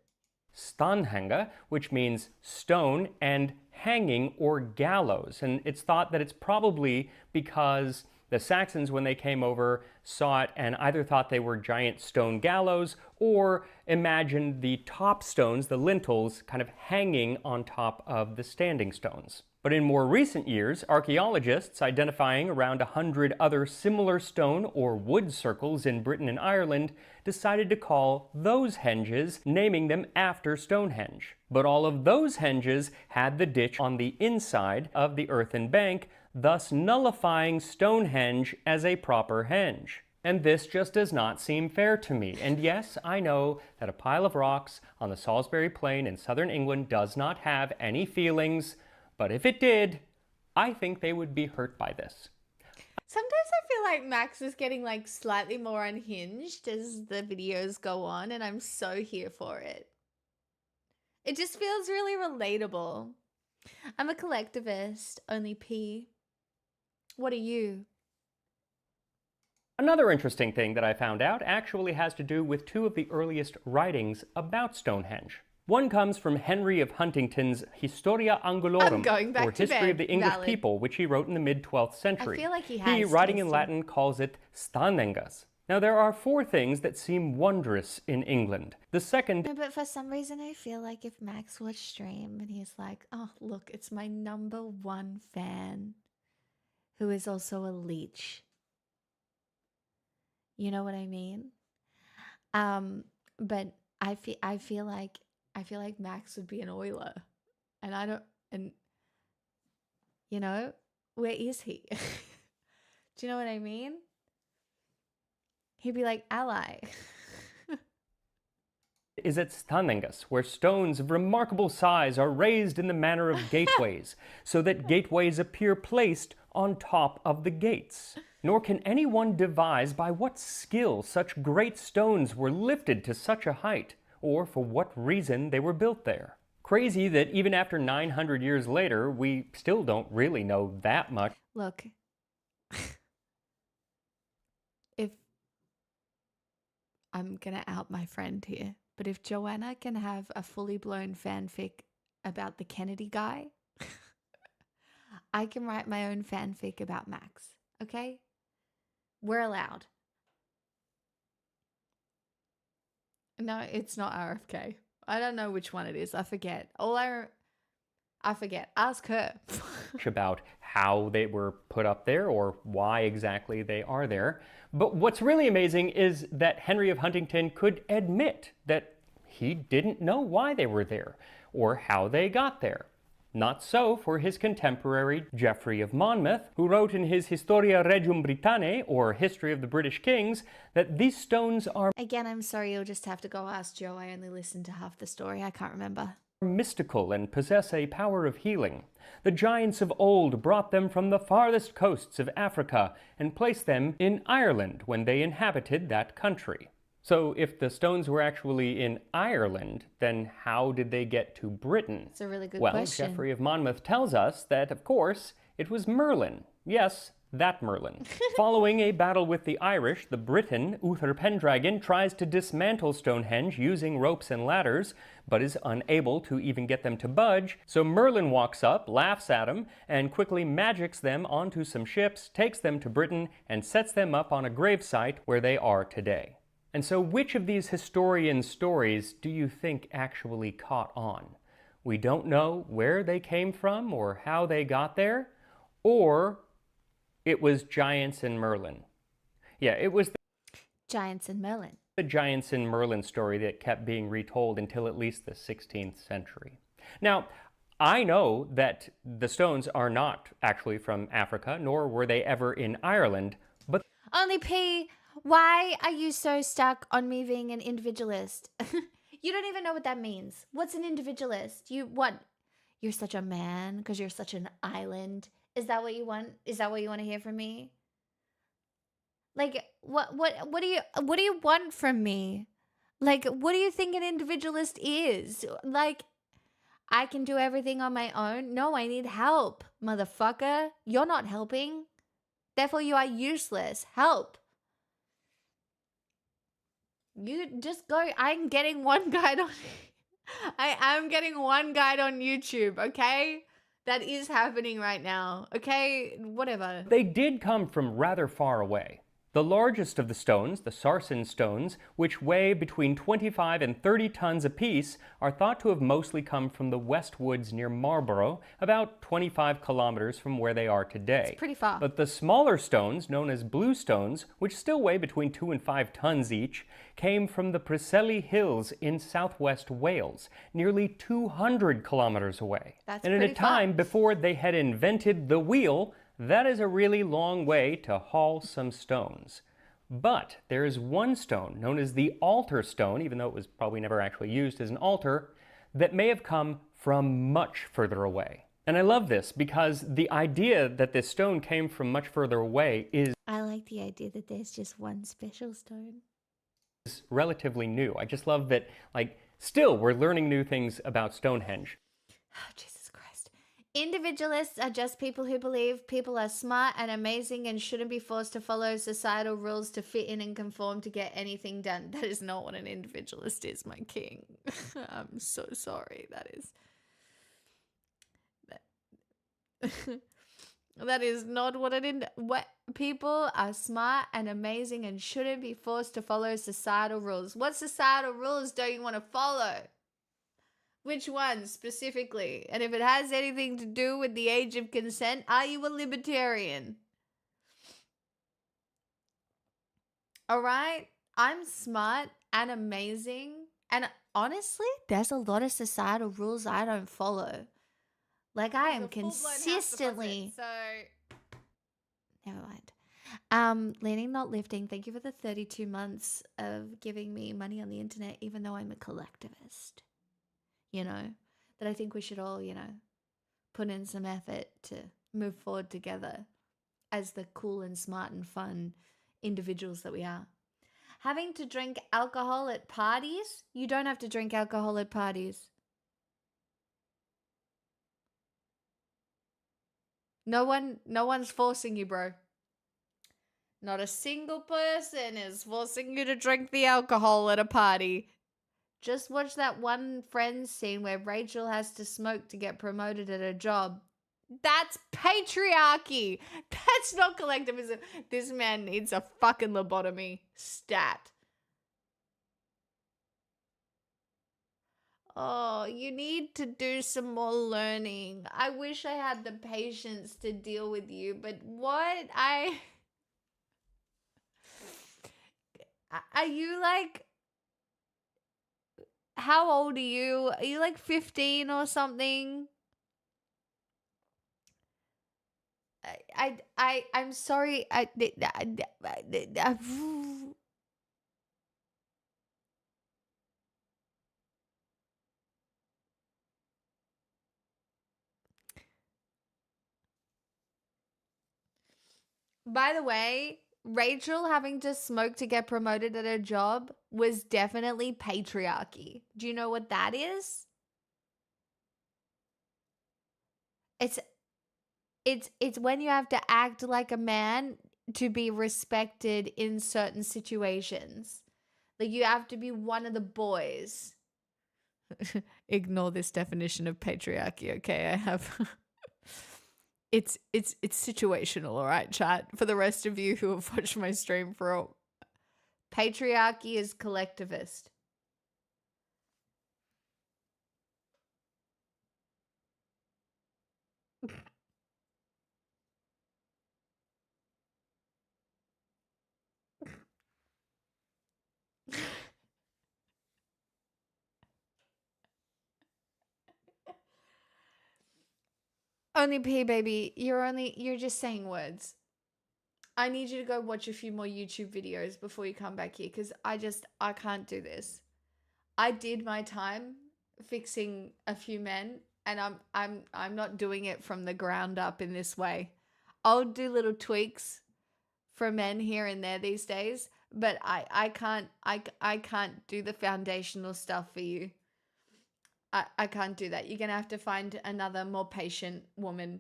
stanhänge, which means stone, and hanging or gallows. And it's thought that it's probably because the Saxons, when they came over, saw it and either thought they were giant stone gallows or imagined the top stones, the lintels, kind of hanging on top of the standing stones. But in more recent years, archaeologists identifying around 100 other similar stone or wood circles in Britain and Ireland decided to call those henges, naming them after Stonehenge. But all of those henges had the ditch on the inside of the earthen bank, thus nullifying Stonehenge as a proper henge. And this just does not seem fair to me. And yes, I know that a pile of rocks on the Salisbury Plain in southern England does not have any feelings, but if it did, I think they would be hurt by this. Sometimes I feel like Max is getting like slightly more unhinged as the videos go on, and I'm so here for it. It just feels really relatable. I'm a collectivist, only P. What are you? Another interesting thing that I found out actually has to do with two of the earliest writings about Stonehenge. One comes from Henry of Huntington's Historia Angulorum, or History of the English People, which he wrote in the mid-12th century. I feel like he has. He, writing in Latin, calls it Stanengas. Now, there are four things that seem wondrous in England. The second... No, but for some reason, I feel like if Max watched stream and he's like, oh, look, it's my #1 fan who is also a leech. You know what I mean? But I feel like Max would be an oiler, and I don't, and you know, where is he? Do you know what I mean? He'd be like ally. Is at Stanengas, where stones of remarkable size are raised in the manner of gateways, so that gateways appear placed on top of the gates. Nor can anyone devise by what skill such great stones were lifted to such a height, or for what reason they were built there. Crazy that even after 900 years later, we still don't really know that much. Look, if I'm gonna out my friend here, but if Joanna can have a fully blown fanfic about the Kennedy guy, I can write my own fanfic about Max, okay? We're allowed. No, it's not RFK. I don't know which one it is. I forget. I forget. Ask her. About how they were put up there or why exactly they are there. But what's really amazing is that Henry of Huntington could admit that he didn't know why they were there or how they got there. Not so for his contemporary Geoffrey of Monmouth, who wrote in his Historia Regum Britanniae, or History of the British Kings, that these stones are... Again, I'm sorry, you'll just have to go ask Joe. I only listened to half the story. I can't remember. ...mystical and possess a power of healing. The giants of old brought them from the farthest coasts of Africa and placed them in Ireland when they inhabited that country. So if the stones were actually in Ireland, then how did they get to Britain? It's a really good question. question. Well, Geoffrey of Monmouth tells us that, of course, it was Merlin. Yes, that Merlin. Following a battle with the Irish, the Briton, Uther Pendragon, tries to dismantle Stonehenge using ropes and ladders, but is unable to even get them to budge. So Merlin walks up, laughs at him, and quickly magics them onto some ships, takes them to Britain, and sets them up on a gravesite where they are today. And so which of these historian stories do you think actually caught on? We don't know where they came from or how they got there, or it was Giants and Merlin. Yeah, it was Giants and Merlin. the Giants and Merlin story that kept being retold until at least the 16th century. Now, I know that the stones are not actually from Africa, nor were they ever in Ireland, but Only P, why are you so stuck on me being an individualist? You don't even know what that means. What's an individualist? You're such a man because you're such an island. Is that what you want? Is that what you want to hear from me? Like, what do you want from me? Like, what do you think an individualist is? Like, I can do everything on my own? No, I need help, motherfucker. You're not helping. Therefore, you are useless. Help. You just go. I'm getting one guide on I am getting one guide on YouTube, okay? That is happening right now. Okay? Whatever. they did come from rather far away. The largest of the stones, the sarsen stones, which weigh between 25 and 30 tons apiece, are thought to have mostly come from the West Woods near Marlborough, about 25 kilometers from where they are today. It's pretty far. But the smaller stones, known as blue stones, which still weigh between 2 and 5 tons each, came from the Preseli Hills in southwest Wales, nearly 200 kilometers away. That's and at a pretty far. time before they had invented the wheel, that is a really long way to haul some stones. But there is one stone, known as the altar stone, even though it was probably never actually used as an altar, that may have come from much further away. And I love this because the idea that this stone came from much further away is I like the idea that there's just one special stone. relatively new. I just love that, still we're learning new things about Stonehenge. Oh, Jesus Christ. Individualists are just people who believe people are smart and amazing and shouldn't be forced to follow societal rules to fit in and conform to get anything done. That is not what an individualist is, my king. I'm so sorry. That is not what what people are smart and amazing and shouldn't be forced to follow societal rules. What societal rules don't you want to follow? Which ones specifically? And if it has anything to do with the age of consent, are you a libertarian? All right? I'm smart and amazing. And honestly, there's a lot of societal rules I don't follow. Like, I am consistently... Never mind. Leaning, not lifting. Thank you for the 32 months of giving me money on the internet, even though I'm a collectivist. You know, that I think we should all, put in some effort to move forward together as the cool and smart and fun individuals that we are. Having to drink alcohol at parties? You don't have to drink alcohol at parties. No one's forcing you, bro. Not a single person is forcing you to drink the alcohol at a party. Just watch that one Friends scene where Rachel has to smoke to get promoted at her job. That's patriarchy. That's not collectivism. This man needs a fucking lobotomy. Stat. Oh, you need to do some more learning. I wish I had the patience to deal with you, but what? Are you like... How old are you? Are you like 15 or something? I'm sorry. By the way, Rachel having to smoke to get promoted at her job was definitely patriarchy. Do you know what that is? It's when you have to act like a man to be respected in certain situations. Like, you have to be one of the boys. Ignore this definition of patriarchy, okay? I have It's situational, all right, chat? For the rest of you who have watched my stream for Patriarchy is collectivist. Only P, baby. You're just saying words. I need you to go watch a few more YouTube videos before you come back here, because I can't do this. I did my time fixing a few men, and I'm not doing it from the ground up in this way. I'll do little tweaks for men here and there these days, but I can't do the foundational stuff for you. I can't do that. You're gonna have to find another more patient woman,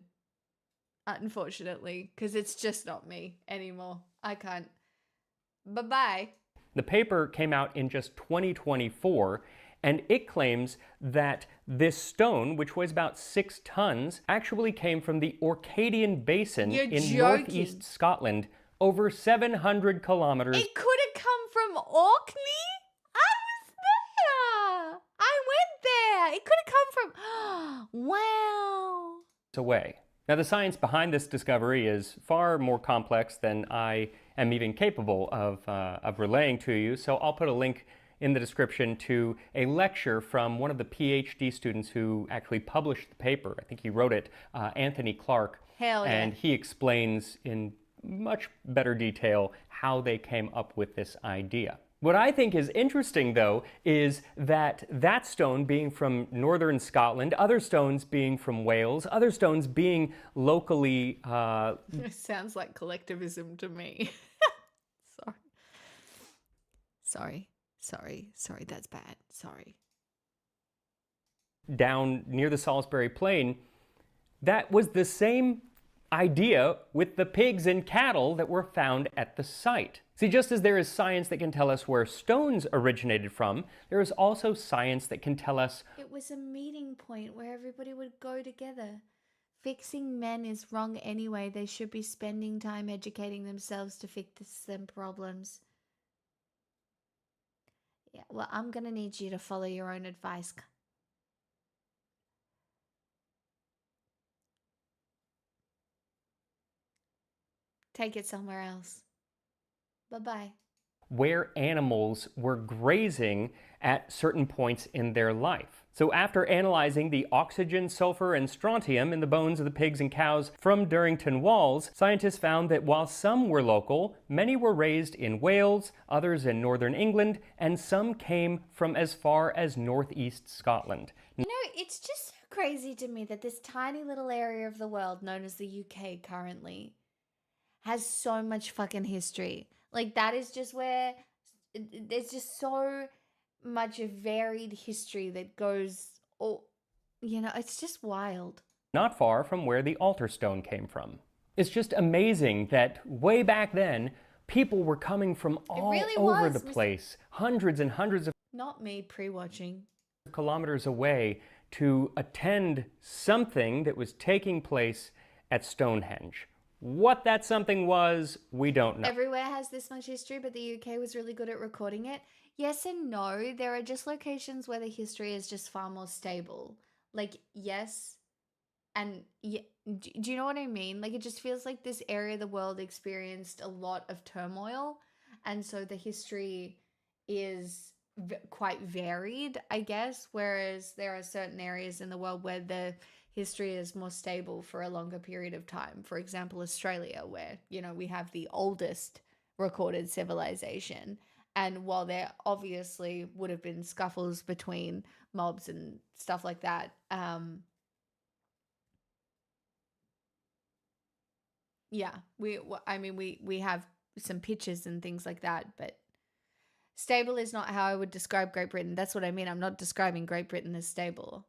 unfortunately, because it's just not me anymore. I can't. Bye-bye. The paper came out in just 2024, and it claims that this stone, which weighs about 6 tons, actually came from the Orcadian Basin in northeast Scotland, over 700 kilometers. It could have come from Orkney? I was there. I went there. It could have come from... Wow. Away. Now, the science behind this discovery is far more complex than I am even capable of relaying to you, so I'll put a link in the description to a lecture from one of the PhD students who actually published the paper. I think he wrote it, Anthony Clark. Hell yeah. And he explains in much better detail how they came up with this idea. What I think is interesting, though, is that stone being from northern Scotland, other stones being from Wales, other stones being locally... It sounds like collectivism to me. Sorry, that's bad. Sorry. Down near the Salisbury Plain, that was the same idea with the pigs and cattle that were found at the site. See, just as there is science that can tell us where stones originated from, there is also science that can tell us... It was a meeting point where everybody would go together. Fixing men is wrong anyway. They should be spending time educating themselves to fix them problems. Yeah, well, I'm gonna need you to follow your own advice. Take it somewhere else. Bye-bye. Where animals were grazing at certain points in their life. So after analyzing the oxygen, sulfur, and strontium in the bones of the pigs and cows from Durrington Walls, scientists found that while some were local, many were raised in Wales, others in northern England, and some came from as far as northeast Scotland. You know, it's just so crazy to me that this tiny little area of the world known as the UK currently has so much fucking history. Like, that is just where there's just so much varied history that goes, it's just wild. Not far from where the altar stone came from. It's just amazing that way back then, people were coming from all over the place, hundreds and hundreds of... Not me pre-watching. ...kilometers away to attend something that was taking place at Stonehenge. What that something was, we don't know. Everywhere has this much history, but the UK was really good at recording it. Yes and no. There are just locations where the history is just far more stable. Like, yes, and yeah, do you know what I mean? Like, it just feels like this area of the world experienced a lot of turmoil, and so the history is quite varied, I guess, whereas there are certain areas in the world where the history is more stable for a longer period of time. For example, Australia, where, we have the oldest recorded civilization. And while there obviously would have been scuffles between mobs and stuff like that, we have some pictures and things like that, but stable is not how I would describe Great Britain. That's what I mean. I'm not describing Great Britain as stable.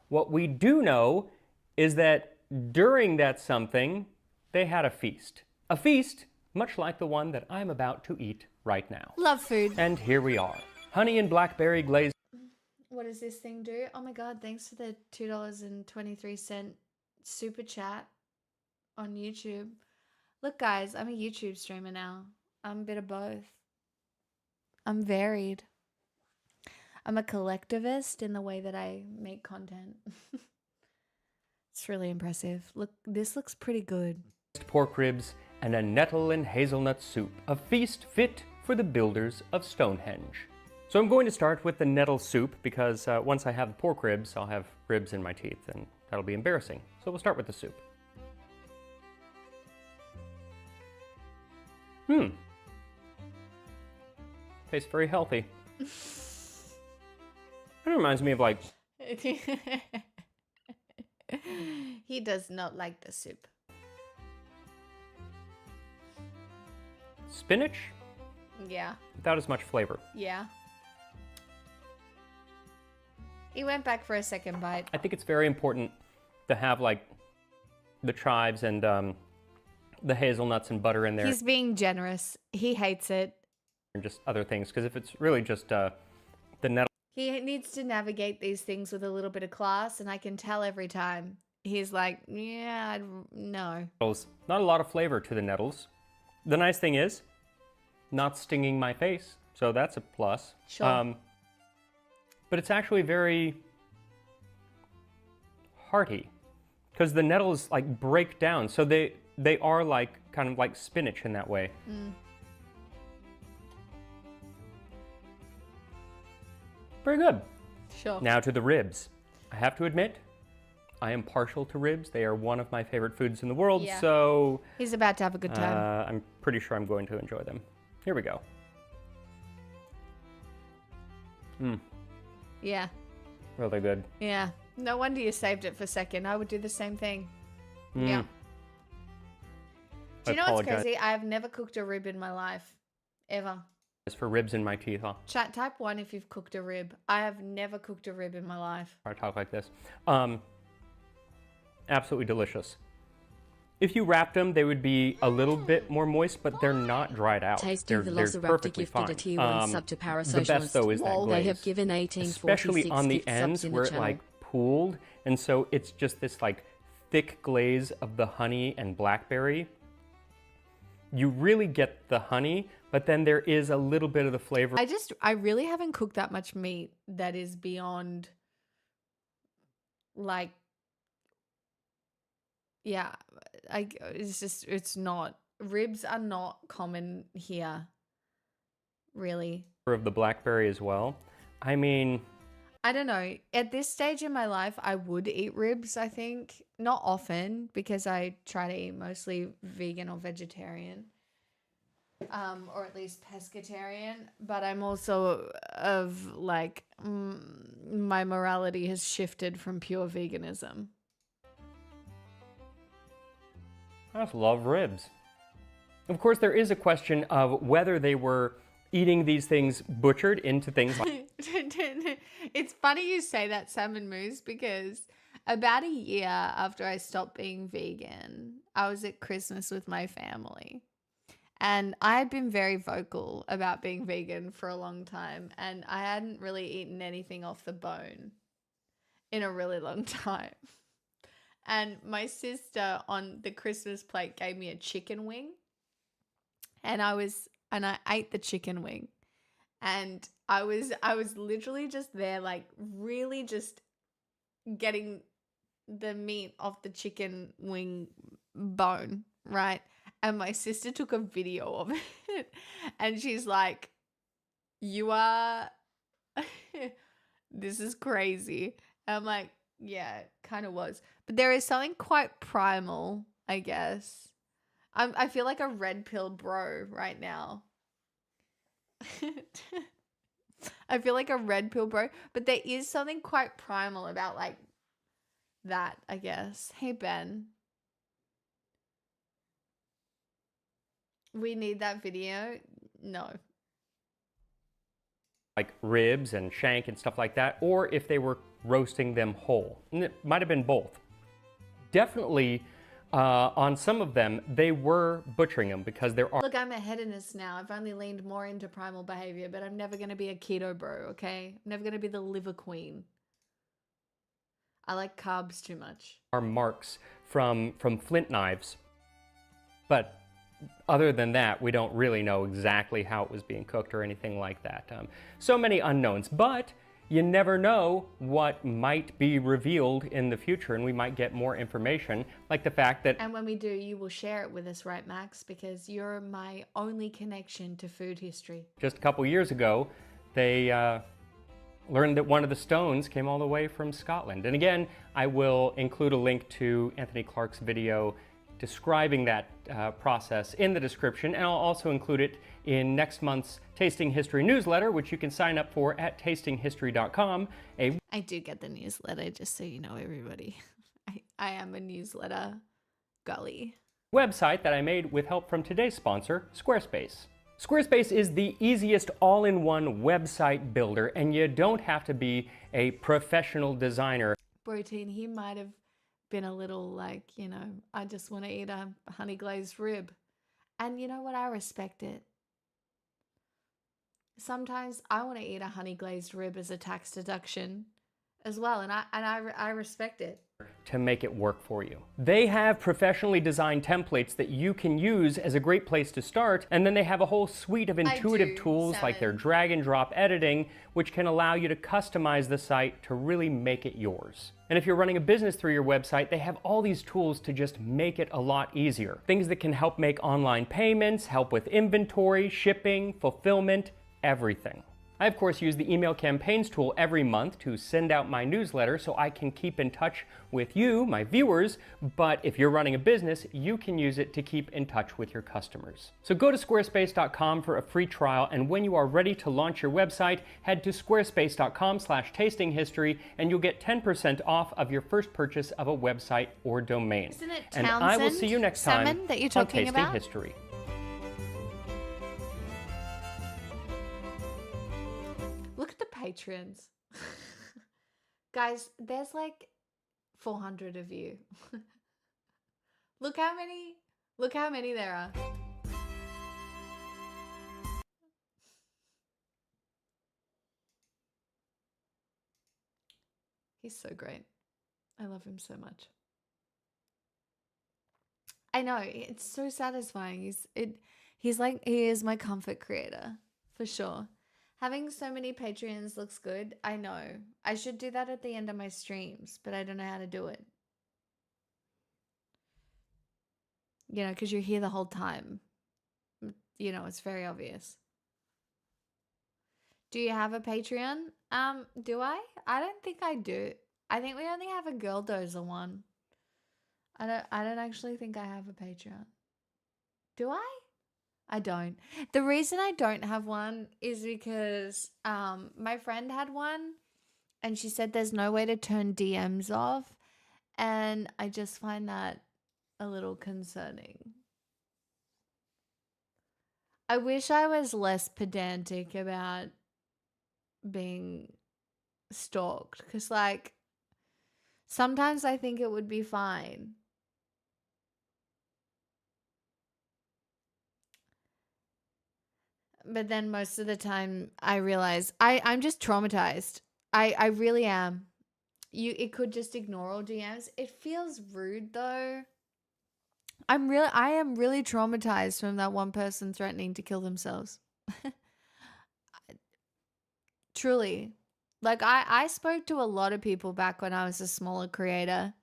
What we do know is that during that something, they had a feast. A feast much like the one that I'm about to eat right now. Love food. And here we are. Honey and blackberry glazed. What does this thing do? Oh my god, thanks for the $2.23 super chat on YouTube. Look, guys, I'm a YouTube streamer now. I'm a bit of both. I'm varied. I'm a collectivist in the way that I make content. It's really impressive. Look, this looks pretty good. Pork ribs, and a nettle and hazelnut soup, a feast fit for the builders of Stonehenge. So I'm going to start with the nettle soup because once I have the pork ribs, I'll have ribs in my teeth, and that'll be embarrassing. So we'll start with the soup. Tastes very healthy. It reminds me of like... He does not like the soup. Spinach Yeah, without as much flavor. yeah. He went back for a second bite. I think it's very important to have like the chives and the hazelnuts and butter in there. He's being generous. He hates it. And just other things, because if it's really just the nettle... He needs to navigate these things with a little bit of class, and I can tell every time. He's like, yeah, no. Not a lot of flavor to the nettles. The nice thing is, not stinging my face, so that's a plus. Sure. But it's actually very hearty, because the nettles like break down, so they are like kind of like spinach in that way. Very good. Sure. Now to the ribs. I have to admit, I am partial to ribs. They are one of my favorite foods in the world, Yeah. so He's about to have a good time. I'm pretty sure I'm going to enjoy them. Here we go. Yeah, Really good. yeah. No wonder you saved it for second. I would do the same thing. Yeah. Do you know what's apologize. crazy? I have never cooked a rib in my life. Ever. As for ribs in my teeth, huh? Chat, type 1 if you've cooked a rib. I have never cooked a rib in my life. I talk like this. Absolutely delicious. If you wrapped them, they would be a little bit more moist, but they're not dried out. Tasting They're Velociraptor perfectly gifted a fine. tier 1 sub to The Parasocialist. best, though, is that Lol. glaze. They have given 1846 Especially on the gift ends subs in where the it channel. like pooled, and so it's just this like thick glaze of the honey and blackberry. You really get the honey, but then there is a little bit of the flavor. I really haven't cooked that much meat that is beyond, like, yeah, it's not. Ribs are not common here, really. Of the blackberry as well. I mean, I don't know. At this stage in my life, I would eat ribs, I think. Not often, because I try to eat mostly vegan or vegetarian. Or at least pescatarian. But I'm also of, like, my morality has shifted from pure veganism. I just love ribs. Of course, there is a question of whether they were eating these things butchered into things like... It's funny you say that, Salmon Moose, because about a year after I stopped being vegan, I was at Christmas with my family. And I had been very vocal about being vegan for a long time, and I hadn't really eaten anything off the bone in a really long time. And my sister on the Christmas plate gave me a chicken wing, and I ate the chicken wing, and I was literally just there, like, really just getting the meat off the chicken wing bone, right? And my sister took a video of it, and she's like, "You are, this is crazy." And I'm like, yeah, it kind of was. But there is something quite primal, I guess. I feel like a red pill bro right now. I feel like a red pill bro, but there is something quite primal about like that, I guess. Hey, Ben. We need that video? No. like ribs and shank and stuff like that, or if they were roasting them whole. And it might have been both. Definitely, on some of them, they were butchering them because there are... Look, I'm a hedonist now. I've only leaned more into primal behavior, but I'm never going to be a keto bro, okay? I'm never going to be the liver queen. I like carbs too much. Are marks from flint knives, but other than that, we don't really know exactly how it was being cooked or anything like that. So many unknowns, but you never know what might be revealed in the future, and we might get more information, like the fact that... And when we do, you will share it with us, right, Max? Because you're my only connection to food history. Just a couple years ago, they learned that one of the stones came all the way from Scotland. And again, I will include a link to Anthony Clark's video describing that process in the description, and I'll also include it in next month's Tasting History newsletter, which you can sign up for at tastinghistory.com. I do get the newsletter, just so you know, everybody. I am a newsletter gully. Website that I made with help from today's sponsor, Squarespace. Squarespace is the easiest all-in-one website builder, and you don't have to be a professional designer. Protein, he might have been a little like, you know, I just want to eat a honey glazed rib. And you know what? I respect it. Sometimes I want to eat a honey glazed rib as a tax deduction as well, and I respect it. To make it work for you. They have professionally designed templates that you can use as a great place to start, and then they have a whole suite of intuitive tools like their drag and drop editing, which can allow you to customize the site to really make it yours. And if you're running a business through your website, they have all these tools to just make it a lot easier. Things that can help make online payments, help with inventory, shipping, fulfillment, everything. I, of course, use the email campaigns tool every month to send out my newsletter so I can keep in touch with you, my viewers, but if you're running a business, you can use it to keep in touch with your customers. So go to squarespace.com for a free trial, and when you are ready to launch your website, head to squarespace.com/tastinghistory, and you'll get 10% off of your first purchase of a website or domain. Isn't it and I will see you next time salmon that you're on talking Tasting about? History. Look at the patrons. Guys, there's like 400 of you. Look how many there are. He's so great. I love him so much. I know, it's so satisfying. He is my comfort creator, for sure. Having so many Patreons looks good. I know. I should do that at the end of my streams, but I don't know how to do it. You know, because you're here the whole time. You know, it's very obvious. Do you have a Patreon? Do I? I don't think I do. I think we only have a Girl Dozer one. I don't actually think I have a Patreon. Do I? I don't. The reason I don't have one is because my friend had one and she said there's no way to turn DMs off, and I just find that a little concerning. I wish I was less pedantic about being stalked, because like sometimes I think it would be fine. But then most of the time I realize I'm just traumatized. I really am. It could just ignore all DMs. It feels rude though. I am really traumatized from that one person threatening to kill themselves. Truly. Like I spoke to a lot of people back when I was a smaller creator.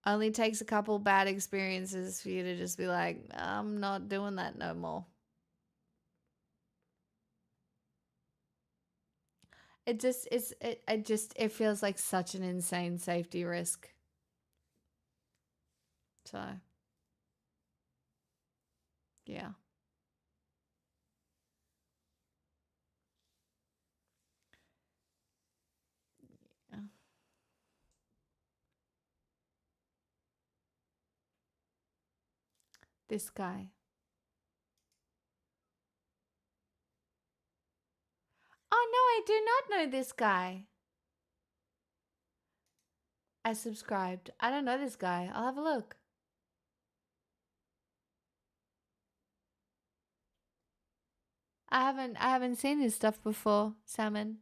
Only takes a couple bad experiences for you to just be like, I'm not doing that no more. It feels like such an insane safety risk. So, yeah. This guy. Oh, no, I do not know this guy. I subscribed. I don't know this guy. I'll have a look. I haven't seen his stuff before, Salmon.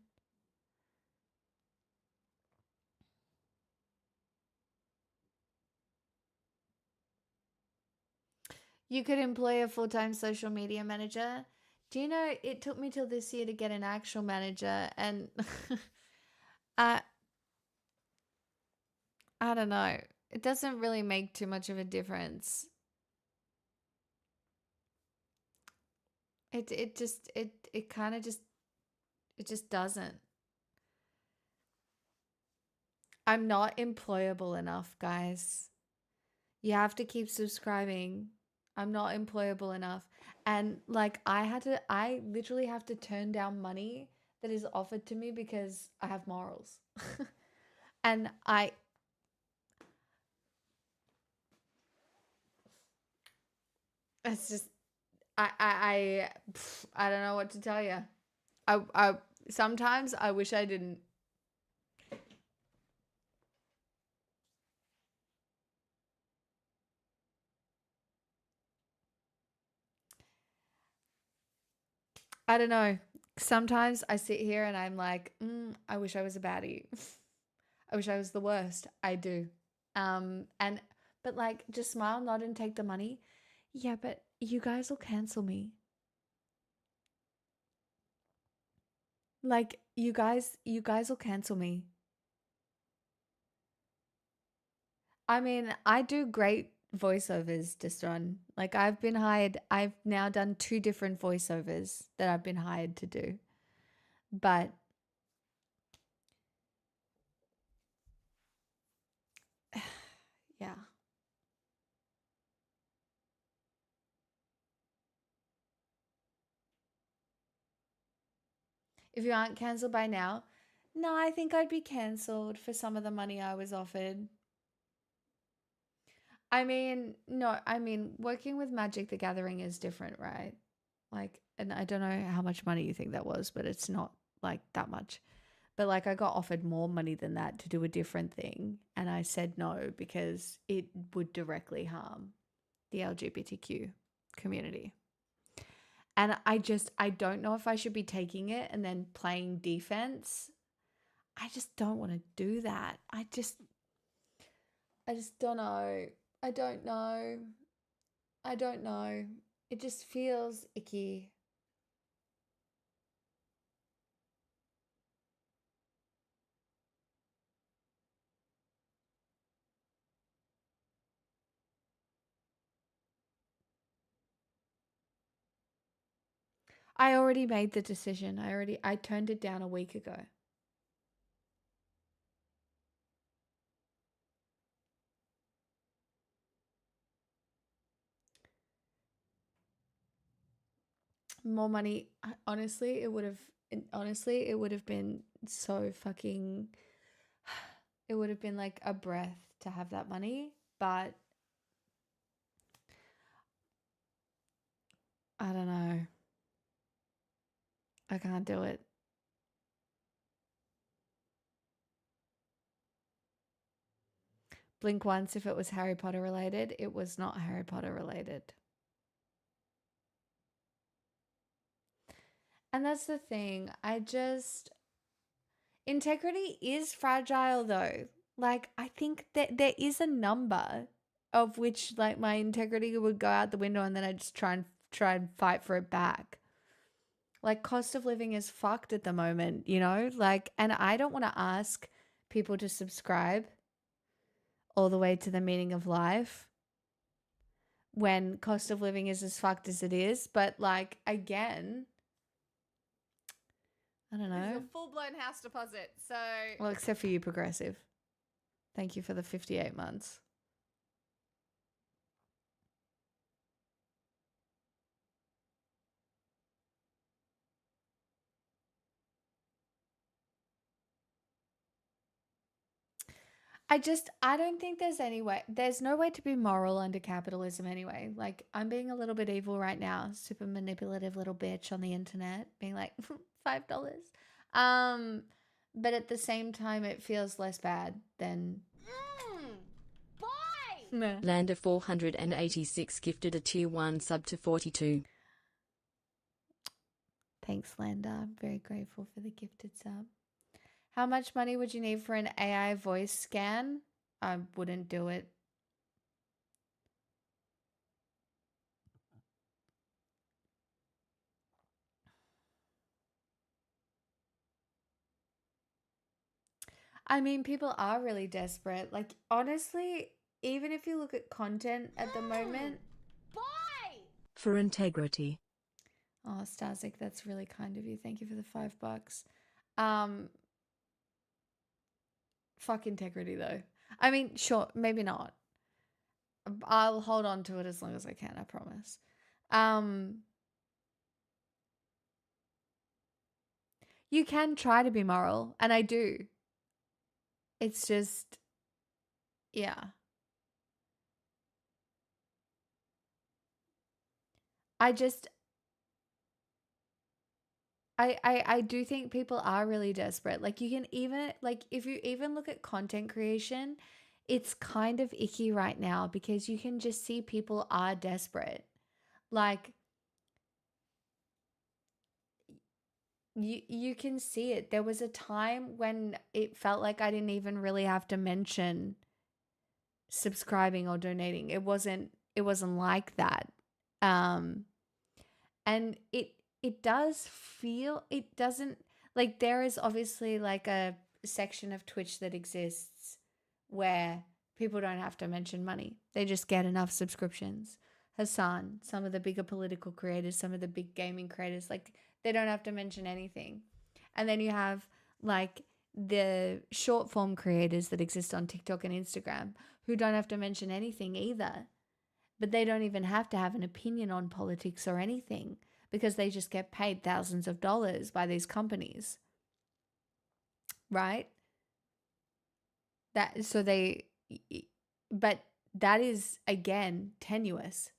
You could employ a full-time social media manager. Do you know it took me till this year to get an actual manager, and I I don't know. It doesn't really make too much of a difference. It kind of just it just doesn't. I'm not employable enough, guys. You have to keep subscribing. I'm not employable enough. And like I literally have to turn down money that is offered to me because I have morals. And it's just I don't know what to tell you. I sometimes I wish I didn't. I don't know. Sometimes I sit here and I'm like, I wish I was a baddie. I wish I was the worst. I do. And but like just smile, nod, and take the money. Yeah, but you guys will cancel me. Like you guys will cancel me. I mean, I do great voiceovers, Distron. Like I've now done 2 different voiceovers that I've been hired to do. But yeah. If you aren't cancelled by now, no, I think I'd be cancelled for some of the money I was offered. I mean, no, I mean, working with Magic the Gathering is different, right? Like, and I don't know how much money you think that was, but it's not like that much. But like, I got offered more money than that to do a different thing. And I said no because it would directly harm the LGBTQ community. And I don't know if I should be taking it and then playing defense. I just don't want to do that. I just don't know. I don't know. I don't know. It just feels icky. I already made the decision. I turned it down a week ago. More money. Honestly, it would have been so fucking it would have been like a breath to have that money, but I don't know. I can't do it. Blink once if it was Harry Potter related. It was not Harry Potter related. And that's the thing. Integrity is fragile though. Like, I think that there is a number of which like my integrity would go out the window and then I just try and fight for it back. Like, cost of living is fucked at the moment, you know? Like, and I don't want to ask people to subscribe all the way to the meaning of life when cost of living is as fucked as it is. But like, again, I don't know. It's a full-blown house deposit, so... Well, except for you, Progressive. Thank you for the 58 months. I don't think there's no way to be moral under capitalism anyway. Like, I'm being a little bit evil right now, super manipulative little bitch on the internet, being like, $5. But at the same time, it feels less bad than... Boy! Lander 486 gifted a tier 1 sub to 42. Thanks, Lander. I'm very grateful for the gifted sub. How much money would you need for an AI voice scan? I wouldn't do it. I mean, people are really desperate. Like, honestly, even if you look at content at the moment. Bye! For integrity. Oh, Starzik, that's really kind of you. Thank you for the $5. Fuck integrity, though. I mean, sure, maybe not. I'll hold on to it as long as I can, I promise. You can try to be moral, and I do. It's just, yeah. I just, I do think people are really desperate. Like, you can even, like, if you even look at content creation, it's kind of icky right now because you can just see people are desperate. Like, you can see it. There was a time when it felt like I didn't even really have to mention subscribing or donating. It wasn't like that. And it does feel, it doesn't, like, there is obviously like a section of Twitch that exists where people don't have to mention money. They just get enough subscriptions. Hassan, some of the bigger political creators, some of the big gaming creators, like, they don't have to mention anything. And then you have like the short form creators that exist on TikTok and Instagram who don't have to mention anything either. But they don't even have to have an opinion on politics or anything because they just get paid thousands of dollars by these companies. Right? But that is, again, tenuous.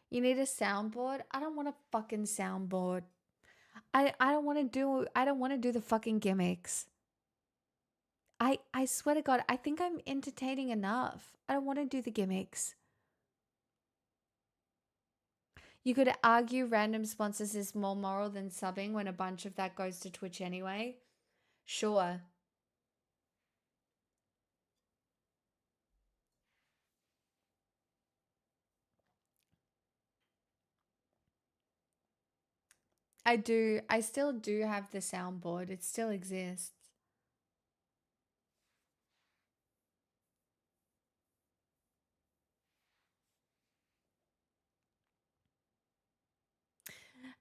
You need a soundboard? I don't want a fucking soundboard. I don't want to do the fucking gimmicks. I swear to God, I think I'm entertaining enough. I don't want to do the gimmicks. You could argue random sponsors is more moral than subbing when a bunch of that goes to Twitch anyway. Sure. I still do have the soundboard. It still exists.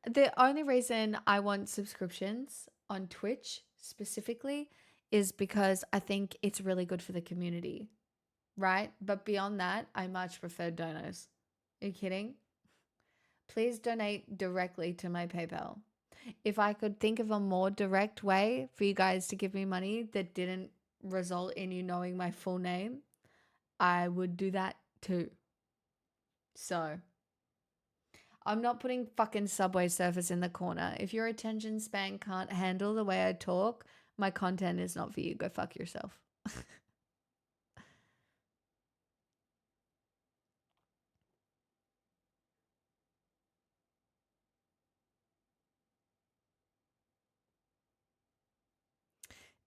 The only reason I want subscriptions on Twitch specifically is because I think it's really good for the community, right? But beyond that, I much prefer donos. Are you kidding? Please donate directly to my PayPal. If I could think of a more direct way for you guys to give me money that didn't result in you knowing my full name, I would do that too. So, I'm not putting fucking Subway Surfers in the corner. If your attention span can't handle the way I talk, my content is not for you. Go fuck yourself.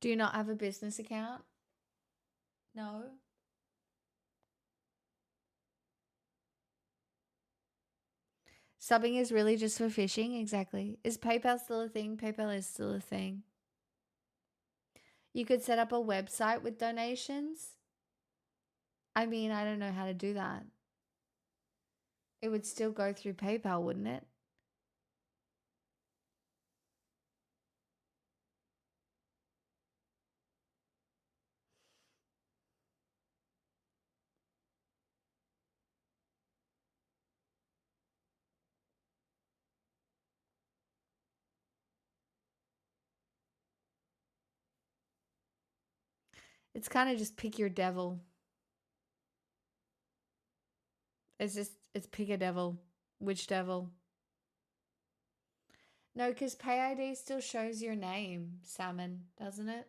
Do you not have a business account? No. Subbing is really just for fishing? Exactly. Is PayPal still a thing? PayPal is still a thing. You could set up a website with donations. I mean, I don't know how to do that. It would still go through PayPal, wouldn't it? It's kind of just pick your devil. It's pick a devil. Which devil? No, because PayID still shows your name, Salmon, doesn't it?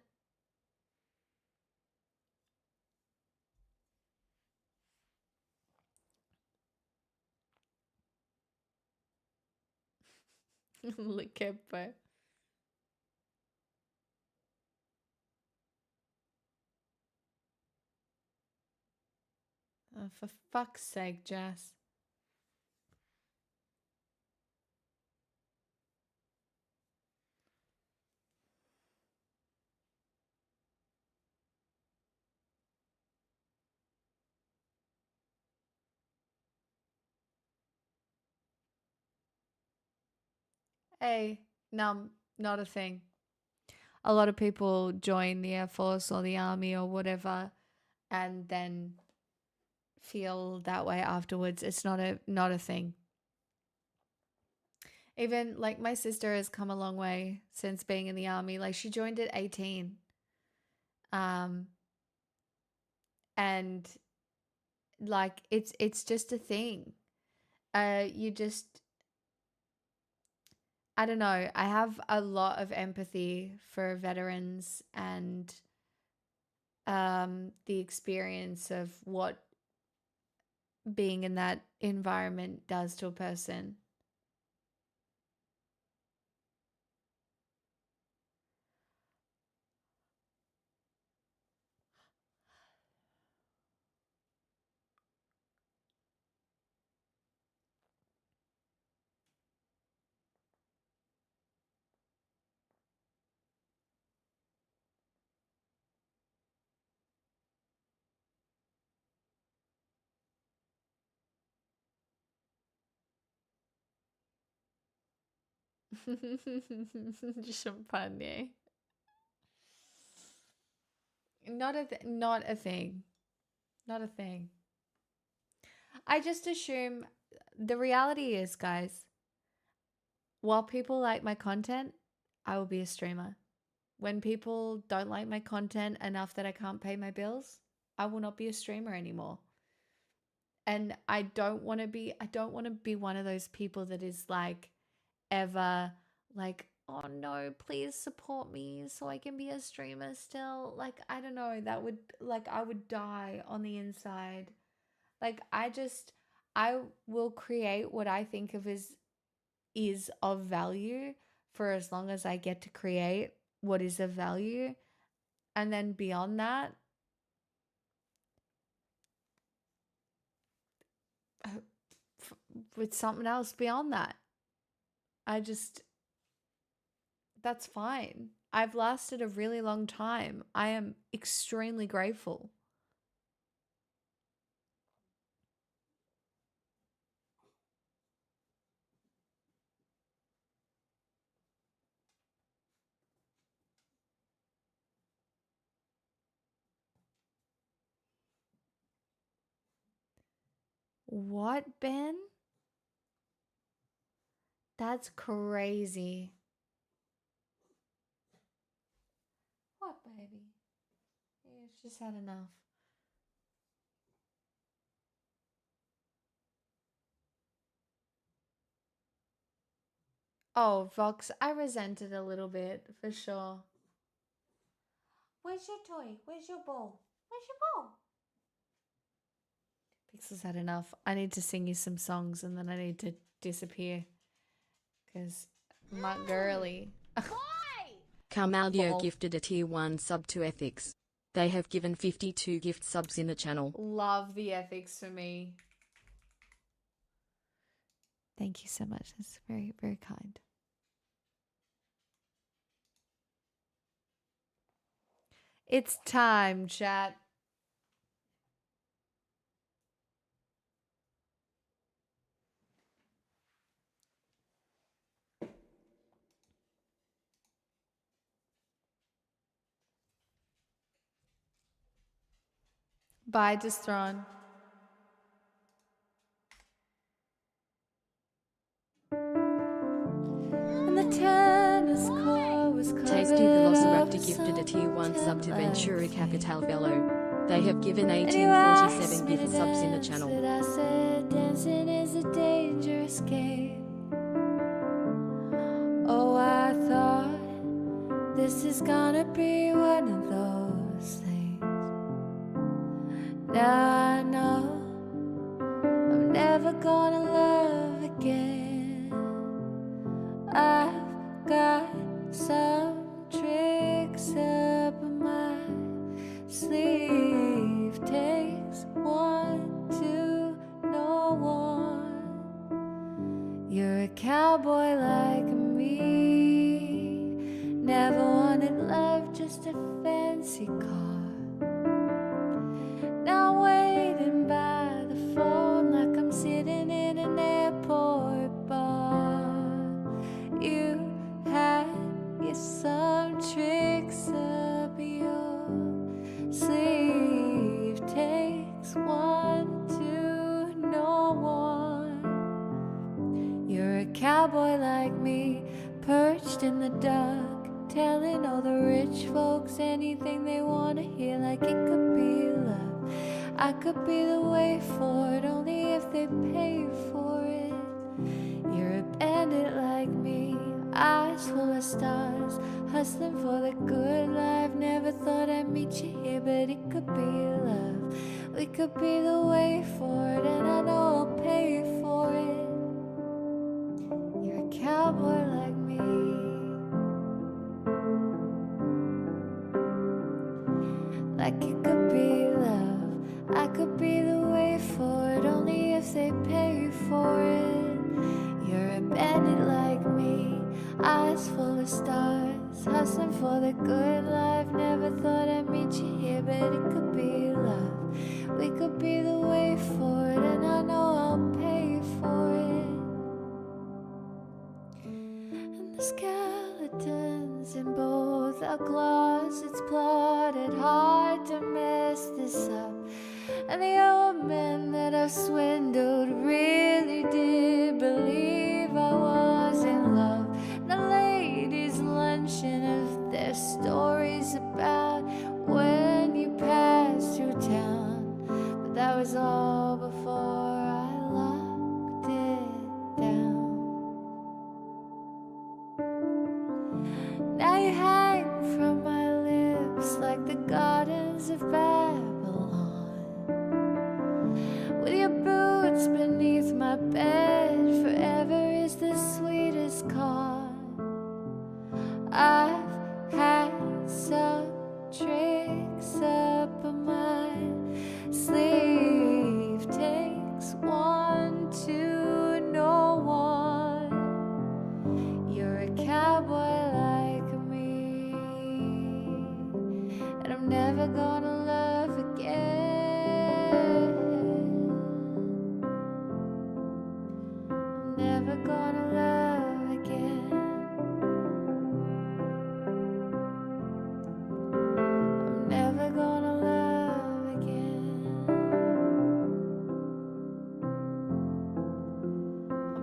Look at her. Oh, for fuck's sake, Jess. Hey, no, not a thing. A lot of people join the Air Force or the Army or whatever and then feel that way afterwards. It's not a thing. Even like my sister has come a long way since being in the Army. Like she joined at 18. And like it's just a thing. You just, I don't know. I have a lot of empathy for veterans and the experience of what being in that environment does to a person. Champagne. Not a not a thing. Not a thing. I just assume the reality is, guys, while people like my content, I will be a streamer. When people don't like my content enough that I can't pay my bills, I will not be a streamer anymore. And I don't want to be one of those people that is like ever like, oh no, please support me so I can be a streamer still. Like, I don't know, that would, like, I would die on the inside. Like, I will create what I think of as is of value for as long as I get to create what is of value. And then beyond that, with something else beyond that. That's fine. I've lasted a really long time. I am extremely grateful. What, Ben? That's crazy. What, baby? Yeah, she's had enough. Oh, Vox, I resent it a little bit, for sure. Where's your toy? Where's your ball? Where's your ball? Pixel's had enough. I need to sing you some songs and then I need to disappear. Because my girly. Carmaldio gifted a tier 1 sub to Ethics. They have given 52 gift subs in the channel. Love the ethics for me. Thank you so much. That's very, very kind. It's time, chat. Bye, Destron. And the tennis court was Tasty Velociraptor gifted a tier 1 sub to Ventura Capital Bello. They have given 1847 gift subs in the channel. I said dancing is a dangerous game. Oh, I thought this is gonna be one of those things. Now I know I'm never gonna love again. I've got some tricks up my sleeve. Takes one to know one. You're a cowboy like me. Never wanted love, just a fancy car. Now waiting by the phone like I'm sitting in an airport bar. You cowboy like me, perched in the dark, telling all the rich folks anything they want to hear, like it could be love. I could be the way for it, only if they pay for it. You're a bandit like me, eyes full of stars, hustling for the good life. Never thought I'd meet you here, but it could be love. We could be the way for it, and I know I'll pay for it. You're a cowboy like me. Like it could be love. I could be the way for it, only if they pay for it. You're a bandit like me, eyes full of stars, hustling for the good life. Never thought I'd meet you here, but it could be love. We could be the way for it, and I know I'll pay for it. And the skeletons in both our closets plotted hard to mess this up. And the old men that I've swindled really did believe I was in love. And the ladies lunching of their stories about when you passed through town. But that was all before I locked it down. Now you hang from my lips like the gardens of Babylon, with your boots beneath my bed. Forever is the sweetest con. I've had some tricks up my sleeve. Takes one to know one. You're a cowboy like me, and I'm never gonna love again. I'm never gonna love again. I'm never gonna love again.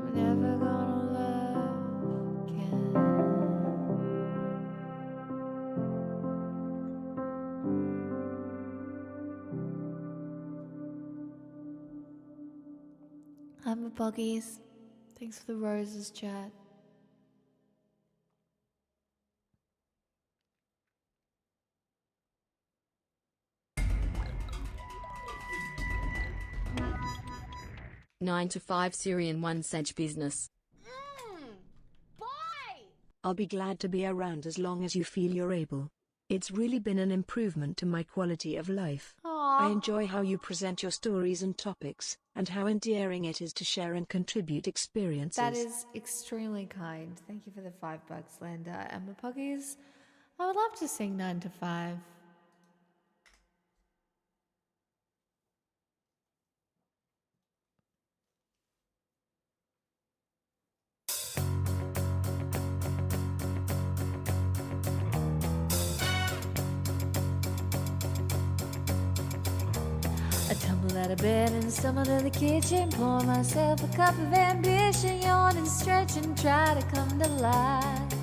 I'm never gonna love again. I'm a Buggies. Thanks for the roses, chat. Nine to 5 Syrian one such business. Boy! I'll be glad to be around as long as you feel you're able. It's really been an improvement to my quality of life. I enjoy how you present your stories and topics, and how endearing it is to share and contribute experiences. That is extremely kind. Thank you for the $5, Linda. And the Puggies, I would love to sing 9 to 5. I tumble out of bed and stumble to the kitchen, pour myself a cup of ambition, yawn and stretch and try to come to life.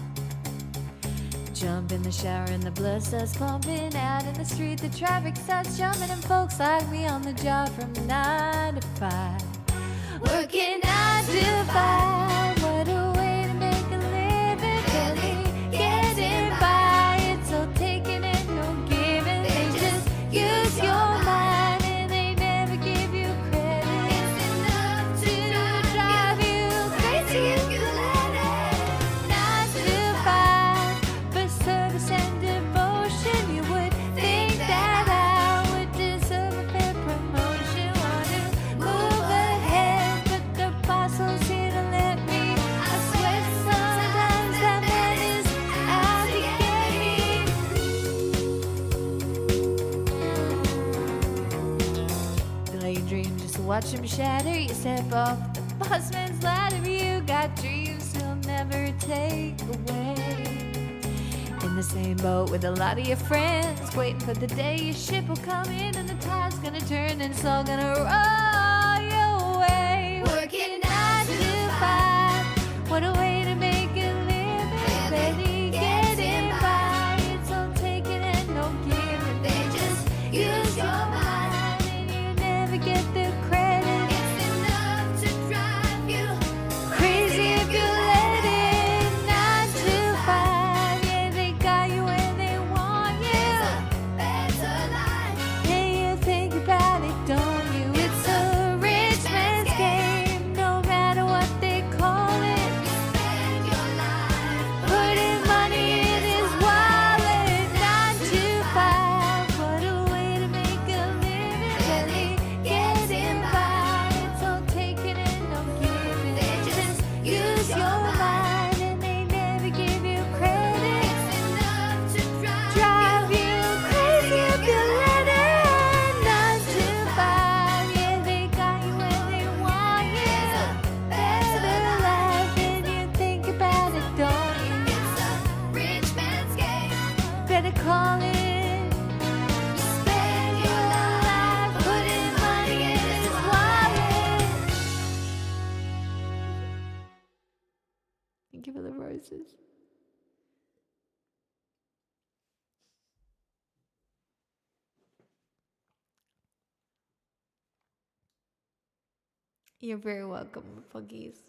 Jump in the shower and the blood starts pumping. Out in the street the traffic starts jumping, and folks like me on the job from 9 to 5. Working 9 to 5, what a way to make a living. Barely getting by, it's all taking and no giving. They just use your mind and they never give you credit. It's enough to drive you crazy if you let it. 9 to 5, for service and devotion. You would think that I would deserve a fair promotion. Want to move ahead, but the boss was here to let me. I swear sometimes that man is out to get me. Play your dream just to watch him shatter. You step off the boss man's ladder. You got dreams he'll never take away. In the same boat with a lot of your friends, waiting for the day your ship will come in and the tide's gonna turn and it's all gonna roll your way. Working 9 to 5, Thank you for the roses. You're very welcome, Puggies.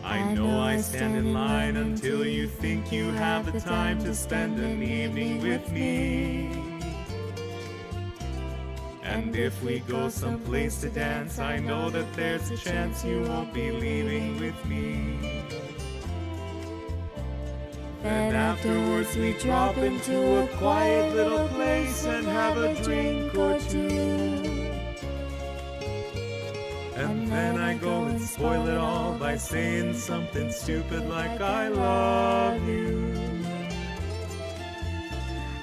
I know I stand in line until you think you have the time to spend an evening with me. And if we go someplace to dance, I know that there's a chance you won't be leaving with me. Then afterwards we drop into a quiet little place and have a drink or two. And then I go and spoil it all by saying something stupid like I love you.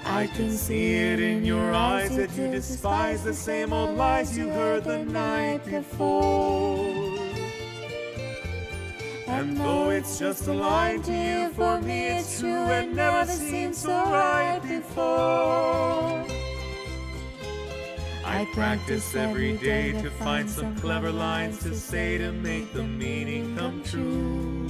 I can see it in your eyes that you despise the same old lies you heard the night before. And though it's just a line to you, for me it's true and never seemed so right before. I practice every day to find some clever lines to say to make the meaning come true.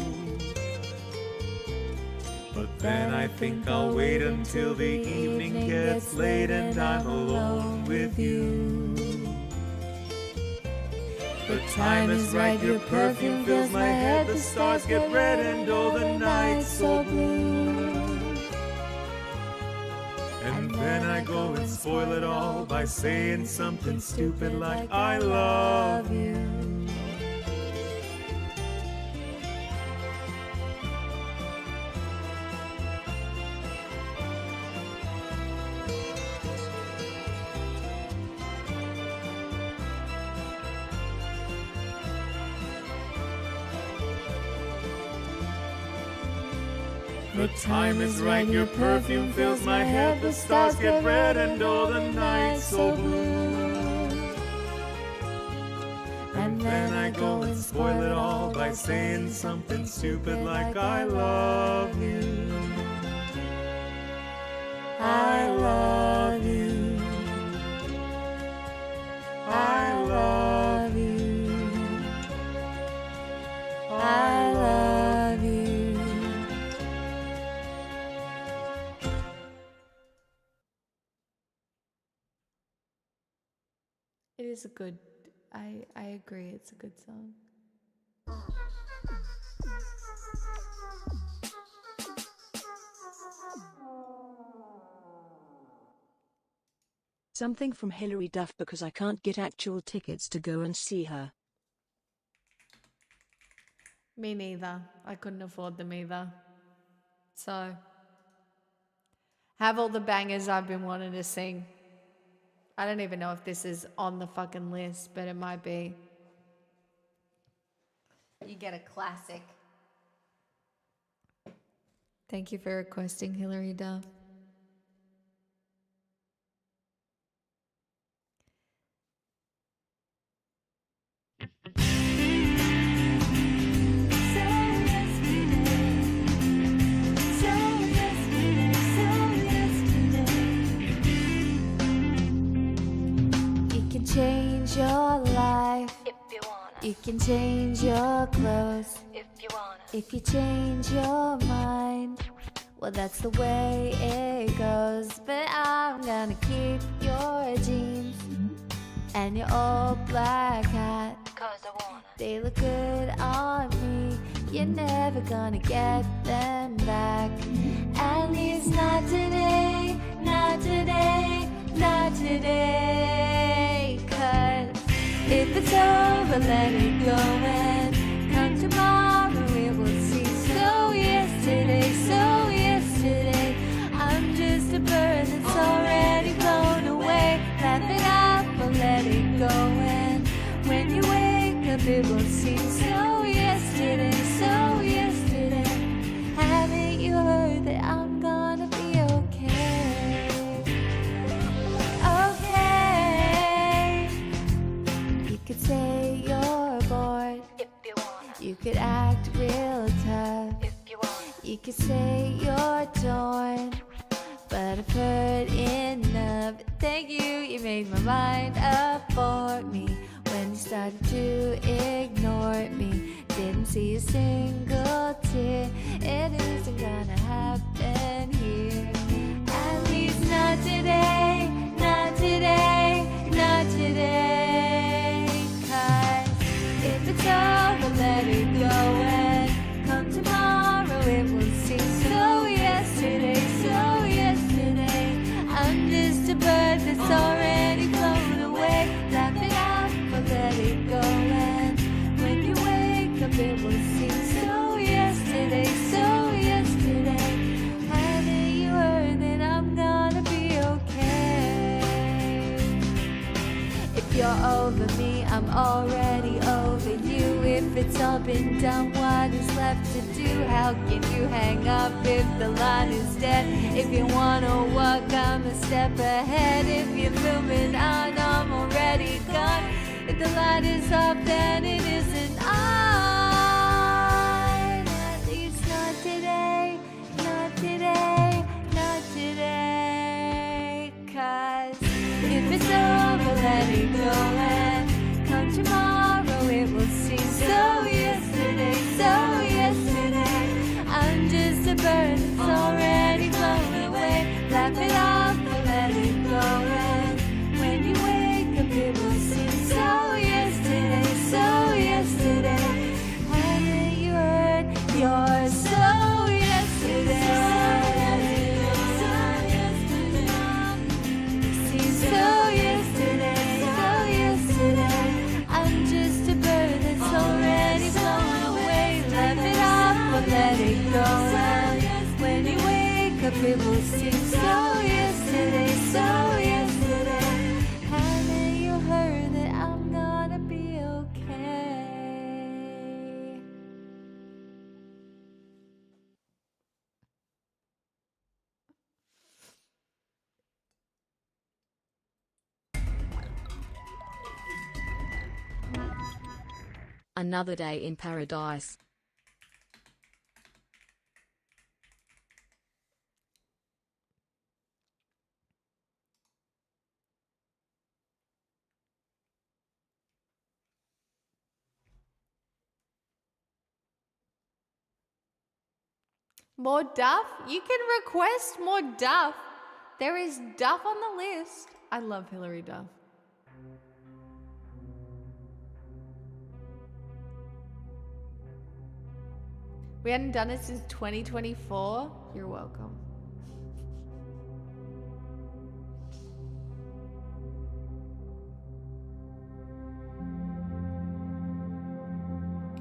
But then I think I'll wait until the evening gets late and I'm alone with you. The time is right, your perfume fills my head, the stars get red and oh, the night's so blue. And then I go and spoil it all by saying something stupid like I love you. The time is right, your perfume fills my head, the stars get red and oh, the night's so blue. And then I go and spoil it all by saying something stupid like I love you. I love you. I love you. I love you. It is a good, I agree, it's a good song. Something from Hilary Duff because I can't get actual tickets to go and see her. Me neither. I couldn't afford them either. So, have all the bangers I've been wanting to sing. I don't even know if this is on the fucking list, but it might be. You get a classic. Thank you for requesting Hilary Duff. change your life if you wanna. You can change your clothes If you wanna. if you change your mind. Well, that's the way it goes. But I'm gonna keep your jeans and your old black hat. 'Cause I wanna. They look good on me. You're never gonna get them back. At least not today, not today, not today. 'Cause if it's over, let it go and come tomorrow it will see. So yesterday, I'm just a bird that's already blown away. Laugh it up or let it go and when you wake up it will seem so yesterday, Haven't you heard that I'm gonna be okay? Okay. You could say you're bored. If you wanna. You could act real tough. If you wanna. You could say you're torn. But I've heard enough. Thank you, you made my mind up for me. When you started to ignore me, didn't see a single tear. It isn't gonna happen here. At least not today, not today, not today. 'Cause if it's over, let it go and come tomorrow it will seem so yesterday, I'm just a bird that's already flown away. Laugh it out or let it go and when you wake up it will seem so yesterday, Haven't you heard that I'm gonna be okay? If you're over me, I'm already over you. If it's all been done, what is left to do? How can you hang up if the line is dead? If you wanna walk, I'm a step ahead. If you're moving on, I'm already gone. If the light is off, then it isn't on. At least not today, not today, not today. 'Cause if it's over, let it go and come tomorrow it will seem so yesterday, I'm just a bird that's already blown away. Laugh it off or let it go and when you wake up it will seem so yesterday, Haven't you heard? You're so yesterday, seems so yesterday, I'm just a bird that's already blown away. Laugh it off or let it go and when you wake up it will seem so yesterday, Haven't you heard that I'm gonna be okay? Another day in paradise. More Duff? You can request more Duff. There is Duff on the list. I love Hillary Duff. We hadn't done it since 2024. You're welcome.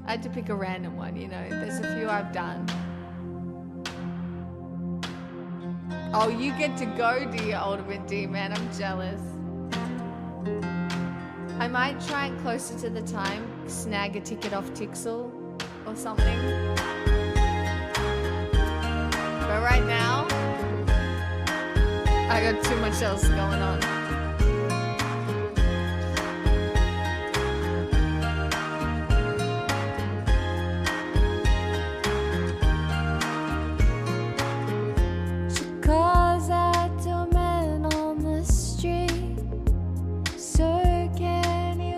I had to pick a random one, you know. There's a few I've done. Oh, you get to go to your Ultimate D, man. I'm jealous. I might try and closer to the time snag a ticket off Tixel or something. But right now, I got too much else going on. Cause I do men on the street. Sir, can you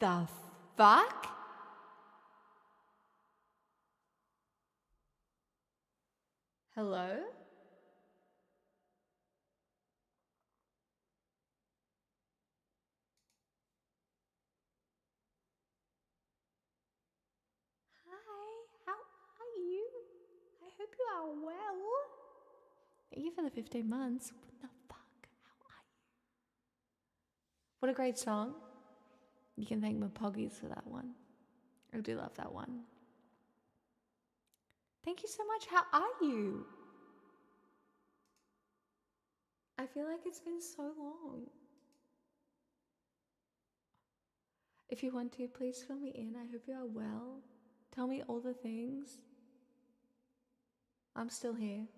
The fuck? Hello? Hi, how are you? I hope you are well. Thank you for the 15 months. What the fuck? How are you? What a great song. You can thank my poggies for that one. I do love that one. Thank you so much. How are you? I feel like it's been so long. If you want to, please fill me in. I hope you are well. Tell me all the things. I'm still here.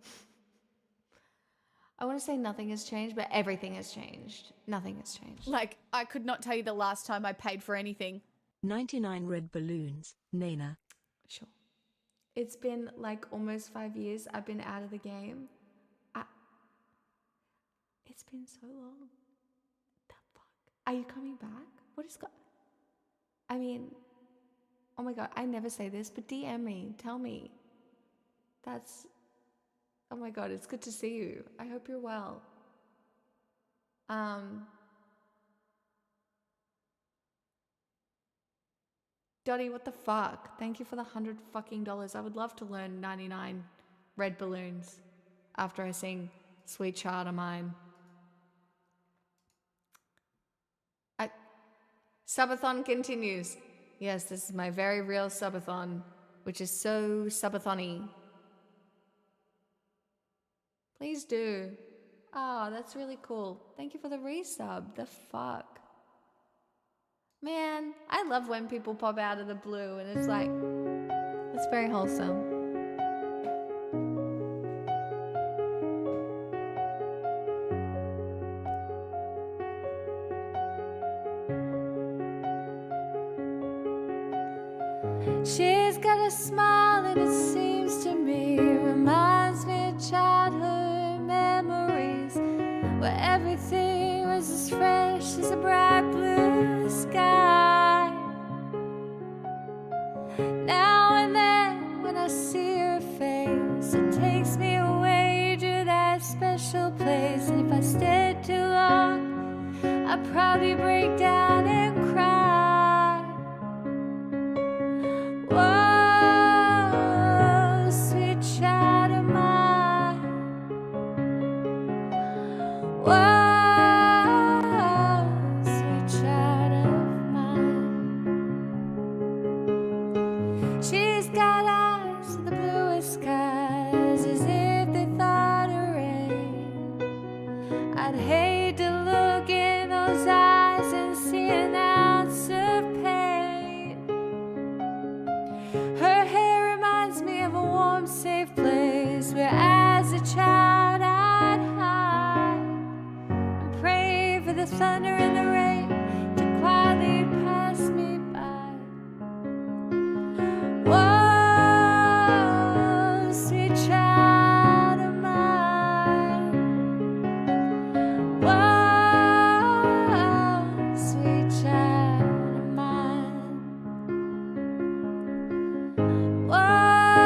I want to say nothing has changed, but everything has changed. Nothing has changed. Like, I could not tell you the last time I paid for anything. 99 red balloons, Nana. Sure. It's been like almost 5 years I've been out of the game. It's been so long. The fuck? Are you coming back? What is I mean, oh my god, I never say this, but DM me. Tell me. Oh my god, it's good to see you. I hope you're well. Dottie, what the fuck? Thank you for the $100 fucking dollars. I would love to learn 99 red balloons after I sing Sweet Child of Mine. Subathon continues. Yes, this is my very real subathon, which is so subathon-y. Please do. Oh, that's really cool. Thank you for the resub. The fuck? Man, I love when people pop out of the blue and it's like, it's very wholesome. She's got a smile and it seems to me reminds me of childhood memories where everything was as fresh as a bright blue sky. Now and then when I see her face, it takes me away to that special place. And if I stayed too long, I'd probably break down and cry. Whoa, sweet child of mine. Whoa, sweet child of mine. She's got eyes of the bluest skies, as if they thought of rain. I'd hate to look in those eyes and see an ounce of pain. Her hair reminds me of a warm, safe place where as a child I'd hide and pray for the thunder and the rain to quietly pass me by. Whoa, sweet child of mine. Whoa, sweet child of mine. Whoa,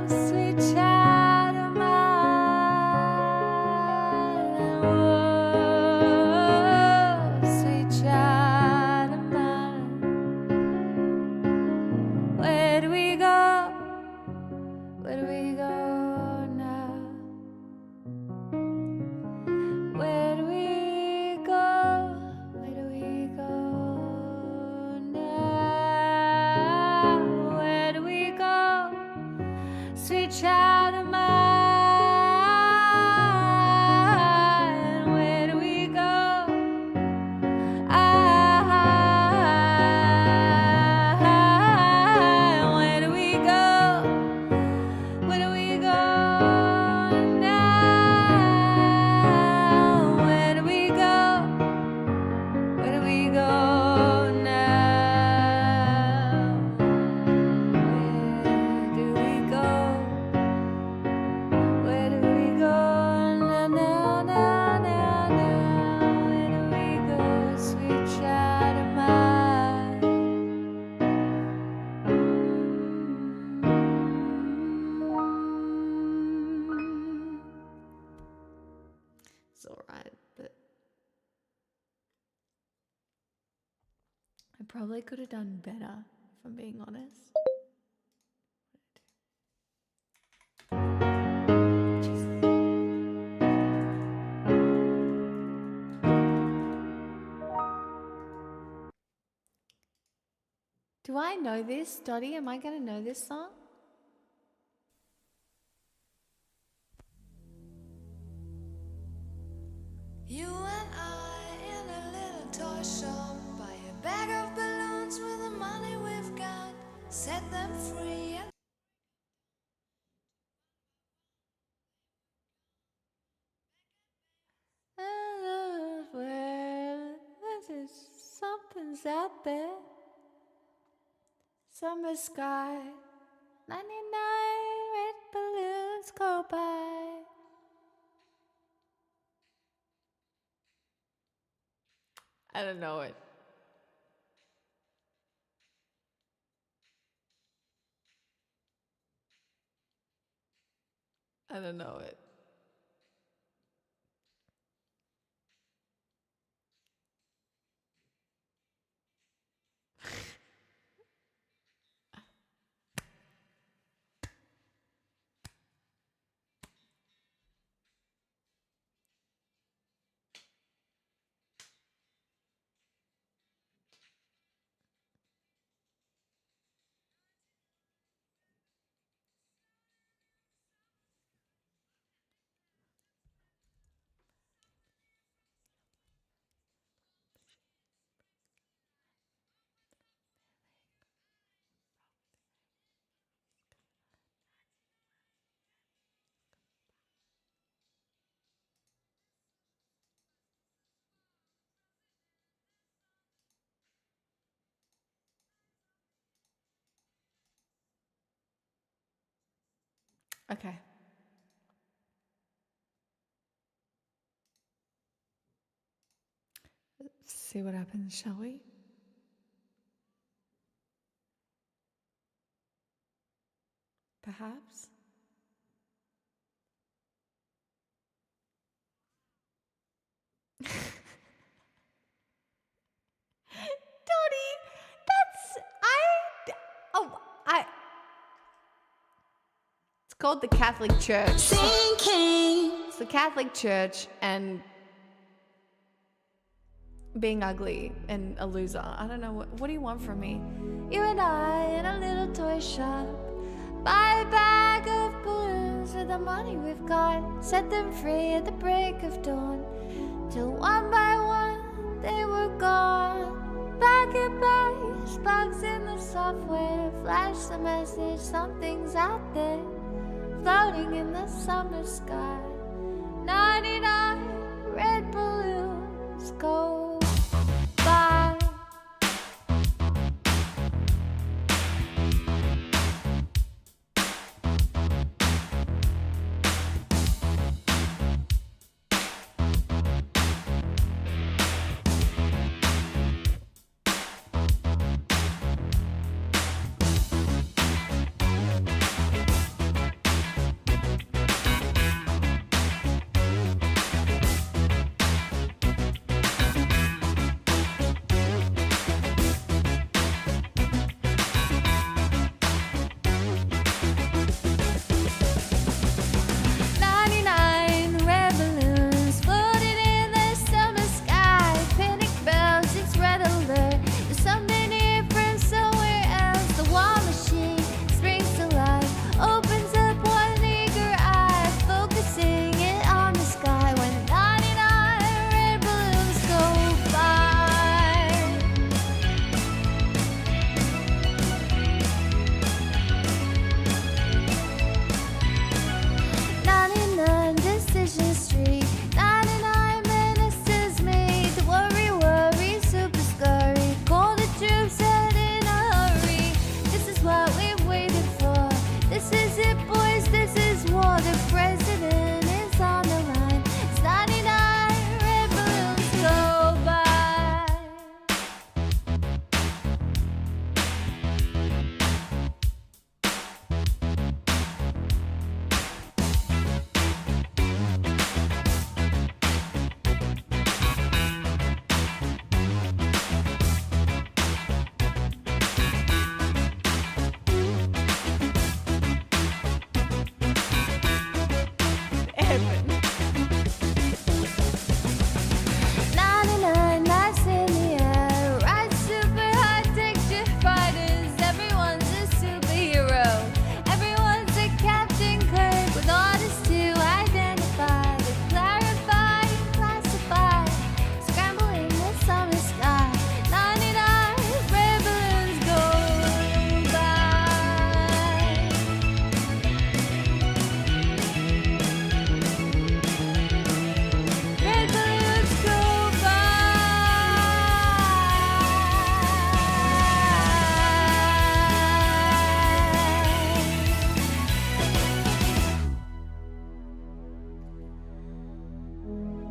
sweet child of mine. Whoa, sweet child of mine. Where do we go? Where do we go now? Where do we go? Where do we go now? Where do we go? Sweet child of mine. Where do we go? Where do we go? Where do we go now? Where do we go? Where do we go now? Where do we go? probably could have done better, if I'm being honest. Do I know this, Dottie? Am I going to know this song? You and I in a little toy shop, buy a bag of balloons with the money we've got, set them free and Well, something's out there. Summer sky, 99 red balloons go by. I don't know it. I don't know it. Okay. Let's see what happens, shall we? Perhaps. Dottie, it's called the Catholic Church. It's the Catholic Church and being ugly and a loser. I don't know, what do you want from me? You and I in a little toy shop, buy a bag of balloons with the money we've got, set them free at the break of dawn, till one by one they were gone. Back at base, bugs in the software, flash the message, something's out there, floating in the summer sky. 99 red balloons go by.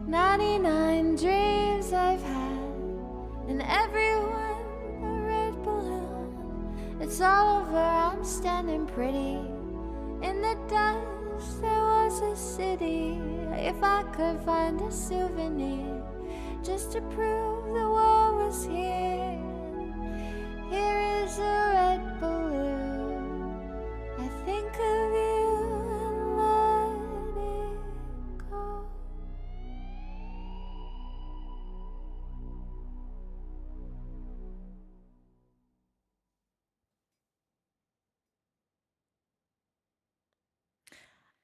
99 dreams I've had, and everyone a red balloon. It's all over, I'm standing pretty. In the dust there was a city. If I could find a souvenir just to prove the war was here. Here is a red balloon. I think of you and let it go.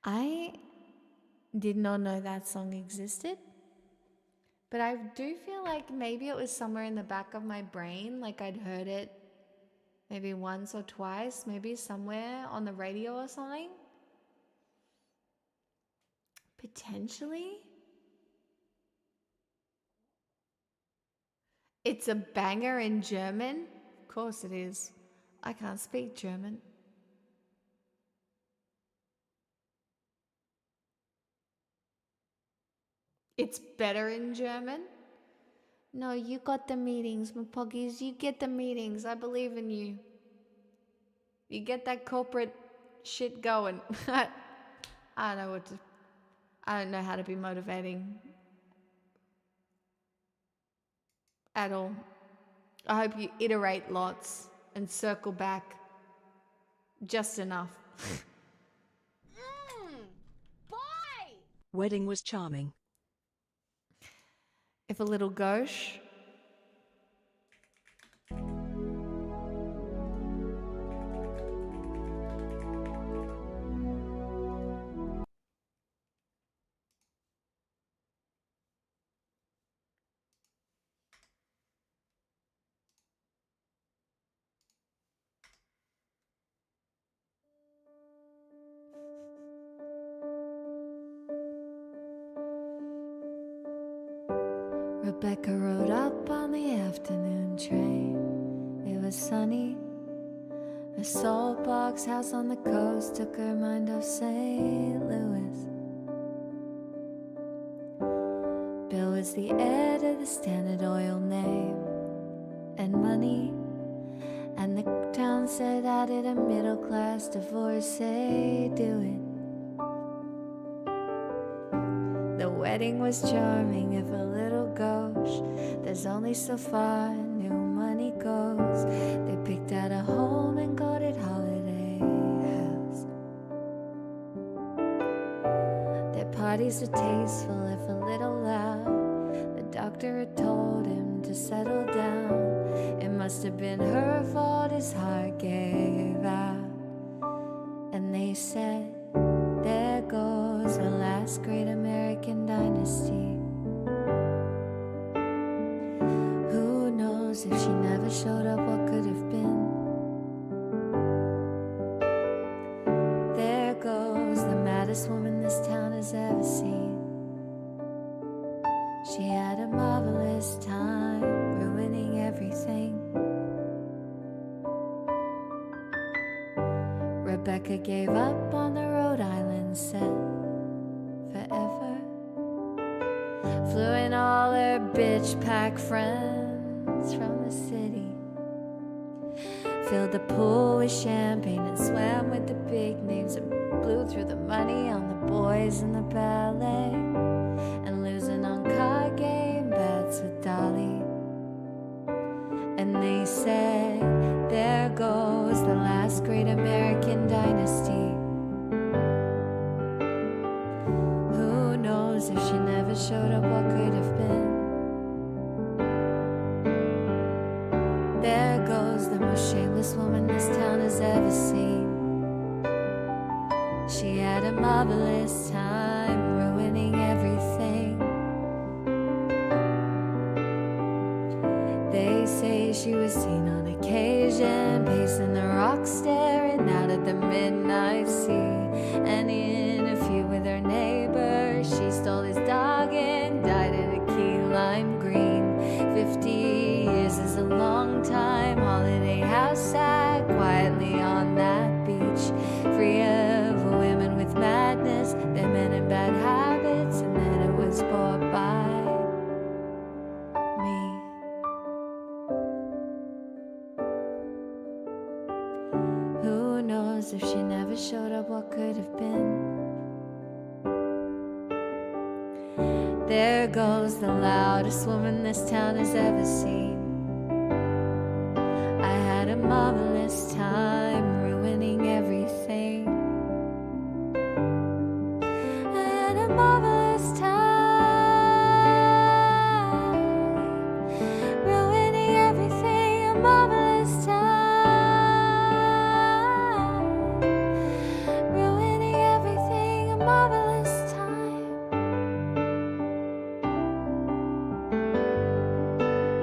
I did not know that song existed, but I do feel like maybe it was somewhere in the back of my brain, like I'd heard it maybe once or twice, maybe somewhere on the radio or something. Potentially. It's a banger in German. Of course it is. I can't speak German. It's better in German? No, you got the meetings, my puggies. You get the meetings. I believe in you. You get that corporate shit going. I don't know how to be motivating at all. I hope you iterate lots and circle back just enough. Boy! Wedding was charming. If a little gauche. Rebecca rode up on the afternoon train. It was sunny. A salt box house on the coast took her mind off St. Louis. Bill was the heir to the Standard Oil name and money, and the town said I did a middle class divorcee do it. The wedding was charming, if a little gauche. There's only so far new money goes. They picked out a home and called it Holiday House. Their parties were tasteful, if a little loud. The doctor had told him to settle down. It must have been her fault his heart gave out. And they said, there goes the last great American dynasty. Who knows if she never showed up, what could have been? There goes the maddest woman this town has ever seen. She had a marvelous time ruining everything. Rebecca gave up on the Rhode Island set forever. Flew in all her bitch pack friends from the city. Filled the pool with champagne and swam with the big names and blew through the money on the boys in the ballet. And losing on card game bets with Dolly. And they said, there goes the last great American dynasty. Who knows if she never showed up, what could have been? There goes the most shameless woman this town has ever seen. She had a marvelous time ruining everything. They say she was seen on occasion pacing the rocks, staring out at the midnight sea. And in a feud with her neighbor, she stole his dog and died at a key lime green. 50 years is a long time. Holiday house sat quietly on that beach, free of women with madness, their men in bad There goes the loudest woman this town has ever seen. I had a marvelous time ruining everything. I had a marvelous time ruining everything. A marvelous time ruining everything. A marvelous time.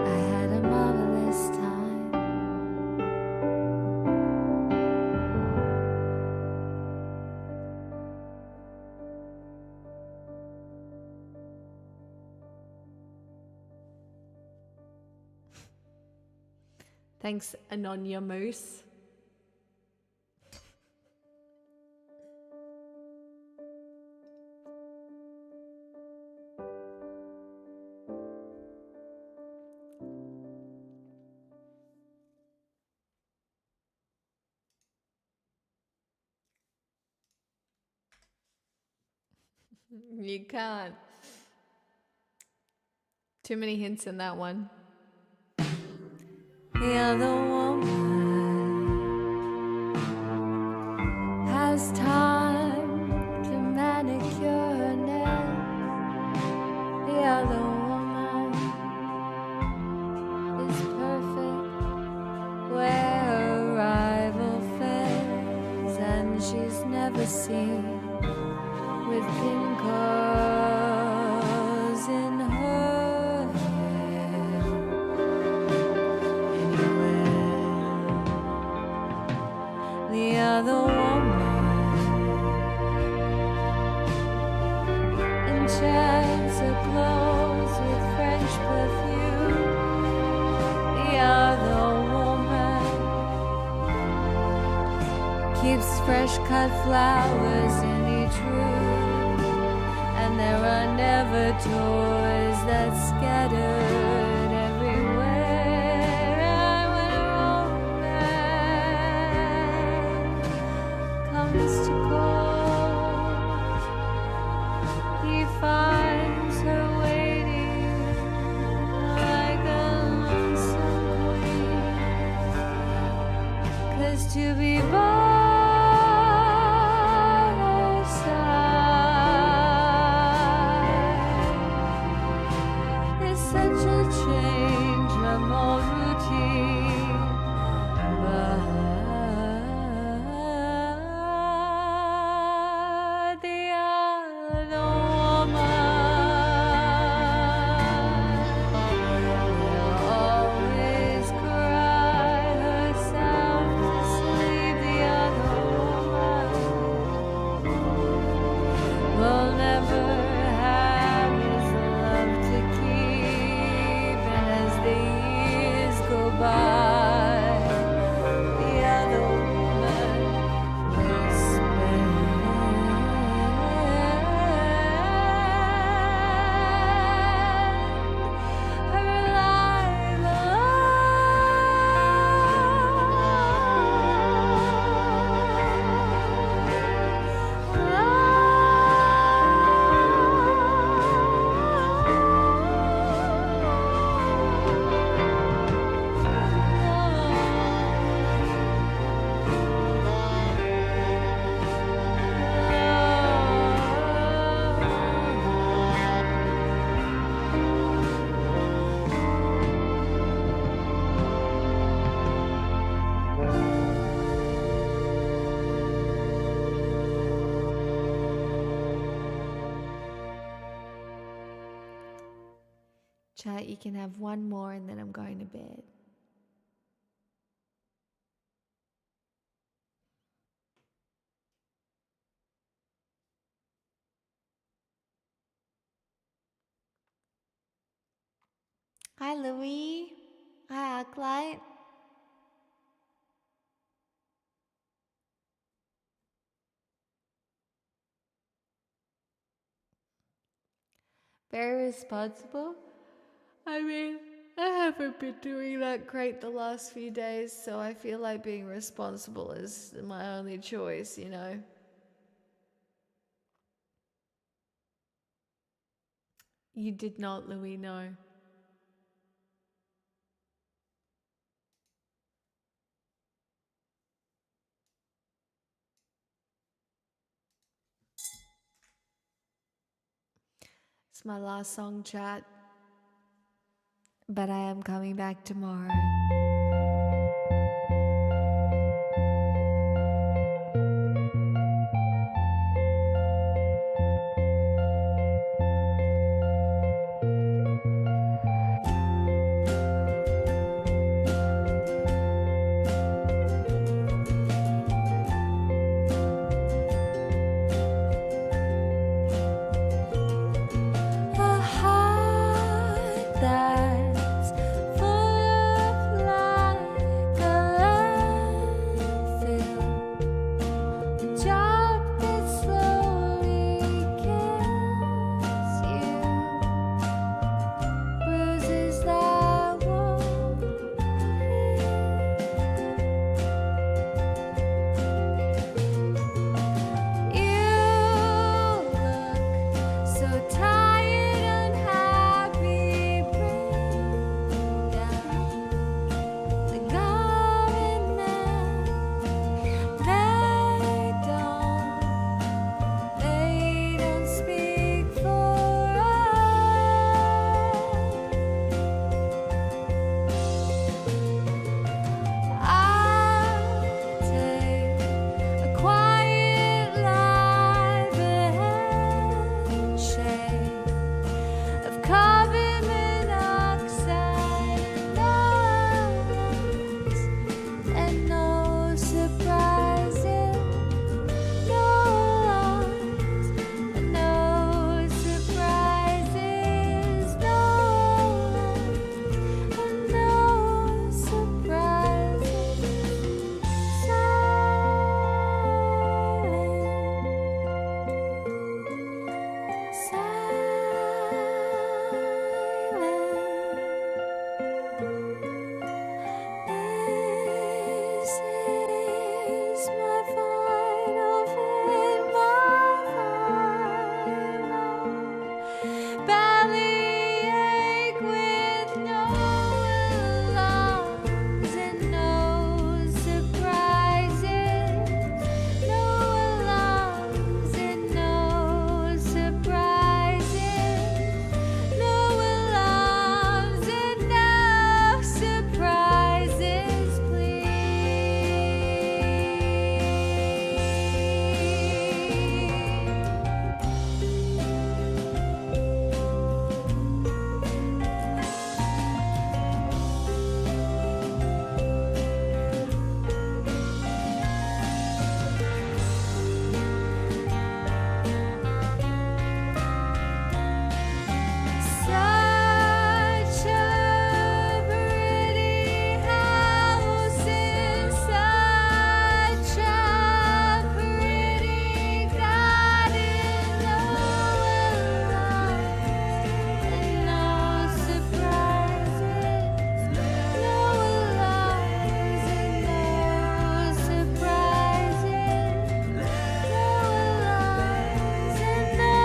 I had a marvelous time. Thanks, Anonya Moose. You can't. Too many hints in that one. The other woman has time to manicure her nails. The other woman is perfect where her rival fails, and she's never seen with pin curls in her hair anywhere. The other woman enchants her clothes with French perfume. The other woman keeps fresh cut flowers in each room, and there are never toys that scattered everywhere. And when a romance comes to court, he finds her waiting like a lonesome queen. 'Cause to be by her side is such a change from old routine. But the other woman will always cry herself to sleep. The other woman will never have his love to keep. And as the years go by, the other woman will spend her life Chat, you can have one more and then I'm going to bed. Hi, Louis. Hi, Arclight. Very responsible. I mean, I haven't been doing that great the last few days, so I feel like being responsible is my only choice, you know. You did not, Louis, no. It's my last song, chat. But I am coming back tomorrow. A heart that's full of like a landfill, a job that slowly kills you, bruises that won't heal. You look so tired, unhappy, bring down the government. They don't speak for us. I'll take a quiet life, a handshake of carbon monoxide and no surprises, no alarms, and no surprises, no alarms, and no surprises. This is my final fit, my final bellyache with no alarms and no surprises, no alarms and no surprises, no alarms and no surprises, Such a pretty house in such a pretty garden, no alarms and no surprises, no alarms and no surprises, no alarms and no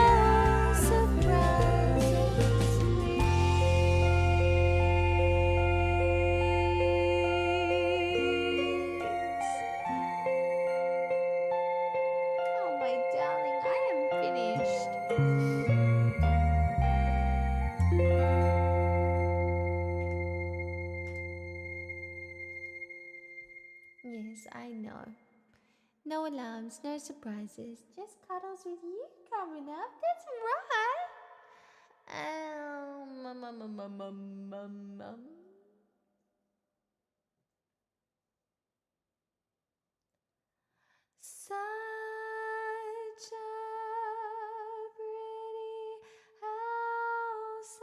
surprises, Oh, my darling, I am finished. Yes, I know. No alarms, no surprises, just cuddles with you coming up. That's right. Um, um, um, um, um, um, um. Such a pretty house.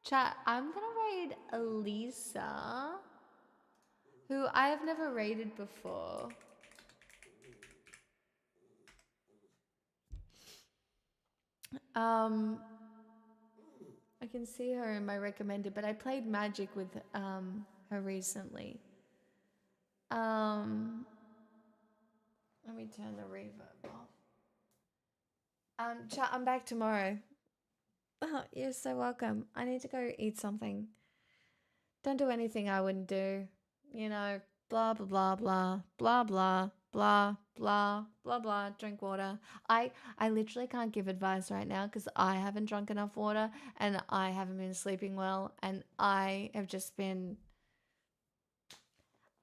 Chat, I'm gonna raid Elisa, who I have never raided before. I can see her in my recommended, but I played Magic with her recently. Let me turn the reverb off. Chat, I'm back tomorrow. Oh, you're so welcome. I need to go eat something. Don't do anything I wouldn't do. You know, blah, blah, blah, blah, blah, blah, blah, blah, blah, blah. Drink water. I literally can't give advice right now because I haven't drunk enough water and I haven't been sleeping well and I have just been,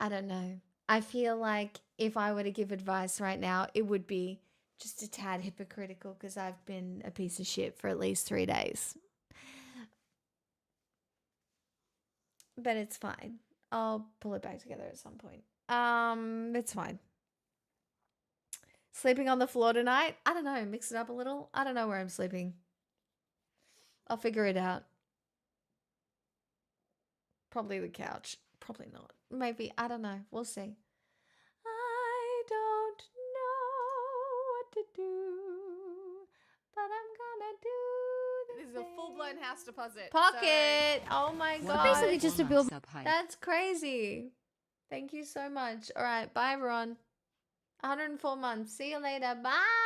I don't know. I feel like if I were to give advice right now, it would be just a tad hypocritical because I've been a piece of shit for at least 3 days. But it's fine. I'll pull it back together at some point. It's fine. Sleeping on the floor tonight? I don't know. Mix it up a little. I don't know where I'm sleeping. I'll figure it out. Probably the couch. Probably not. Maybe. I don't know. We'll see. I don't know what to do, but I'm gonna do This is a full-blown house deposit. Pocket. Oh my Well, god. basically just a build. That's crazy. Thank you so much. All right. Bye, everyone. 104 months. See you later. Bye.